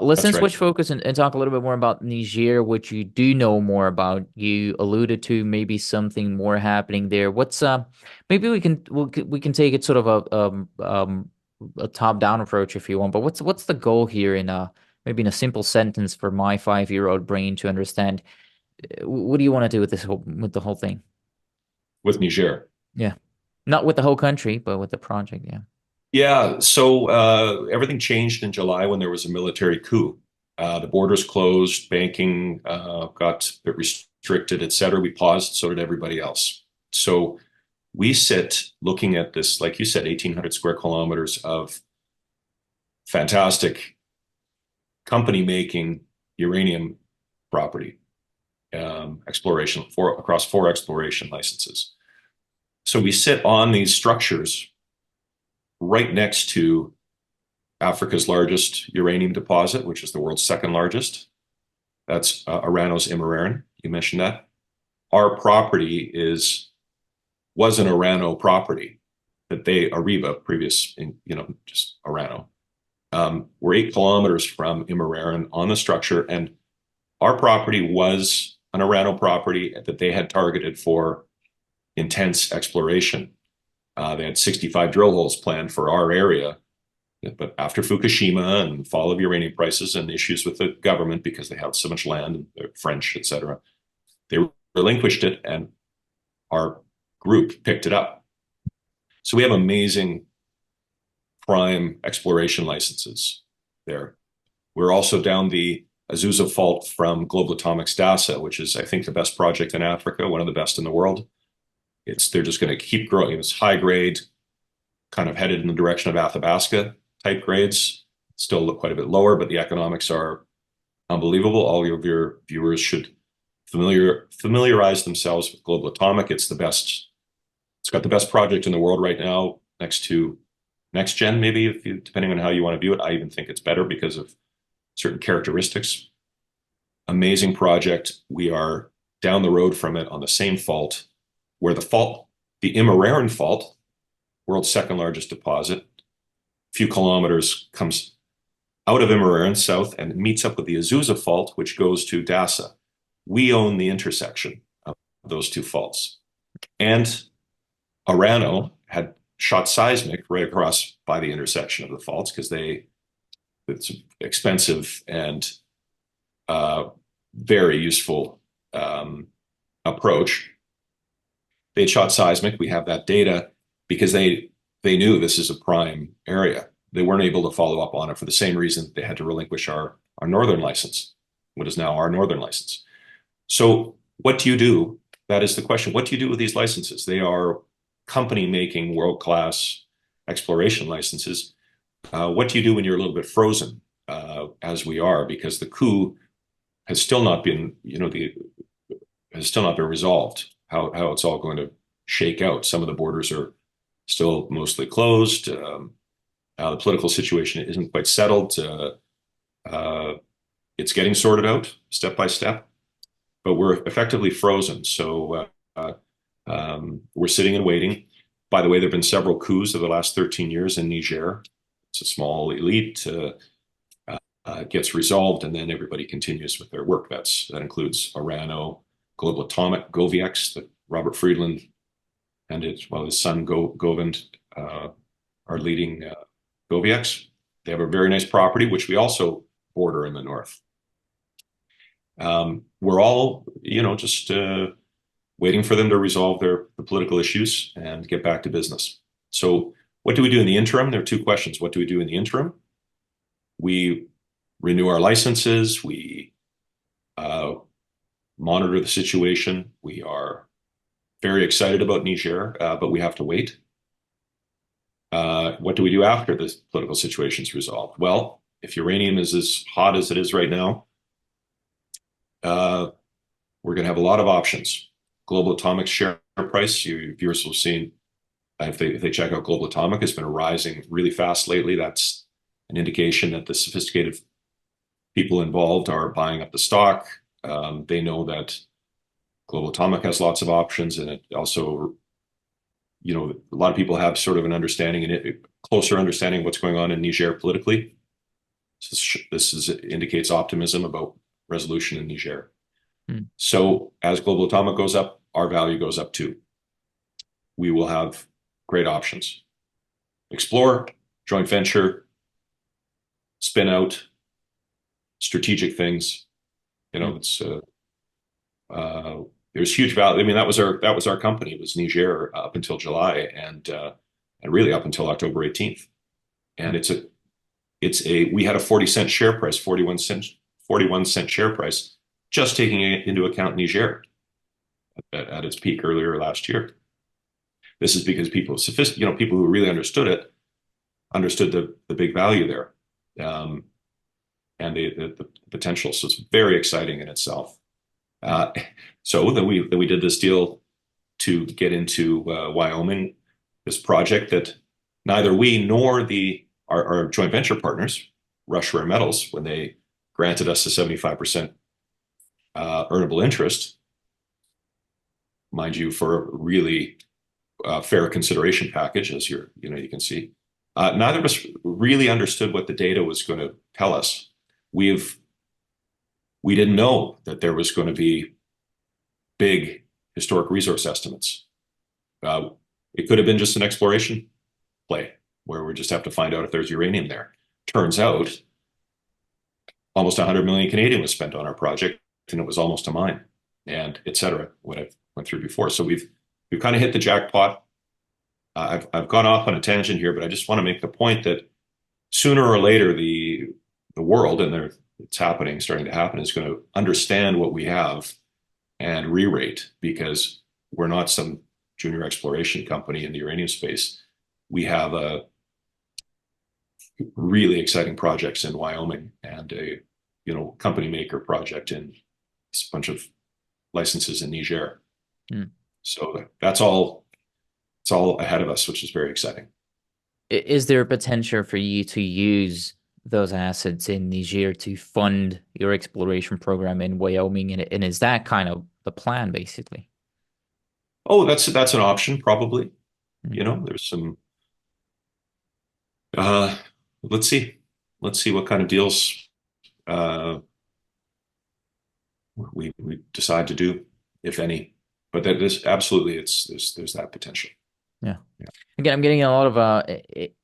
Let's then switch focus and talk a little bit more about Niger, which you do know more about. You alluded to maybe something more happening there. What's maybe we can take it sort of a top-down approach if you want, but what's the goal here in maybe in a simple sentence for my 5-year-old brain to understand? What do you want to do with the whole thing? With Niger? Yeah, not with the whole country, but with the project. Yeah. Yeah. So everything changed in July when there was a military coup. The borders closed, banking got a bit restricted, et cetera. We paused, so did everybody else. So we sit looking at this, like you said, 1,800 square kilometers of fantastic company-making uranium property, exploration across 4 exploration licenses. So we sit on these structures right next to Africa's largest uranium deposit, which is the world's 2nd largest. That's Orano's Immerern. You mentioned that. Our property was an Orano property that Ariba, just Orano. We're 8 kilometers from Immerern on the structure, and our property was an Orano property that they had targeted for intense exploration. They had 65 drill holes planned for our area, but after Fukushima and fall of uranium prices and issues with the government because they have so much land, and they're French, et cetera, they relinquished it, and our group picked it up. So we have amazing prime exploration licenses there. We're also down the Azusa Fault from Global Atomics DASA, which is, I think, the best project in Africa, one of the best in the world. They're just going to keep growing. It's high grade, kind of headed in the direction of Athabasca type grades. Still look quite a bit lower, but the economics are unbelievable. All of your viewers should familiarize themselves with Global Atomic. It's the best. It's got the best project in the world right now, next to NextGen, maybe, depending on how you want to view it. I even think it's better because of certain characteristics. Amazing project. We are down the road from it on the same fault, where the Immerern fault, world's 2nd largest deposit, a few kilometers, comes out of Immerern south and meets up with the Azusa Fault, which goes to DASA. We own the intersection of those 2 faults. And Orano had shot seismic right across by the intersection of the faults because it's expensive and very useful approach. They shot seismic. We have that data because they knew this is a prime area. They weren't able to follow up on it for the same reason they had to relinquish our northern license, what is now our northern license. So what do you do? That is the question. What do you do with these licenses? They are company-making world-class exploration licenses. What do you do when you're a little bit frozen, as we are, because the coup has still not been, resolved? How it's all going to shake out. Some of the borders are still mostly closed. The political situation isn't quite settled. It's getting sorted out step by step, but we're effectively frozen. So we're sitting and waiting. By the way, there have been several coups over the last 13 years in Niger. It's a small elite. gets resolved, and then everybody continues with their work. That includes Orano, Global Atomic, GoviEx, that Robert Friedland and his son Govind are leading GoviEx. They have a very nice property, which we also border in the north. We're all, just waiting for them to resolve the political issues and get back to business. So what do we do in the interim? There are two questions. What do we do in the interim? We renew our licenses. We monitor the situation. We are very excited about Niger, but we have to wait. What do we do after this political situation is resolved? Well, if uranium is as hot as it is right now, we're going to have a lot of options. Global Atomic's share price, your viewers will have seen, if they check out Global Atomic, has been rising really fast lately. That's an indication that the sophisticated people involved are buying up the stock. They know that Global Atomic has lots of options, and it also, a lot of people have sort of an understanding and a closer understanding of what's going on in Niger politically. This indicates optimism about resolution in Niger. So as Global Atomic goes up, our value goes up too. We will have great options. Explore, joint venture, spin out, strategic things. It's there's huge value. I mean, that was our company. It was Niger up until July and really up until October 18th. And we had a 40-cent share price, 41 cent share price, just taking into account Niger at its peak earlier last year. This is because people who really understood it, understood the big value there, and the potential. So it's very exciting in itself. So then we did this deal to get into Wyoming, this project that neither we nor our joint venture partners, Rush Rare Metals, when they granted us a 75% earnable interest, mind you, for a really fair consideration package, as you can see. Neither of us really understood what the data was going to tell us. We didn't know that there was going to be big historic resource estimates. It could have been just an exploration play where we just have to find out if there's uranium there. Turns out almost 100 million Canadian was spent on our project, and it was almost a mine, and et cetera, what I went through before. So we've kind of hit the jackpot. I've gone off on a tangent here, but I just want to make the point that sooner or later the world, and it's starting to happen, is going to understand what we have and re-rate, because we're not some junior exploration company in the uranium space. We have really exciting projects in Wyoming and a company maker project in a bunch of licenses in Niger. So that's all. It's all ahead of us, which is very exciting. Is there a potential for you to use those assets in Niger to fund your exploration program in Wyoming, and is that kind of the plan, basically? Oh, that's an option, probably. There's some. Let's see what kind of deals we decide to do, if any. But there's absolutely there's that potential. Yeah. Again, I'm getting a lot of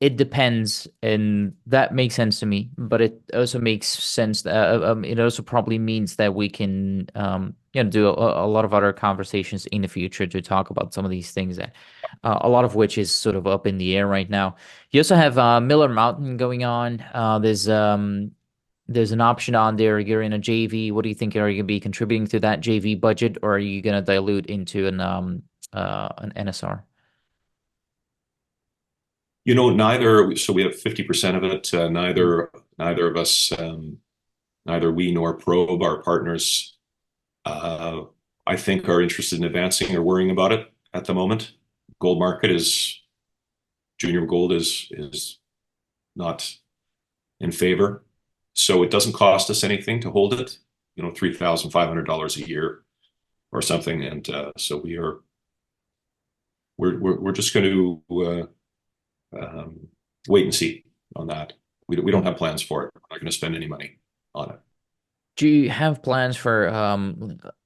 it depends, and that makes sense to me. But it also makes sense. It also probably means that we can do a lot of other conversations in the future to talk about some of these things that a lot of which is sort of up in the air right now. You also have Miller Mountain going on. There's an option on there. You're in a JV. What do you think? Are you going to be contributing to that JV budget, or are you going to dilute into an NSR? Neither. So we have 50% of it. Neither of us, neither we nor Probe, our partners, I think, are interested in advancing or worrying about it at the moment. Junior gold is not in favor. So it doesn't cost us anything to hold it, $3,500 a year or something. And so we're just going to wait and see on that. we don't have plans for it. We're not going to spend any money on it. Do you have plans for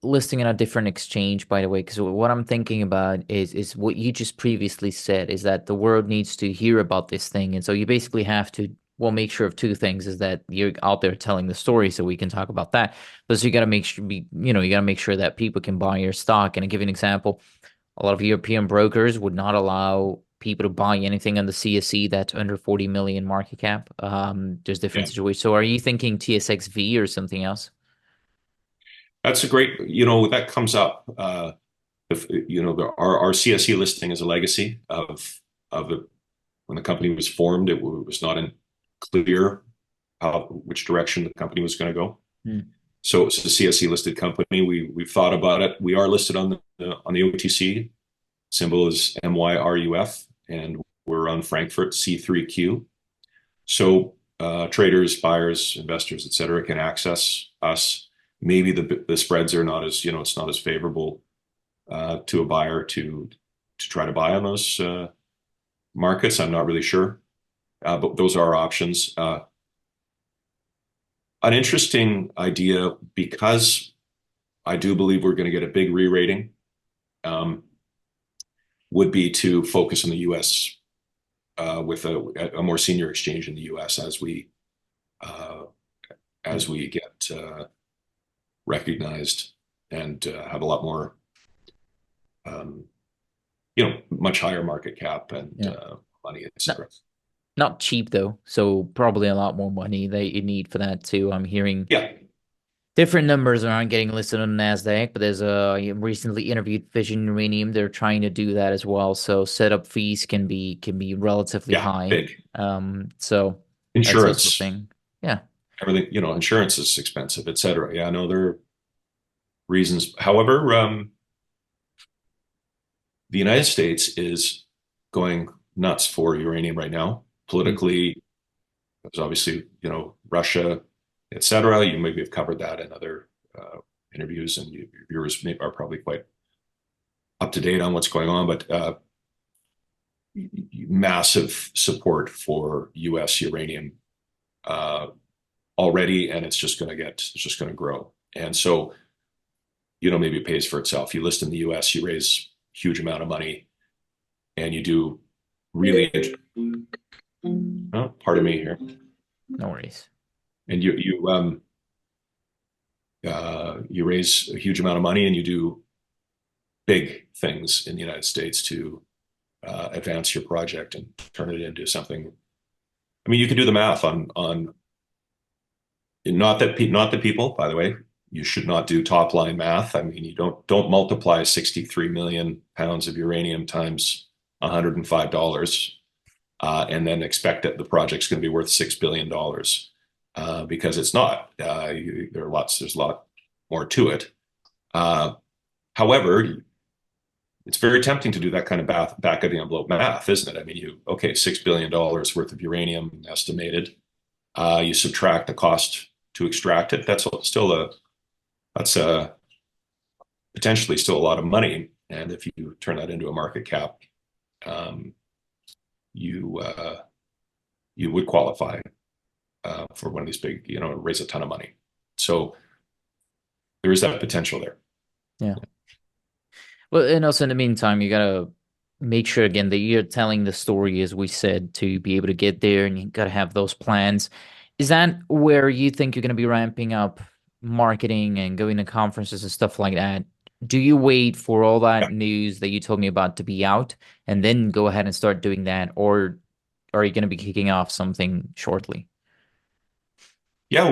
listing in a different exchange, by the way? Because what I'm thinking about is what you just previously said, is that the world needs to hear about this thing. And so you basically have to, well, make sure of two things: is that you're out there telling the story so we can talk about that. But so you got to make sure, you got to make sure that people can buy your stock. And to give you an example, a lot of European brokers would not allow people to buy anything on the CSE that's under 40 million market cap. There's different Yeah. situations. So are you thinking TSX-V or something else? That's a great, that comes up. If, our CSE listing is a legacy of the when the company was formed. It was not clear which direction the company was going to go. So it's a CSE listed company. We've thought about it. We are listed on the OTC. Symbol is MYRUF, and we're on Frankfurt C3Q. So traders, buyers, investors, etc., can access us. Maybe the spreads are not as it's not as favorable to a buyer to try to buy on those markets. I'm not really sure, but those are options. An interesting idea, because I do believe we're going to get a big re-rating, would be to focus on the U.S. With a more senior exchange in the U.S. as we get recognized and have a lot more, much higher market cap and money, etc. Not cheap though, so probably a lot more money that you need for that too. I'm hearing different numbers around getting listed on NASDAQ, but there's a recently interviewed Vision Uranium. They're trying to do that as well. So setup fees can be relatively high. Big. So insurance, that's also a thing. Yeah. Everything, insurance is expensive, etc. Yeah, no, there are reasons. However, the United States is going nuts for uranium right now. Politically, there's obviously, Russia, etc. You maybe have covered that in other interviews, and your viewers are probably quite up to date on what's going on. But massive support for U.S. uranium already, and it's just going to grow. And so, maybe it pays for itself. You list in the U.S., you raise a huge amount of money, and you do really. Oh, pardon me here. No worries. And you raise a huge amount of money, and you do big things in the United States to advance your project and turn it into something. I mean, you can do the math on not that people, by the way, you should not do top line math. I mean, you don't multiply 63 million pounds of uranium times $105 and then expect that the project's going to be worth $6 billion because it's not. There's a lot more to it. However, it's very tempting to do that kind of back of the envelope math, isn't it? I mean, $6 billion worth of uranium estimated. You subtract the cost to extract it. That's potentially still a lot of money. And if you turn that into a market cap, you would qualify for one of these big, raise a ton of money. So there is that potential there. Yeah. Well, and also in the meantime, you gotta make sure again that you're telling the story as we said to be able to get there, and you gotta have those plans. Is that where you think you're gonna be ramping up marketing and going to conferences and stuff like that? Do you wait for all that news that you told me about to be out and then go ahead and start doing that, or are you going to be kicking off something shortly? Yeah,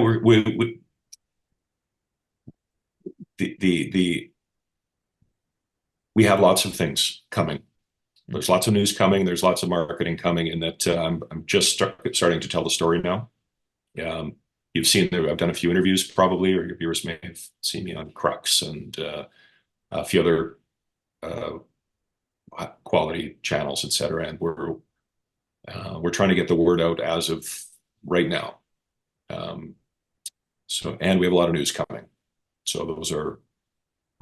we have lots of things coming. There's lots of news coming. There's lots of marketing coming, in that I'm just starting to tell the story now. You've seen that I've done a few interviews, probably, or your viewers may have seen me on Crux and a few other quality channels, etc. And we're trying to get the word out as of right now. And we have a lot of news coming. So those are,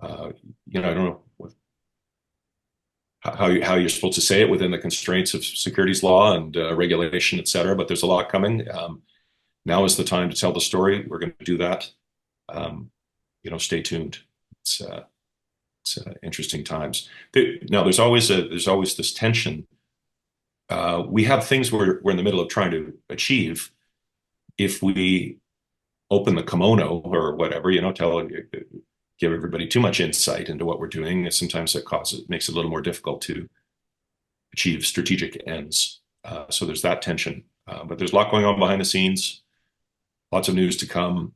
I don't know. how you're supposed to say it within the constraints of securities law and regulation, et cetera. But there's a lot coming. Now is the time to tell the story. We're going to do that. Stay tuned. It's interesting times. Now, there's always this tension. We have things we're in the middle of trying to achieve. If we open the kimono or whatever, give everybody too much insight into what we're doing, sometimes makes it a little more difficult to achieve strategic ends. So there's that tension. But there's a lot going on behind the scenes. Lots of news to come.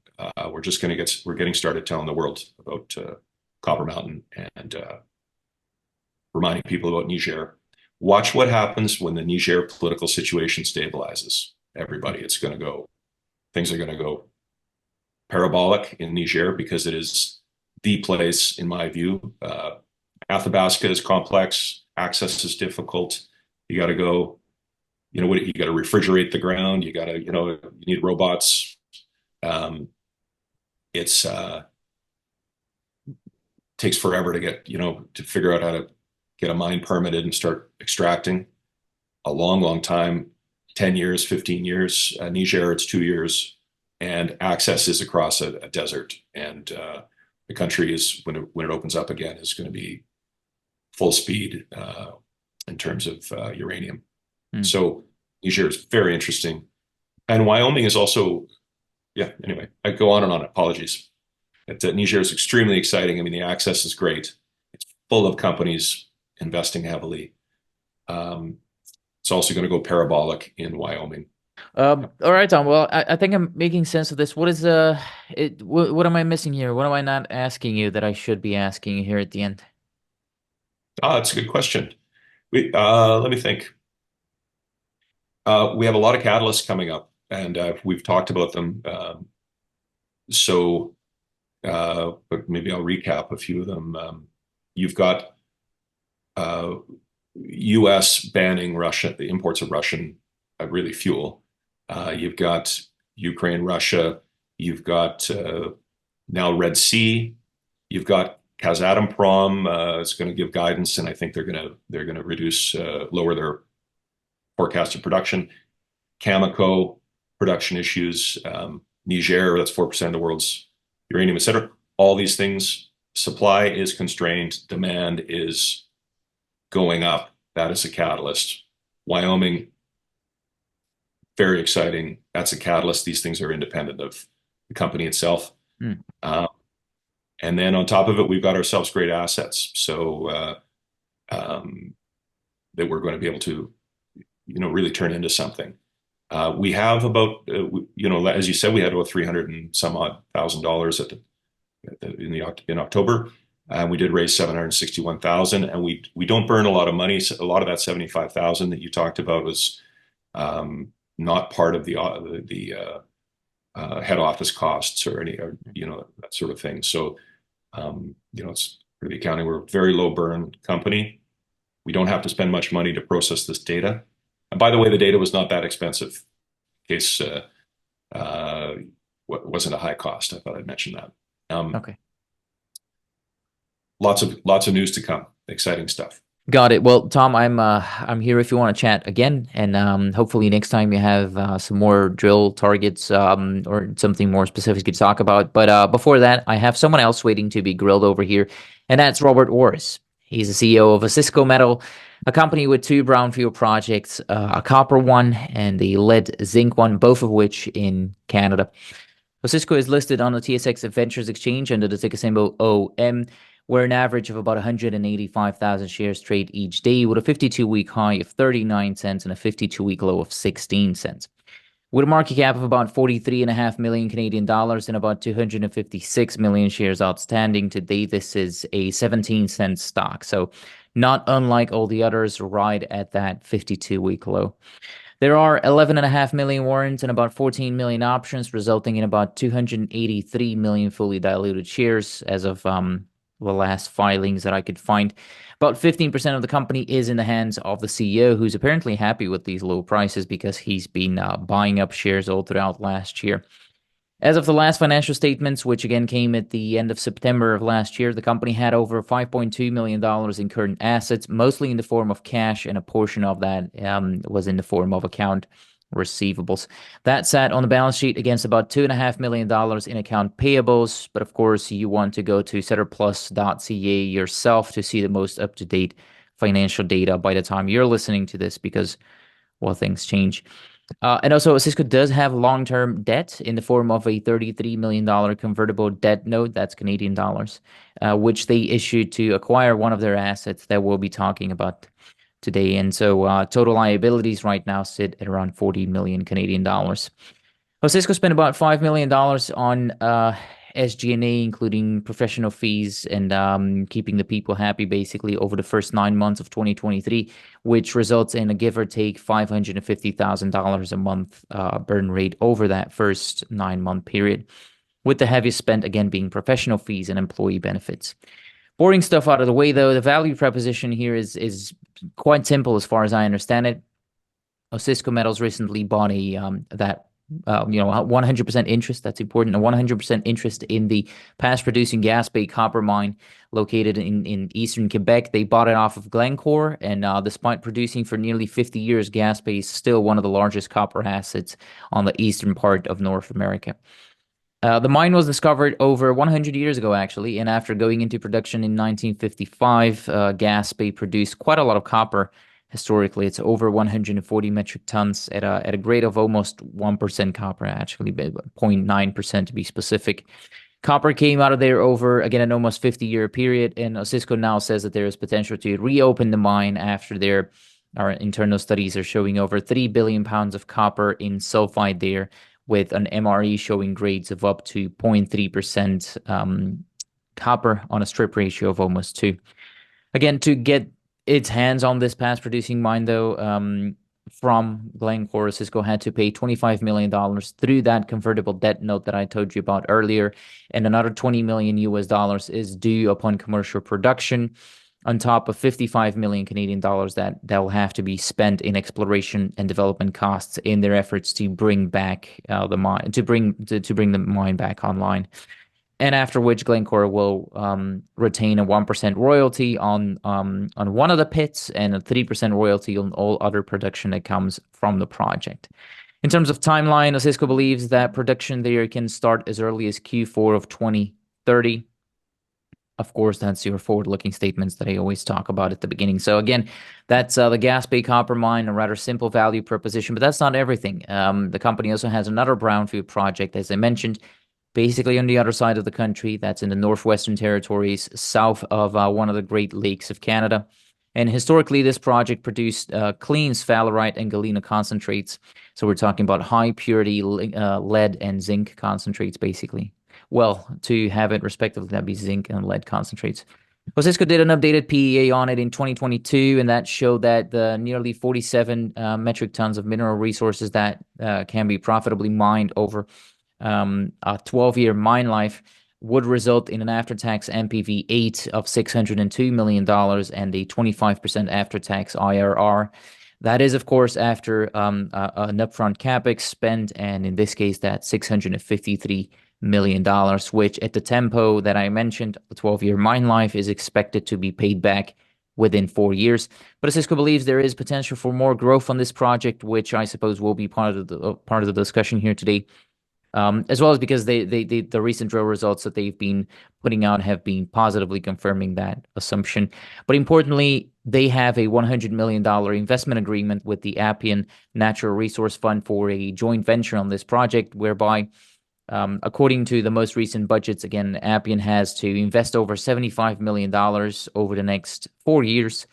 We're getting started telling the world about Copper Mountain and reminding people about Niger. Watch what happens when the Niger political situation stabilizes. Everybody, things are going to go parabolic in Niger, because it is the place, in my view. Athabasca is complex, access is difficult. You got to go, you got to refrigerate the ground. You got to, you need robots. It's takes forever to get, to figure out how to get a mine permitted and start extracting. A long, long time, 10 years, 15 years. Niger, it's 2 years, and access is across a desert. And the country is, when it opens up again, is going to be full speed in terms of uranium. So Niger is very interesting. And Wyoming is also, anyway, I go on and on. Apologies. Niger is extremely exciting. I mean, the access is great. It's full of companies investing heavily. It's also going to go parabolic in Wyoming. All right, Tom. Well, I think I'm making sense of this. What is what am I missing here? What am I not asking you that I should be asking you here at the end? That's a good question. Let me think. We have a lot of catalysts coming up, and we've talked about them. But maybe I'll recap a few of them. You've got U.S. banning the imports of Russian really fuel. You've got Ukraine, Russia. You've got now Red Sea. You've got Kazatomprom is going to give guidance, and I think they're going to lower their forecasted production. Cameco production issues. Niger, that's 4% of the world's uranium, et cetera. All these things, supply is constrained, demand is going up. That is a catalyst. Wyoming, very exciting. That's a catalyst. These things are independent of the company itself. And then on top of it, we've got ourselves great assets. So that we're going to be able to, really turn into something. We have about, as you said, we had about $300 and some odd thousand in October. We did raise 761,000, and we don't burn a lot of money. So a lot of that 75,000 that you talked about was not part of the head office costs or that sort of thing. So it's for the accounting. We're a very low burn company. We don't have to spend much money to process this data. And by the way, the data was not that expensive. In case wasn't a high cost. I thought I'd mention that. Okay. Lots of news to come. Exciting stuff. Got it. Well, Tom, I'm here if you want to chat again, and hopefully next time you have some more drill targets or something more specific to talk about. But before that, I have someone else waiting to be grilled over here, and that's Robert Orris. He's the CEO of Osisko Metal, a company with 2 brownfield projects, a copper one and a lead zinc one, both of which in Canada. Osisko is listed on the TSX Ventures Exchange under the ticker symbol OM, where an average of about 185,000 shares trade each day, with a 52-week high of 39 cents and a 52-week low of 16 cents. With a market cap of about 43.5 million Canadian dollars and about 256 million shares outstanding today, this is a 17-cent stock. So not unlike all the others, right at that 52-week low. There are 11.5 million warrants and about 14 million options, resulting in about 283 million fully diluted shares as of the last filings that I could find. About 15% of the company is in the hands of the CEO, who's apparently happy with these low prices because he's been buying up shares all throughout last year. As of the last financial statements, which again came at the end of September of last year, the company had over $5.2 million in current assets, mostly in the form of cash, and a portion of that was in the form of account receivables. That sat on the balance sheet against about $2.5 million in account payables. But of course, you want to go to setterplus.ca yourself to see the most up-to-date financial data by the time you're listening to this, because, well, things change. And also, Osisko does have long-term debt in the form of a $33 million convertible debt note, that's Canadian dollars, which they issued to acquire one of their assets that we'll be talking about today. And so total liabilities right now sit at around 40 million Canadian dollars. Osisko spent about $5 million on SG&A, including professional fees and keeping the people happy, basically, over the first 9 months of 2023, which results in a give or take $550,000 a month burn rate over that first 9-month period, with the heaviest spent, again, being professional fees and employee benefits. Boring stuff out of the way, though, the value proposition here is quite simple as far as I understand it. Osisko Metals recently bought that 100% interest. That's important. A 100% interest in the past-producing Gas Bay copper mine located in eastern Quebec. They bought it off of Glencore, and despite producing for nearly 50 years, Gas Bay is still one of the largest copper assets on the eastern part of North America. The mine was discovered over 100 years ago, actually, and after going into production in 1955, Gas Bay produced quite a lot of copper. Historically, it's over 140 metric tons at a grade of almost 1% copper, actually, 0.9% to be specific. Copper came out of there over, again, an almost 50-year period, and Osisko now says that there is potential to reopen the mine after our internal studies are showing over 3 billion pounds of copper in sulfide there, with an MRE showing grades of up to 0.3% copper on a strip ratio of almost 2. Again, to get its hands on this past-producing mine, though, from Glencore, Osisko had to pay $25 million through that convertible debt note that I told you about earlier, and another $20 million is due upon commercial production, on top of 55 million Canadian dollars that will have to be spent in exploration and development costs in their efforts to bring back the mine, to bring the mine back online. And after which Glencore will retain a 1% royalty on one of the pits and a 3% royalty on all other production that comes from the project. In terms of timeline, Osisko believes that production there can start as early as Q4 of 2030. Of course, that's your forward-looking statements that I always talk about at the beginning. So again, that's the Gas Bay copper mine, a rather simple value proposition, but that's not everything. The company also has another brownfield project, as I mentioned, basically on the other side of the country. That's in the Northwestern Territories, south of one of the Great Lakes of Canada. And historically, this project produced clean sphalerite and galena concentrates. So we're talking about high purity lead and zinc concentrates, basically. Well, to have it respectively, that'd be zinc and lead concentrates. Osisko did an updated PEA on it in 2022, and that showed that the nearly 47 metric tons of mineral resources that can be profitably mined over a 12-year mine life would result in an after-tax NPV8 of $602 million and a 25% after-tax IRR. That is, of course, after an upfront capex spent, and in this case, that's $653 million, which at the tempo that I mentioned, the 12-year mine life is expected to be paid back within 4 years. But Osisko believes there is potential for more growth on this project, which I suppose will be part of the discussion here today. As well as because the recent drill results that they've been putting out have been positively confirming that assumption. But importantly, they have a $100 million investment agreement with the Appian Natural Resource Fund for a joint venture on this project, whereby, according to the most recent budgets, again, Appian has to invest over $75 million over the next 4 years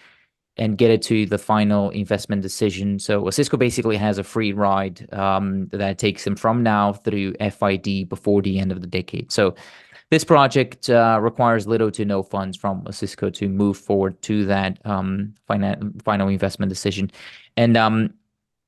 and get it to the final investment decision. So Osisko basically has a free ride that takes them from now through FID before the end of the decade. So this project requires little to no funds from Osisko to move forward to that final investment decision. And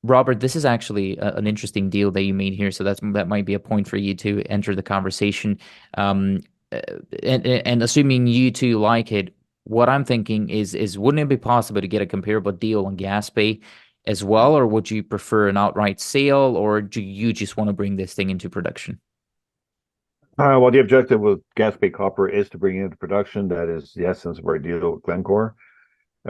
Robert, this is actually an interesting deal that you made here, so that might be a point for you to enter the conversation. And assuming you two like it, what I'm thinking is wouldn't it be possible to get a comparable deal on Gas Bay as well, or would you prefer an outright sale, or do you just want to bring this thing into production? Well, the objective with Gaspé Copper is to bring it into production. That is the essence of our deal with Glencore.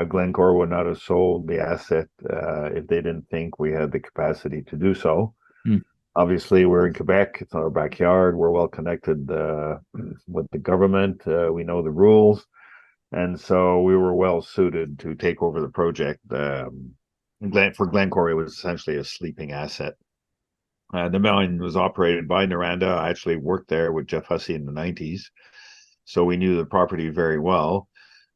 Glencore would not have sold the asset if they didn't think we had the capacity to do so. Mm. Obviously, we're in Quebec. It's our backyard. We're well connected with the government. We know the rules. And so we were well suited to take over the project. For Glencore, it was essentially a sleeping asset. The mine was operated by Noranda. I actually worked there with Jeff Hussey in the 90s. So we knew the property very well.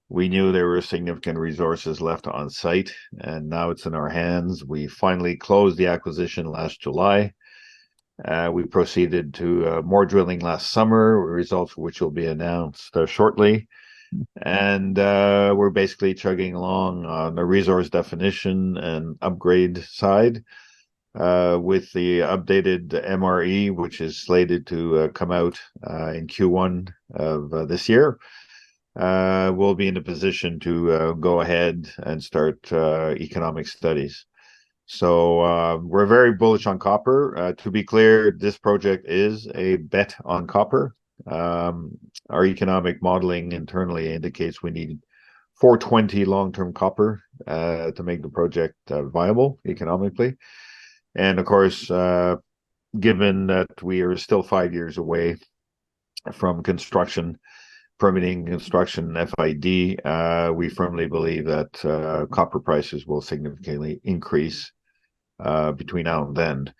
We knew there were significant resources left on site, and now it's in our hands. We finally closed the acquisition last July. We proceeded to more drilling last summer, results of which will be announced shortly. And we're basically chugging along on the resource definition and upgrade side with the updated MRE, which is slated to come out in Q1 of this year. We'll be in a position to go ahead and start economic studies. So we're very bullish on copper. To be clear, this project is a bet on copper. Our economic modeling internally indicates we need 420 long-term copper to make the project viable economically. And of course, given that we are still 5 years away from permitting construction FID, we firmly believe that copper prices will significantly increase between now and then.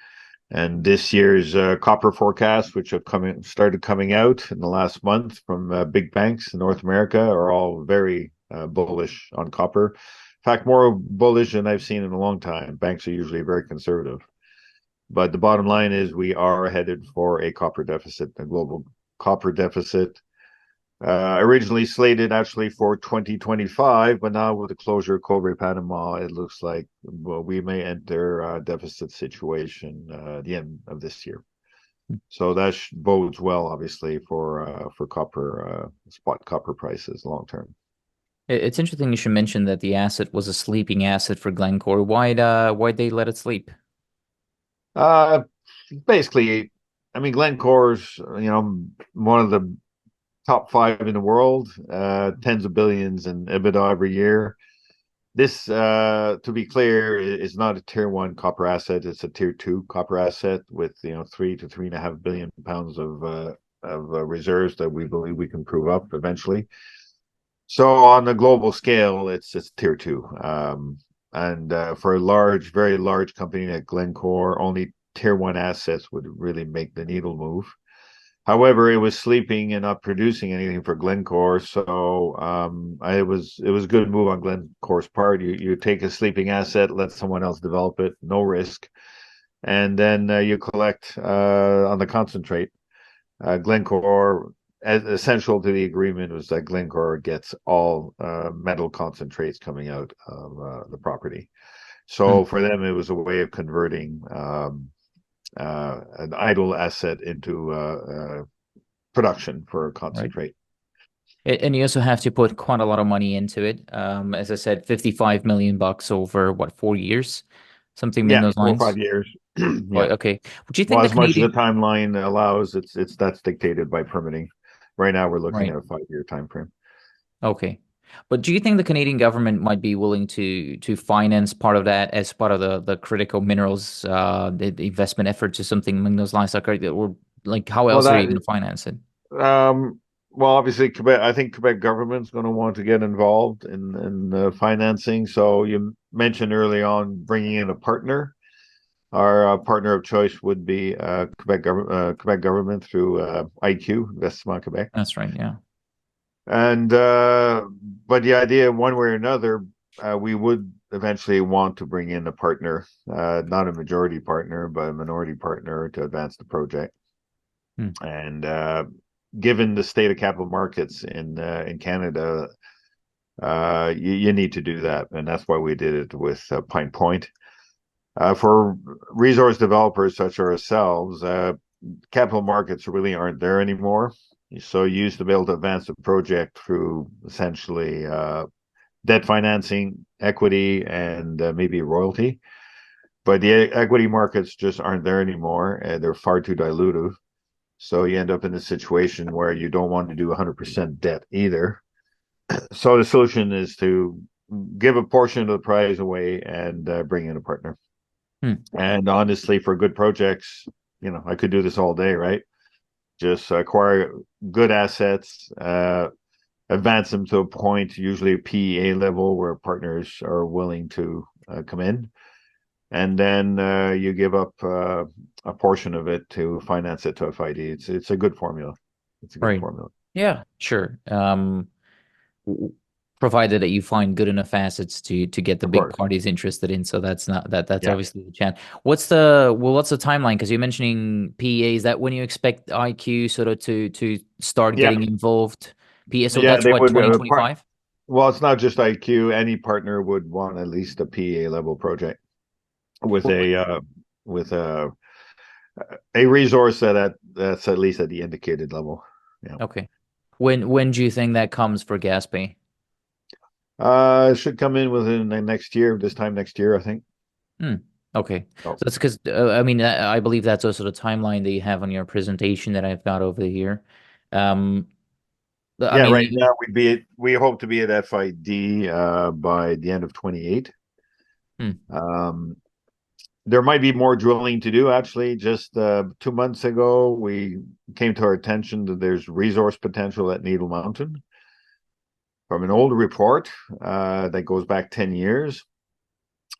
And this year's copper forecasts, which have started coming out in the last month from big banks in North America, are all very bullish on copper. In fact, more bullish than I've seen in a long time. Banks are usually very conservative. But the bottom line is we are headed for a copper deficit, a global copper deficit. Originally slated actually for 2025, but now with the closure of Cobre Panama, it looks like we may enter a deficit situation at the end of this year. So that bodes well, obviously, for copper spot copper prices long term. It's interesting you should mention that the asset was a sleeping asset for Glencore. Why'd they let it sleep? Basically, I mean, Glencore's one of the top 5 in the world, tens of billions in EBITDA every year. This, to be clear, is not a tier 1 copper asset. It's a tier 2 copper asset with 3 to 3.5 billion pounds of reserves that we believe we can prove up eventually. So on a global scale, it's tier 2. And for a very large company like Glencore, only tier 1 assets would really make the needle move. However, it was sleeping and not producing anything for Glencore, so it was a good move on Glencore's part. You take a sleeping asset, let someone else develop it, no risk, and then you collect on the concentrate. Glencore, as essential to the agreement, was that Glencore gets all metal concentrates coming out of the property. So for them, it was a way of converting an idle asset into production for concentrate. Right. And you also have to put quite a lot of money into it. As I said, $55 million over 4 years, something in those 4 or lines. 5 years. Yeah. Okay. Would you think as much as the timeline allows, that's dictated by permitting. Right now, we're looking at a 5-year time frame. Okay. But do you think the Canadian government might be willing to finance part of that as part of the critical minerals the investment efforts or something along those lines? Or like how else are you going to finance it? Well, obviously, I think Quebec government's going to want to get involved in financing. So you mentioned early on bringing in a partner. Our partner of choice would be Quebec government through IQ, Investissement Québec. That's right, yeah. And but the idea, one way or another, we would eventually want to bring in a partner, not a majority partner, but a minority partner to advance the project. And given the state of capital markets in Canada, you need to do that, and that's why we did it with Pine Point. For resource developers such as ourselves, capital markets really aren't there anymore. So you used to be able to advance the project through essentially debt financing, equity, and maybe royalty. But the equity markets just aren't there anymore. They're far too dilutive. So you end up in a situation where you don't want to do 100% debt either. So the solution is to give a portion of the prize away and bring in a partner. And honestly, for good projects, I could do this all day, right? Just acquire good assets, advance them to a point, usually a PEA level, where partners are willing to come in. And then you give up a portion of it to finance it to FID. It's a good formula. It's a good Right. formula. Yeah, sure. Provided that you find good enough assets to get the Of big course. parties interested in. So that's not that's Yeah. obviously the chance. What's the timeline? Because you're mentioning PEA. Is that when you expect IQ sort of to start Yeah. getting involved? PEA. So Yeah, that's they what, would 2025? well, it's not just IQ. Any partner would want at least a PEA level project with with a resource that's at least at the indicated level. Yeah. Okay. When do you think that comes for Gaspé? It should come in within the next year, this time next year, I think. Okay. Oh. So that's because I mean I believe that's also the timeline that you have on your presentation that I've got over here. I Yeah, mean, right now we hope to be at FID by the end of 28. There might be more drilling to do. Actually, just 2 months ago, we came to our attention that there's resource potential at Needle Mountain from an old report that goes back 10 years.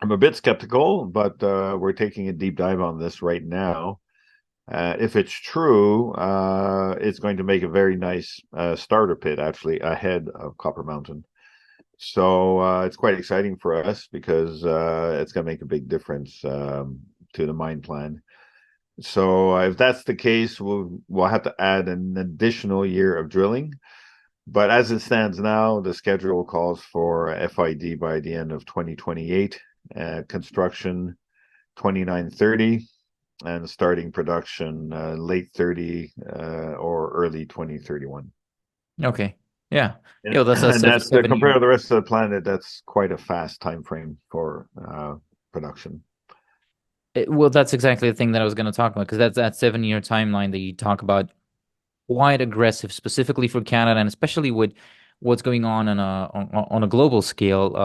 I'm a bit skeptical, but we're taking a deep dive on this right now. If it's true, it's going to make a very nice starter pit, actually, ahead of Copper Mountain. So it's quite exciting for us because it's going to make a big difference to the mine plan. So if that's the case, we'll have to add an additional year of drilling. But as it stands now, the schedule calls for FID by the end of 2028, construction 2930, and starting production late 30 or early 2031. okay. Yeah. And, Yeah, that's and that's seven compared year. to the rest of the planet, that's quite a fast time frame for production. Well, that's exactly the thing that I was going to talk about because that's that 7 year timeline that you talk about, quite aggressive, specifically for Canada, and especially with what's going on a global scale.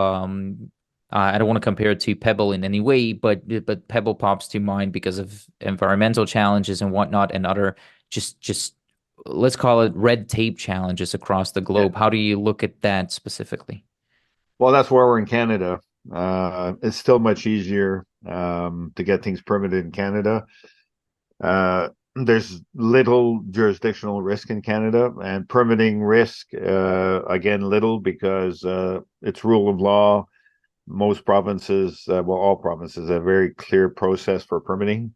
I don't want to compare it to Pebble in any way, but Pebble pops to mind because of environmental challenges and whatnot, and other just let's call it red tape challenges across the Yeah. globe. How do you look at that specifically? Well, that's where we're in Canada. It's still much easier to get things permitted in Canada. There's little jurisdictional risk in Canada, and permitting risk, again, little because it's rule of law. Most provinces, well, all provinces, have a very clear process for permitting.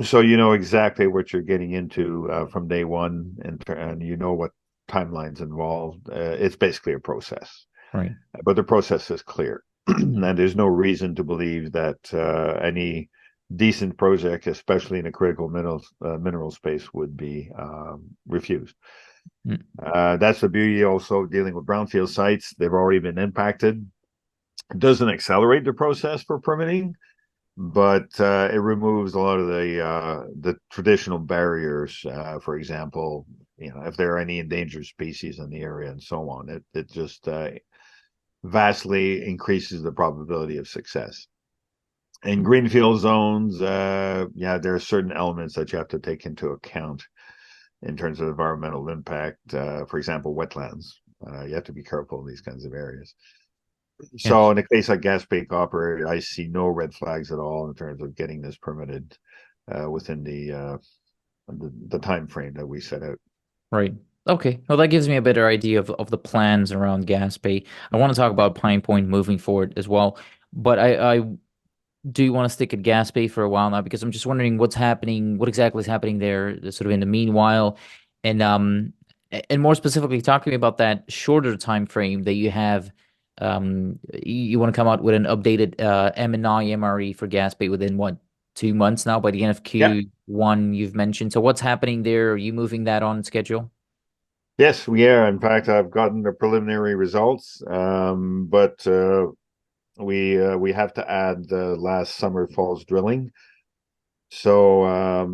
So you know exactly what you're getting into from day one, and you know what timelines involved. It's basically a process, Right. but the process is clear, and there's no reason to believe that any decent project, especially in a critical mineral space, would be refused. That's the beauty also dealing with brownfield sites. They've already been impacted. It doesn't accelerate the process for permitting, but it removes a lot of the traditional barriers. For example, if there are any endangered species in the area and so on, it just vastly increases the probability of success. In greenfield zones, yeah, there are certain elements that you have to take into account in terms of environmental impact. For example, wetlands. You have to be careful in these kinds of areas. So in the case of Gaspé Copper, I see no red flags at all in terms of getting this permitted within the time frame that we set out. Right. Okay. Well, that gives me a better idea of the plans around Gaspé. I want to talk about Pine Point moving forward as well, but I do want to stick at Gaspé for a while now because I'm just wondering what's happening, what exactly is happening there, sort of in the meanwhile, and more specifically, talk to me about that shorter time frame that you have. You want to come out with an updated M&I MRE for Gaspé within what, 2 months now by the end of Yeah. Q1 you've mentioned. So what's happening there? Are you moving that on schedule? Yes, we are. In fact, I've gotten the preliminary results, but we have to add the last summer falls drilling. So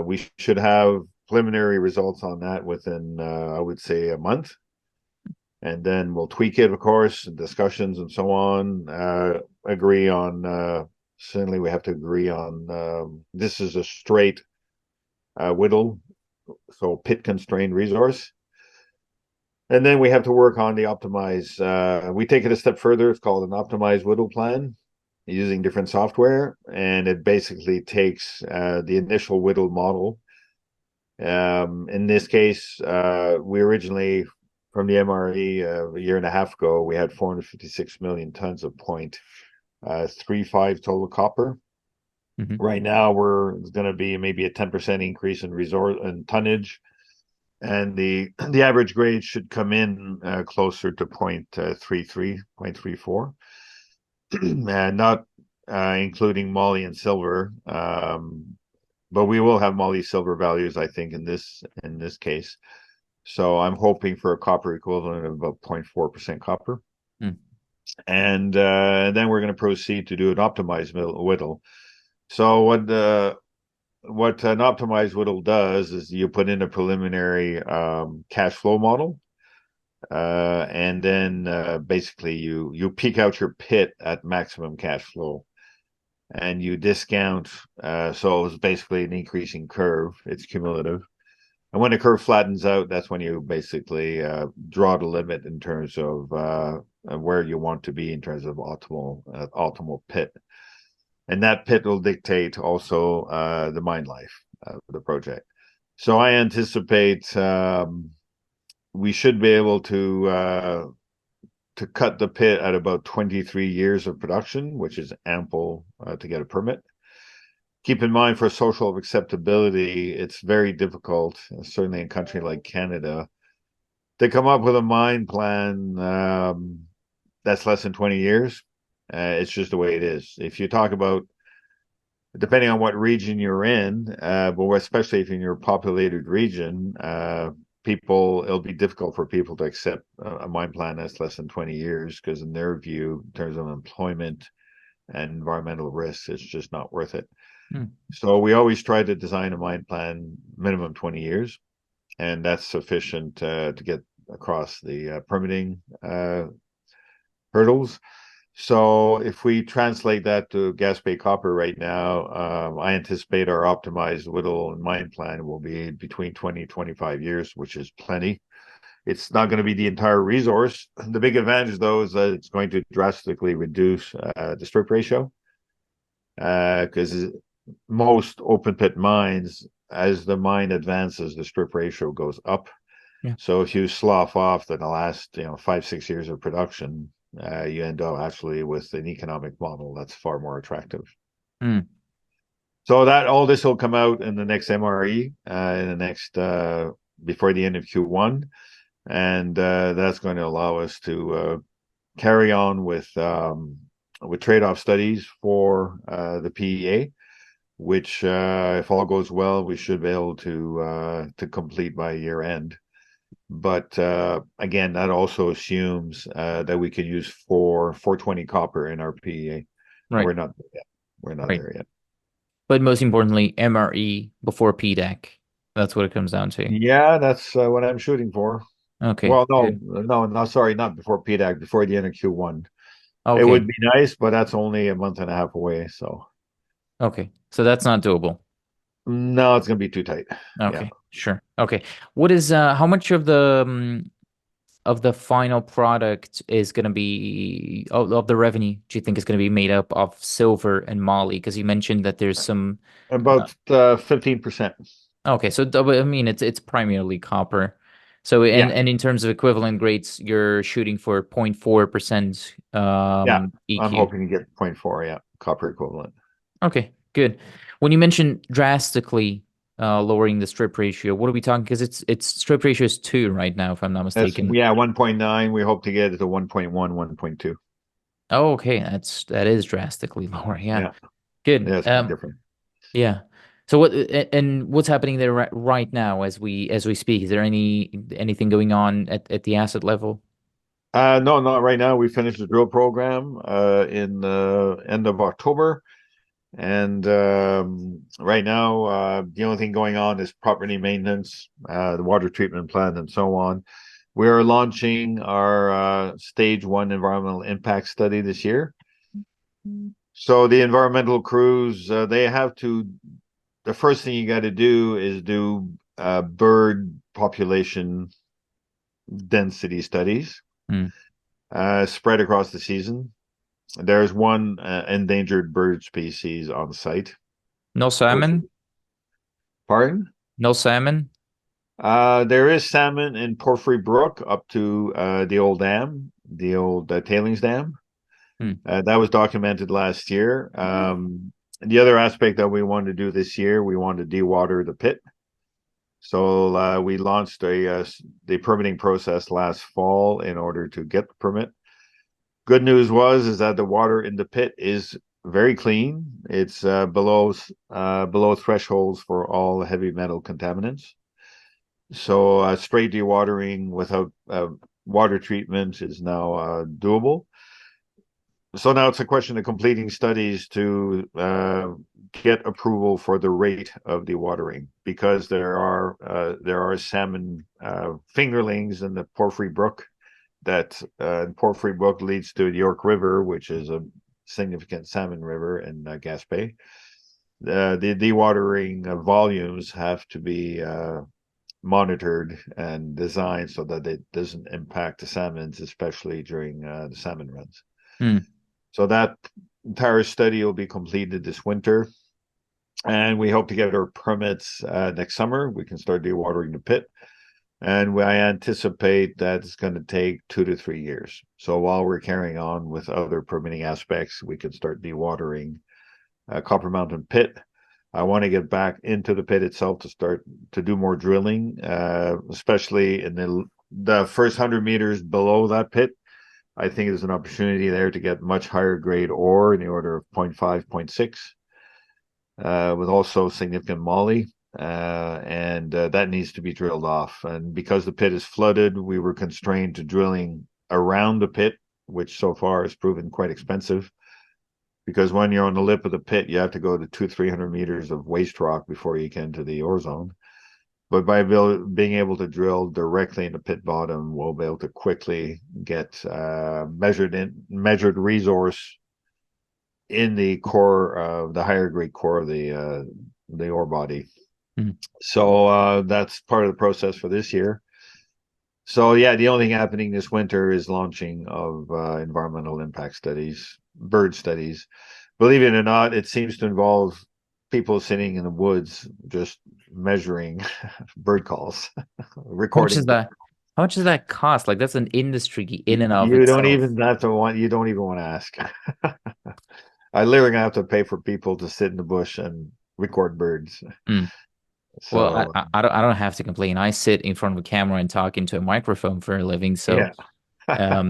We should have preliminary results on that within, I would say, a month. And then we'll tweak it, of course, discussions and so on. Agree on, certainly we have to agree on, this is a straight whittle, so pit constrained resource. And then we have to work on the optimize. We take it a step further. It's called an optimized whittle plan using different software. And it basically takes the initial whittle model. In this case, we originally, from the MRE a year and a half ago, we had 456 million tons of 0.35 total copper. Mm-hmm. Right now, it's going to be maybe a 10% increase in resource and tonnage. And the average grade should come in closer to 0.33, 0.34, and not including moly and silver. But we will have moly silver values, I think, in this case. So I'm hoping for a copper equivalent of about 0.4% copper. Mm. And then we're going to proceed to do an optimized whittle. So what an optimized whittle does is you put in a preliminary cash flow model, and then basically you peak out your pit at maximum cash flow, and you discount. So it's basically an increasing curve. It's cumulative, and when the curve flattens out, that's when you basically draw the limit in terms of where you want to be in terms of optimal pit. And that pit will dictate also the mine life of the project. So I anticipate we should be able to cut the pit at about 23 years of production, which is ample to get a permit. Keep in mind, for social acceptability, it's very difficult, certainly in a country like Canada, to come up with a mine plan that's less than 20 years. It's just the way it is. If you talk about, depending on what region you're in, but especially if you're in your populated region, it'll be difficult for people to accept a mine plan that's less than 20 years, because in their view, in terms of employment and environmental risks, it's just not worth it. So we always try to design a mine plan minimum 20 years, and that's sufficient to get across the permitting hurdles. So if we translate that to Gaspé Copper right now, I anticipate our optimized whittle and mine plan will be between 20 and 25 years, which is plenty. It's not going to be the entire resource. The big advantage, though, is that it's going to drastically reduce the strip ratio, because most open pit mines, as the mine advances, the strip ratio goes up. Yeah. So if you slough off the last 5-6 years of production, you end up actually with an economic model that's far more attractive. So that all this will come out in the next MRE, in the next before the end of Q1, and that's going to allow us to carry on with trade-off studies for the PEA, which, if all goes well, we should be able to complete by year end. But again, that also assumes that we can use 420 copper in our PEA. Right. We're not there yet. We're not there yet. But most importantly, MRE before PDAC. That's what it comes down to. Yeah, that's what I'm shooting for. Okay. Well, no, sorry, not before PDAC, before the end of Q1. Okay. It would be nice, but that's only a month and a half away. So. Okay, so that's not doable. No, it's going to be too tight. Okay, sure. Okay, what is how much of the final product is going to be of the revenue? Do you think is going to be made up of silver and moly? Because you mentioned that there's some about 15%. Okay, so I mean it's primarily copper. So and in terms of equivalent grades, you're shooting for 0.4% EQ. I'm hoping to get 0.4, copper equivalent. Okay, good. When you mentioned drastically lowering the strip ratio, what are we talking? Because its strip ratio is 2 right now, if I'm not mistaken. 1.9. We hope to get it to 1.1, 1.2. Oh, okay, that is drastically lower. Yeah. Good. Yeah, it's different. Yeah. So what's happening there right now as we speak? Is there anything going on at the asset level? No, not right now. We finished the drill program in the end of October. And right now, the only thing going on is property maintenance, the water treatment plant, and so on. We are launching our stage 1 environmental impact study this year. So the environmental crews, they have to, the first thing you got to do is do bird population density studies spread across the season. There's one endangered bird species on site. No salmon? Pardon? No salmon? There is salmon in Porphyry Brook up to the old dam, the old tailings dam. That was documented last year. The other aspect that we want to do this year, we want to dewater the pit. So we launched the permitting process last fall in order to get the permit. Good news is that the water in the pit is very clean. It's below thresholds for all heavy metal contaminants. So straight dewatering without water treatment is now doable. So now it's a question of completing studies to get approval for the rate of dewatering, because there are salmon fingerlings in the Porphyry Brook. That Porphyry Brook leads to the York River, which is a significant salmon river in Gaspé. The dewatering volumes have to be monitored and designed so that it doesn't impact the salmons, especially during the salmon runs. So that entire study will be completed this winter, and we hope to get our permits next summer. We can start dewatering the pit. And I anticipate that it's going to take 2 to 3 years. So while we're carrying on with other permitting aspects, we can start dewatering Copper Mountain Pit. I want to get back into the pit itself to start to do more drilling, especially in the first 100 meters below that pit. I think there's an opportunity there to get much higher grade ore in the order of 0.5, 0.6, with also significant moly. And that needs to be drilled off. And because the pit is flooded, we were constrained to drilling around the pit, which so far has proven quite expensive. Because when you're on the lip of the pit, you have to go to 200-300 meters of waste rock before you get into the ore zone. But by being able to drill directly in the pit bottom, we'll be able to quickly get measured resource in the core of the higher grade core of the ore body. So that's part of the process for this year. So yeah, the only thing happening this winter is launching of environmental impact studies, bird studies. Believe it or not, it seems to involve people sitting in the woods just measuring bird calls, recording. How much does that cost? Like, that's an industry in and of You itself. don't even want to ask. I literally have to pay for people to sit in the bush and record birds. So, well, I don't have to complain. I sit in front of a camera and talk into a microphone for a living. So yeah. I'm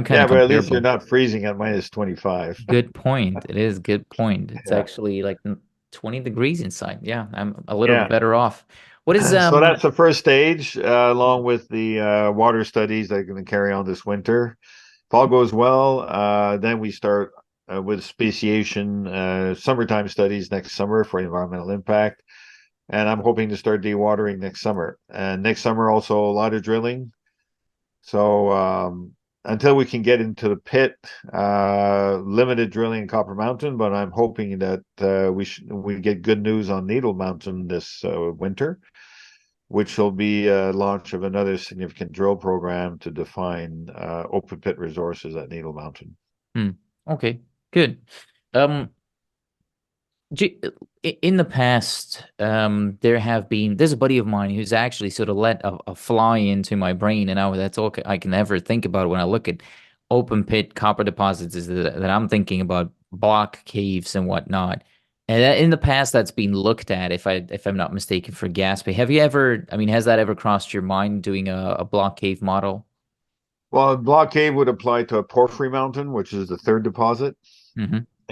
kind of but at least you're not freezing at -25. Good point. It is good point. It's actually like 20 degrees inside. Yeah, I'm a little better off. What is So that's the first stage, along with the water studies that are going to carry on this winter. If all goes well, then we start with speciation, summertime studies next summer for environmental impact. And I'm hoping to start dewatering next summer. And next summer, also a lot of drilling. So until we can get into the pit, limited drilling in Copper Mountain, but I'm hoping that we get good news on Needle Mountain this winter, which will be a launch of another significant drill program to define open pit resources at Needle Mountain. Okay, good. In the past, there's a buddy of mine who's actually sort of let a fly into my brain, and now that's all I can ever think about when I look at open pit copper deposits, is that I'm thinking about block caves and whatnot. And in the past, that's been looked at, if I'm not mistaken, for Gaspé. Have you ever? I mean, has that ever crossed your mind, doing a block cave model? Well, block cave would apply to a Porphyry Mountain, which is the third deposit.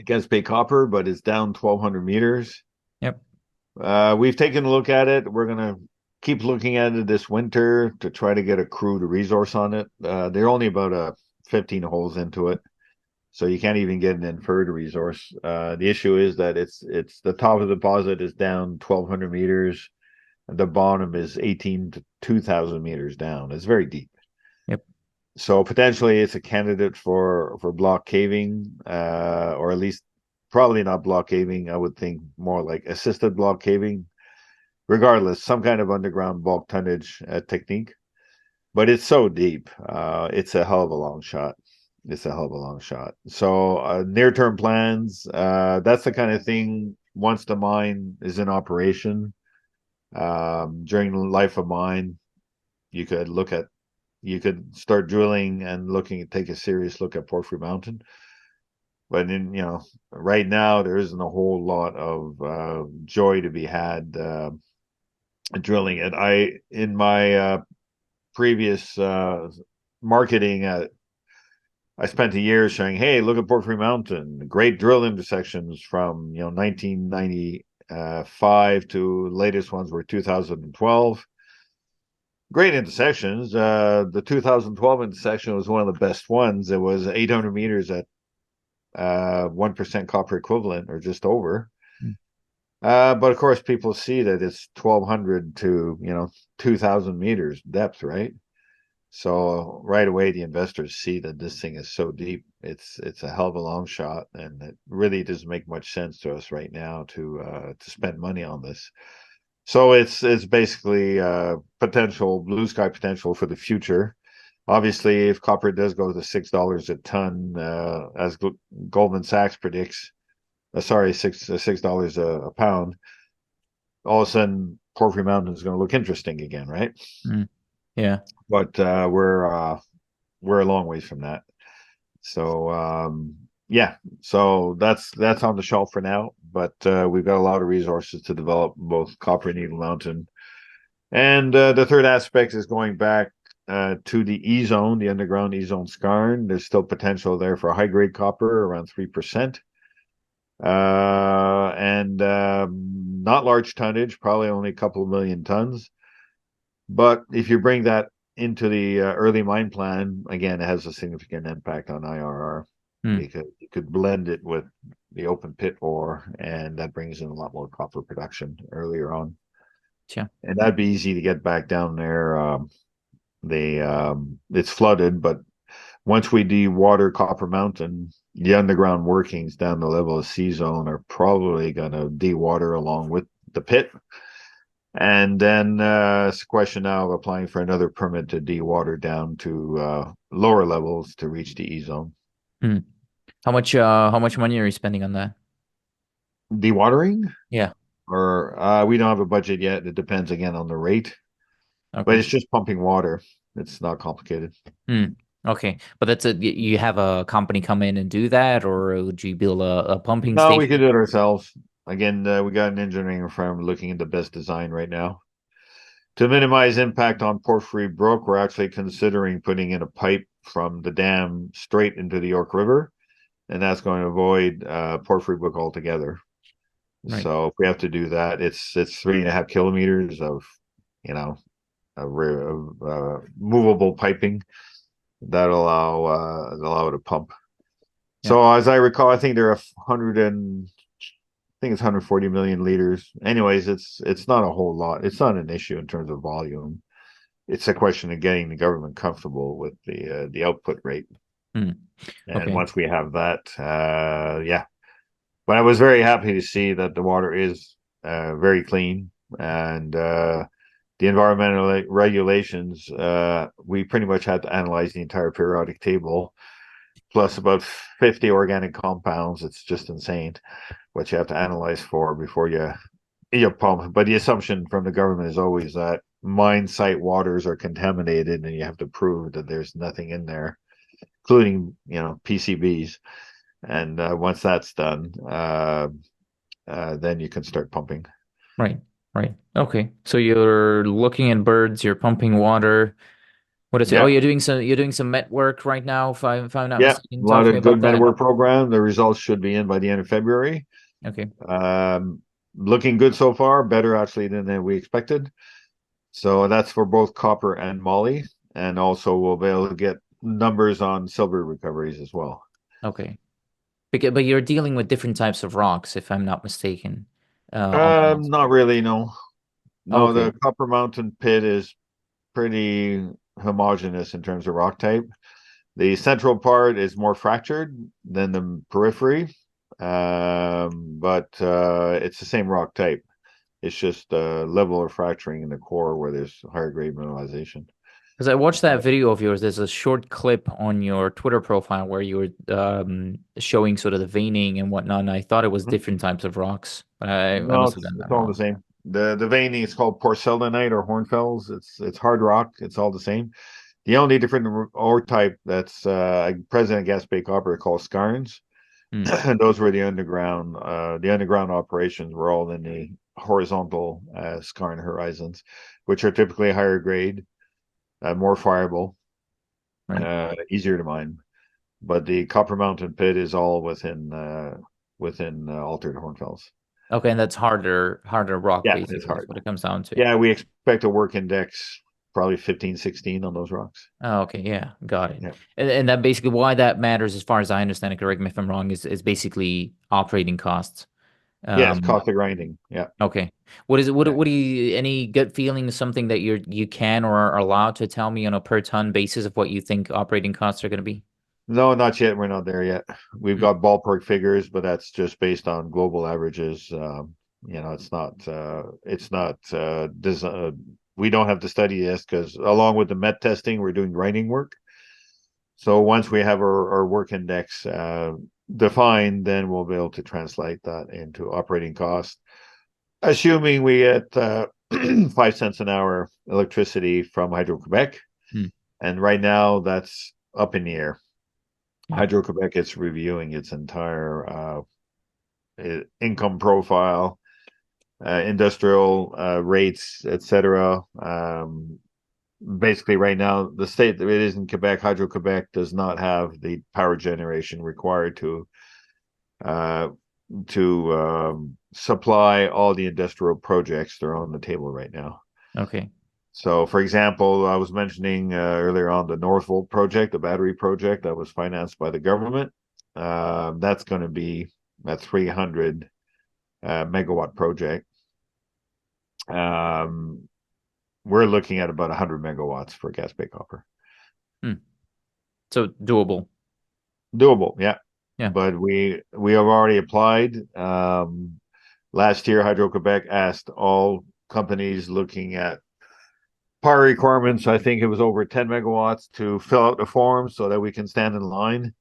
Gaspé copper, but it's down 1,200 meters. Yep. We've taken a look at it. We're going to keep looking at it this winter to try to get a crude resource on it. They're only about 15 holes into it. So you can't even get an inferred resource. The issue is that it's the top of the deposit is down 1,200 meters, and the bottom is 18 to 2,000 meters down. It's very deep. Yep. So potentially it's a candidate for block caving, or at least probably not block caving. I would think more like assisted block caving. Regardless, some kind of underground bulk tonnage technique. But it's so deep. It's a hell of a long shot. It's a hell of a long shot. So near-term plans, that's the kind of thing once the mine is in operation, during the life of mine, you could start drilling and take a serious look at Porphyry Mountain. But right now there isn't a whole lot of joy to be had drilling it. In my previous marketing, I spent a year saying, "Hey, look at Porphyry Mountain, great drill intersections from 1995 to latest ones were 2012. Great intersections. The 2012 intersection was one of the best ones. It was 800 meters at 1% copper equivalent, or just over. But of course, people see that it's 1,200 to 2,000 meters depth, right? So right away, the investors see that this thing is so deep. It's a hell of a long shot, and it really doesn't make much sense to us right now to spend money on this. So it's basically potential blue sky potential for the future. Obviously, if copper does go to $6 a ton, as Goldman Sachs predicts, $6 a pound, all of a sudden Porphyry Mountain is going to look interesting again, right? Yeah. But we're a long ways from that. So yeah, so that's on the shelf for now. But we've got a lot of resources to develop both copper and Eagle Mountain. And the third aspect is going back to the E zone, the underground E zone skarn. There's still potential there for high grade copper around 3%. And not large tonnage, probably only a couple of million tons. But if you bring that into the early mine plan, again, it has a significant impact on IRR because you could blend it with the open pit ore, and that brings in a lot more copper production earlier on. Yeah. And that'd be easy to get back down there. It's flooded, but once we dewater Copper Mountain, the underground workings down the level of C zone are probably going to dewater along with the pit. And then it's a question now of applying for another permit to dewater down to lower levels to reach the E zone. How much money are you spending on that? Dewatering? Yeah. Or we don't have a budget yet. It depends again on the rate. Okay. But it's just pumping water. It's not complicated. Okay, but you have a company come in and do that, or would you build a pumping No, station? we could do it ourselves. Again, we got an engineering firm looking at the best design right now. To minimize impact on Porphyry Brook, we're actually considering putting in a pipe from the dam straight into the York River, and that's going to avoid Porphyry Brook altogether. Right. So if we have to do that, it's 3.5 kilometers of movable piping that allow it to pump. Yeah. So as I recall, I think there are 140 million liters. Anyways, it's not a whole lot. It's not an issue in terms of volume. It's a question of getting the government comfortable with the output rate. And Okay. once we have that, yeah. But I was very happy to see that the water is very clean, and the environmental regulations, we pretty much had to analyze the entire periodic table, plus about 50 organic compounds. It's just insane what you have to analyze for before you pump. But the assumption from the government is always that mine site waters are contaminated, and you have to prove that there's nothing in there, including PCBs. And once that's done, then you can start pumping. Right. Okay. So you're looking at birds, you're pumping water. What is it? Yeah. Oh, you're doing some met work right now, if I'm not Yeah, mistaken. a lot Talk to me of good about that. network program. The results should be in by the end of February. Okay. Looking good so far, better actually than we expected. So that's for both copper and moly, and also we'll be able to get numbers on silver recoveries as well. Okay. But you're dealing with different types of rocks, if I'm not mistaken. On the mines. Not really, no. No, Okay. the Copper Mountain pit is pretty homogeneous in terms of rock type. The central part is more fractured than the periphery, but it's the same rock type. It's just a level of fracturing in the core where there's higher grade mineralization. Because I watched that video of yours. There's a short clip on your Twitter profile where you were showing sort of the veining and whatnot, and I thought it was different types of rocks, but I No, must have it's, done it's that all the wrong. same. The veining is called porcelainite or hornfels. It's hard rock. It's all the same. The only different ore type that's present in Gaspé copper are called skarns. Hmm. And those were the underground operations were all in the horizontal skarn horizons, which are typically higher grade, more fireable, Right. easier to mine. But the Copper Mountain pit is all within altered hornfels. Okay, and that's harder rock, Yeah, it's basically, is hard. what it comes down to. Yeah, we expect a work index probably 15, 16 on those rocks. Oh, okay, yeah, got it. Yeah. And that basically why that matters, as far as I understand it, correct me if I'm wrong, is basically operating costs. Yes, Um, cost of grinding. Yeah. okay. What is it? Yeah. What do you, any gut feeling, something that you can or are allowed to tell me on a per ton basis of what you think operating costs are going to be? No, not yet. We're not there yet. We've Hmm. got ballpark figures, but that's just based on global averages. It's not we don't have to study this because along with the met testing, we're doing grinding work. So once we have our work index defined, then we'll be able to translate that into operating costs, assuming we get 5 cents an hour electricity from Hydro-Quebec. Hmm. And right now that's up in the air. Yeah. Hydro-Quebec is reviewing its entire income profile, industrial rates, etc. Basically, right now, the state that it is in Quebec, Hydro-Quebec does not have the power generation required uh, to supply all the industrial projects that are on the table right now. Okay. So, for example, I was mentioning earlier on the Northvolt project, the battery project that was financed by the government. That's going to be a 300 megawatt project. We're looking at about 100 megawatts for Gaspé copper. Hmm. So doable. Doable, yeah. Yeah. But we have already applied. Last year, Hydro-Quebec asked all companies looking at power requirements, I think it was over 10 megawatts, to fill out the form so that we can stand in line.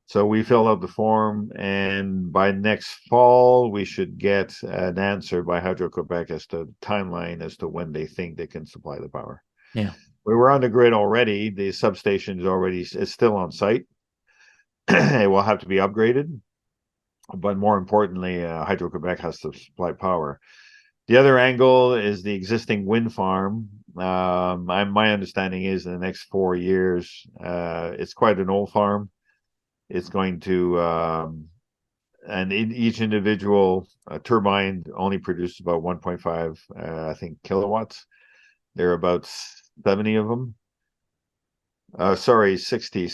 So we fill out the form, and by next fall, we should get an answer by Hydro-Quebec as to timeline as to when they think they can supply the power. Yeah. We were on the grid already. The substation is still on site. It will have to be upgraded. But more importantly, Hydro-Quebec has to supply power. The other angle is the existing wind farm. My understanding is in the next 4 years, it's quite an old farm. It's going to, and each individual turbine only produces about 1.5, I think, kilowatts. There are about 70 of them. Sorry, 60.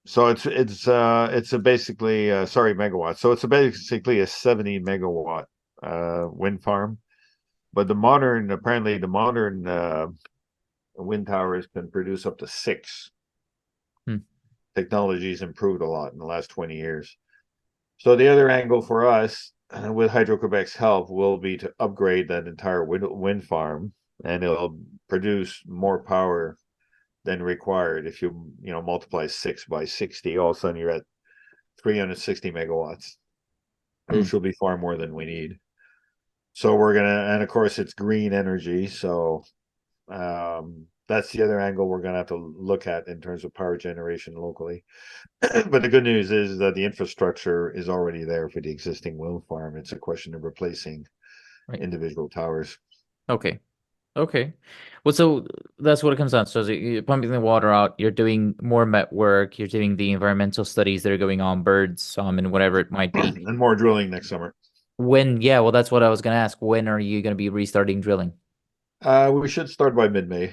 So it's a basically sorry, megawatts. So it's basically a 70 megawatt wind farm. But apparently the modern wind towers can produce up to 6. Hmm. Technology's improved a lot in the last 20 years. So the other angle for us, with Hydro-Quebec's help, will be to upgrade that entire wind farm, and it'll produce more power than required. If you multiply 6 by 60, all of a sudden you're at 360 megawatts, which will be far more than we need. So and of course it's green energy, so that's the other angle we're going to have to look at in terms of power generation locally. But the good news is that the infrastructure is already there for the existing wind farm. It's a question of replacing Right. individual towers. Okay. Okay. Well, so that's what it comes down to. So you're pumping the water out, you're doing more met work, you're doing the environmental studies that are going on, birds, and whatever it might be. And more drilling next summer. Yeah, well, that's what I was going to ask. When are you going to be restarting drilling? We should start by mid-May.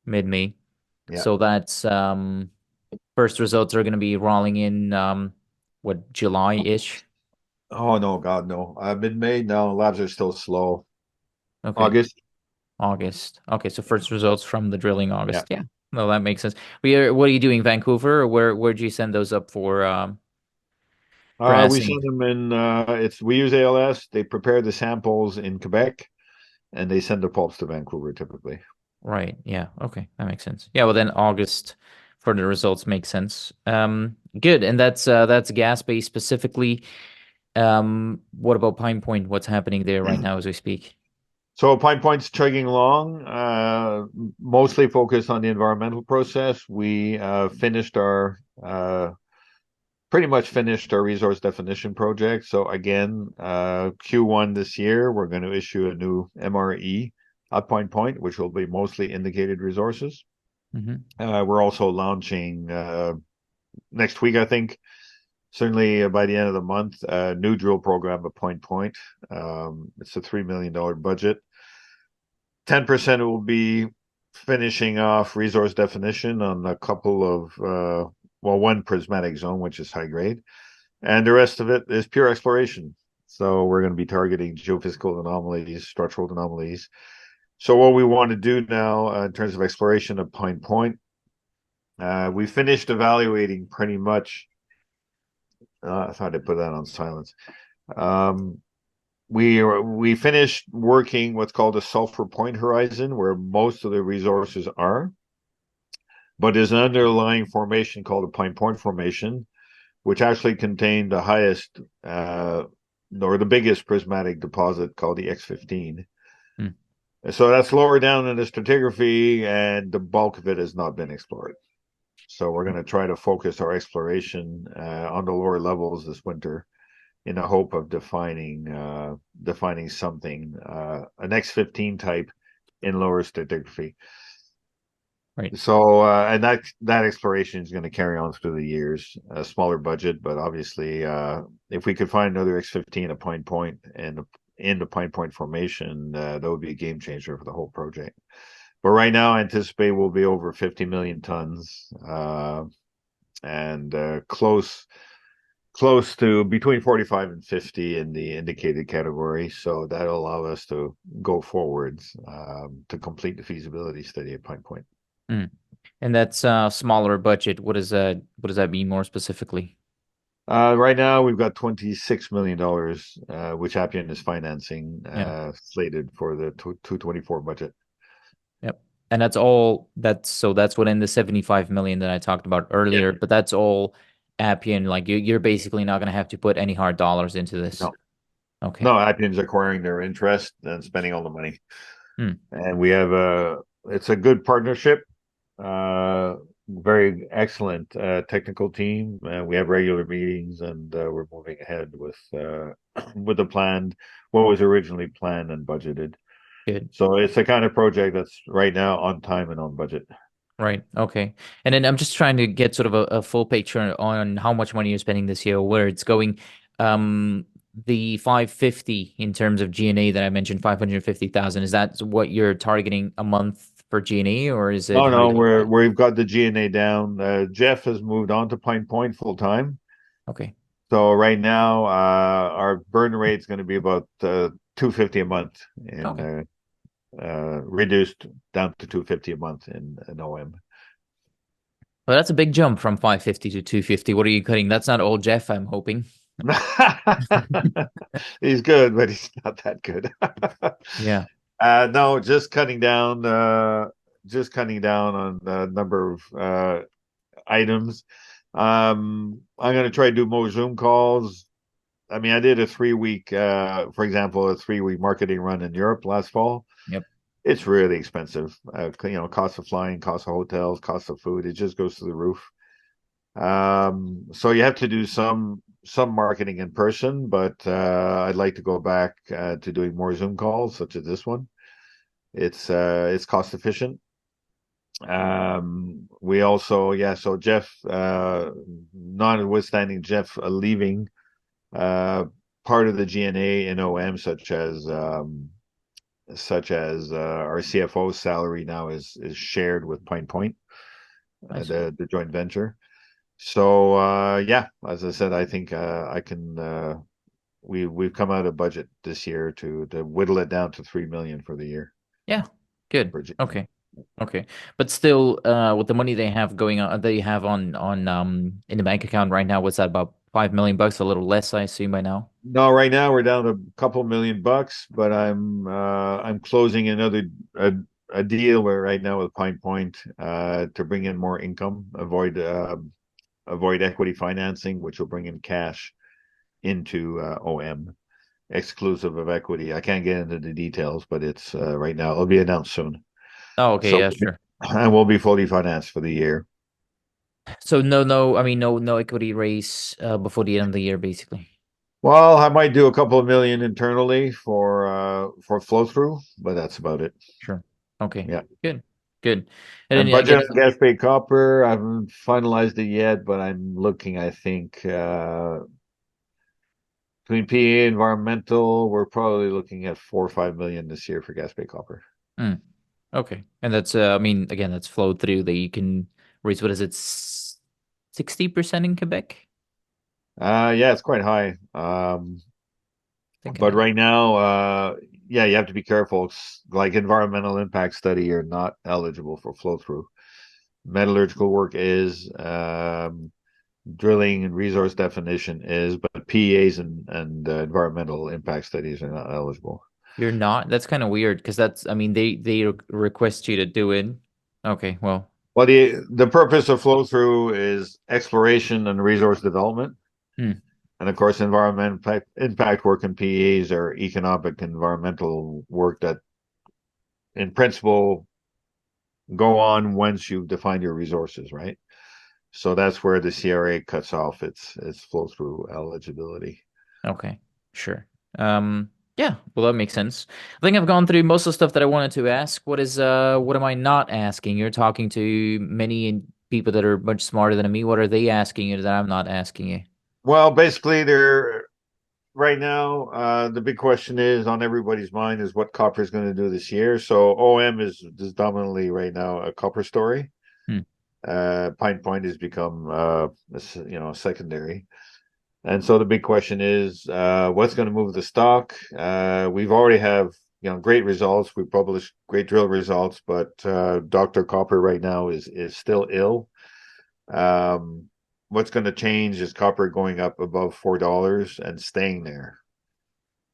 Mid-May. Yeah. So that's first results are going to be rolling in what, July-ish? Oh no, God, no. Mid-May, no. Labs are still slow. Okay. August, August. Okay, so first results from the drilling yeah. August. Yeah. No, that makes sense. What are you doing, Vancouver, or where'd you send those up for We assaying? send them in. We use ALS. They prepare the samples in Quebec, and they send the pulps to Vancouver typically. Right. Yeah. Okay, that makes sense. Yeah. Well, then August for the results makes sense. Good. And that's gas based specifically. What about Pine Point? What's happening there right now as we speak? So Pine Point's chugging along, mostly focused on the environmental process. We pretty much finished our resource definition project. So again, Q1 this year, we're going to issue a new MRE at Pine Point, which will be mostly indicated resources. We're also launching next week, I think, certainly by the end of the month, a new drill program at Point Point. It's a $3 million budget. 10% will be finishing off resource definition on a couple of, one prismatic zone, which is high grade. And the rest of it is pure exploration. So we're going to be targeting geophysical anomalies, structural anomalies. So what we want to do now in terms of exploration at Pine Point, we finished evaluating pretty much. I thought I put that on silence. We finished working what's called a sulfur point horizon, where most of the resources are. But there's an underlying formation called the Pine Point Formation, which actually contained the highest or the biggest prismatic deposit called the X15. So that's lower down in the stratigraphy, and the bulk of it has not been explored. So we're going to try to focus our exploration on the lower levels this winter, in the hope of defining something, an X15 type in lower stratigraphy. Right. So and that exploration is going to carry on through the years. A smaller budget, but obviously, if we could find another X15 at Pine Point and in the Pine Point formation, that would be a game changer for the whole project. But right now, I anticipate we'll be over 50 million tons, and close to between 45 and 50 in the indicated category. So that'll allow us to go forwards to complete the feasibility study at Pine Point. And that's smaller budget. What does that mean more specifically? Right now, we've got $26 million, which Appian is financing, slated for the 224 budget. Yep. And that's within the 75 million that I talked about earlier, but that's all Appian. Like you're basically not going to have to put any hard dollars into this. No. Okay. No, Appian's acquiring their interest and spending all the money. And we have it's a good partnership. Very excellent technical team. We have regular meetings, and we're moving ahead with the plan, what was originally planned and budgeted. Good. So it's the kind of project that's right now on time and on budget. Right. Okay. And then I'm just trying to get sort of a full picture on how much money you're spending this year, where it's going. The 550 in terms of G&A that I mentioned, 550,000. Is that what you're targeting a month for G&A, or is it? Oh no, we've got the G&A down. Jeff has moved on to Pine Point full time. Okay. So right now, our burn rate is going to be about 250 a month, and reduced down to 250 a month in OM. Well, that's a big jump from 550 to 250. What are you cutting? That's not old Jeff, I'm hoping. He's good, but he's not that good. Yeah. No, just cutting down on the number of items. I'm going to try to do more Zoom calls. I mean, I did for example, a 3-week marketing run in Europe last fall. Yep. It's really expensive. Cost of flying, cost of hotels, cost of food. It just goes to the roof. So you have to do some marketing in person, but I'd like to go back to doing more Zoom calls, such as this one. It's cost efficient. We also, so Jeff, notwithstanding Jeff leaving, part of the G&A in OM, such as our CFO's salary now is shared with Pine Point, the joint venture. So yeah, as I said, I think I can. We've come out of budget this year to whittle it down to 3 million for the year. Yeah, good. For J- Okay. Okay. But still, with the money they have going on, they have on in the bank account right now, what's that, about 5 million bucks, a little less, I assume by now. No, right now we're down to a couple $1 million, but I'm closing a, a deal where right now with Pine Point to bring in more income, avoid equity financing, which will bring in cash into OM, exclusive of equity. I can't get into the details, but it's right now. It'll be announced soon. Oh, okay, So yeah, sure. I will be fully financed for the year. So no, I mean no equity raise before the end of the year, basically. Well, I might do a couple of million internally for flow through, but that's about it. Sure. Okay. Yeah. Good. Good. And And then I budget guess, on gas paid copper, I haven't finalized it yet, but I'm looking, I think, between PA environmental, we're probably looking at 4 or 5 million this year for gas paid copper. okay. And that's I mean, again, that's flowed through that you can raise, what is it, 60% in Quebec? Yeah, it's quite high. I think it But is. right now, yeah, you have to be careful. Like environmental impact study, you're not eligible for flow through. Metallurgical work is, drilling and resource definition is, but PEAs and environmental impact studies are not eligible. You're not? That's kind of weird because that's, I mean, they request you to do it. Okay, well, Well, the purpose of flow through is exploration and resource development. hmm, And of course, environmental impact work and PEAs are economic environmental work that, in principle, go on once you've defined your resources, right? So that's where the CRA cuts off its flow through eligibility. okay, sure. Yeah, well, that makes sense. I think I've gone through most of the stuff that I wanted to ask. What am I not asking? You're talking to many people that are much smarter than me. What are they asking you that I'm not asking you? Well, basically, they're right now. The big question is on everybody's mind is what copper is going to do this year. So OM is dominantly right now a copper story. Hmm. Pine Point has become secondary. And so the big question is, what's going to move the stock? We've already have great results. We published great drill results, but Dr. Copper right now is still ill. What's going to change is copper going up above $4 and staying there.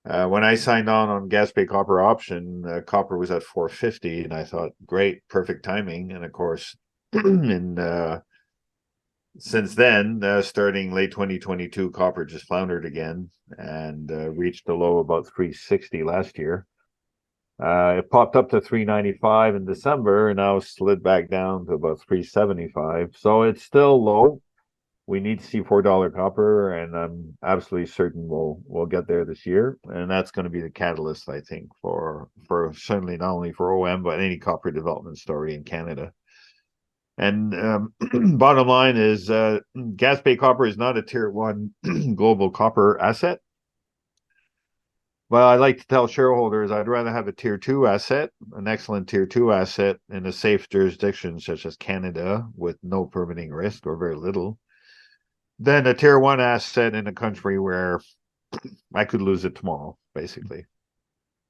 When I signed on gas pay copper option, copper was at 450, and I thought, great, perfect timing. And of course, in since then, starting late 2022, copper just floundered again and reached a low about 360 last year. It popped up to 395 in December and now slid back down to about 375. So it's still low. We need to see $4 copper, and I'm absolutely certain we'll get there this year. And that's going to be the catalyst, I think, for certainly not only for OM but any copper development story in Canada. And bottom line is, Gaspé Copper is not a tier one global copper asset. Well, I like to tell shareholders I'd rather have a tier two asset, an excellent tier two asset in a safe jurisdiction such as Canada with no permitting risk or very little, than a tier one asset in a country where I could lose it tomorrow, basically.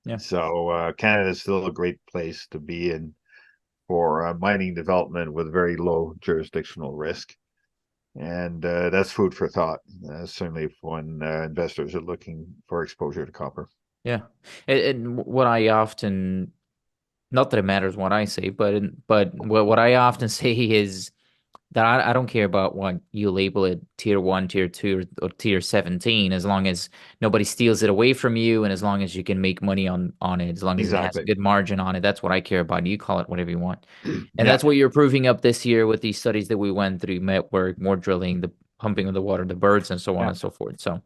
Yeah. So Canada is still a great place to be in for mining development with very low jurisdictional risk. And that's food for thought, certainly when investors are looking for exposure to copper. Yeah. And what I often, not that it matters what I say, but what I often say is that I don't care about what you label it, tier one, tier two, or tier 17, as long as nobody steals it away from you and as long as you can make money on it, as long as it has a Exactly. good margin on it. That's what I care about. You call it whatever you want. And Yeah. that's what you're proving up this year with these studies that we went through, met work, more drilling, the pumping of the water, the birds, and so on Yeah. and so forth. So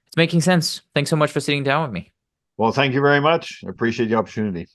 it's making sense. Thanks so much for sitting down with me. Well, thank you very much. I appreciate the opportunity.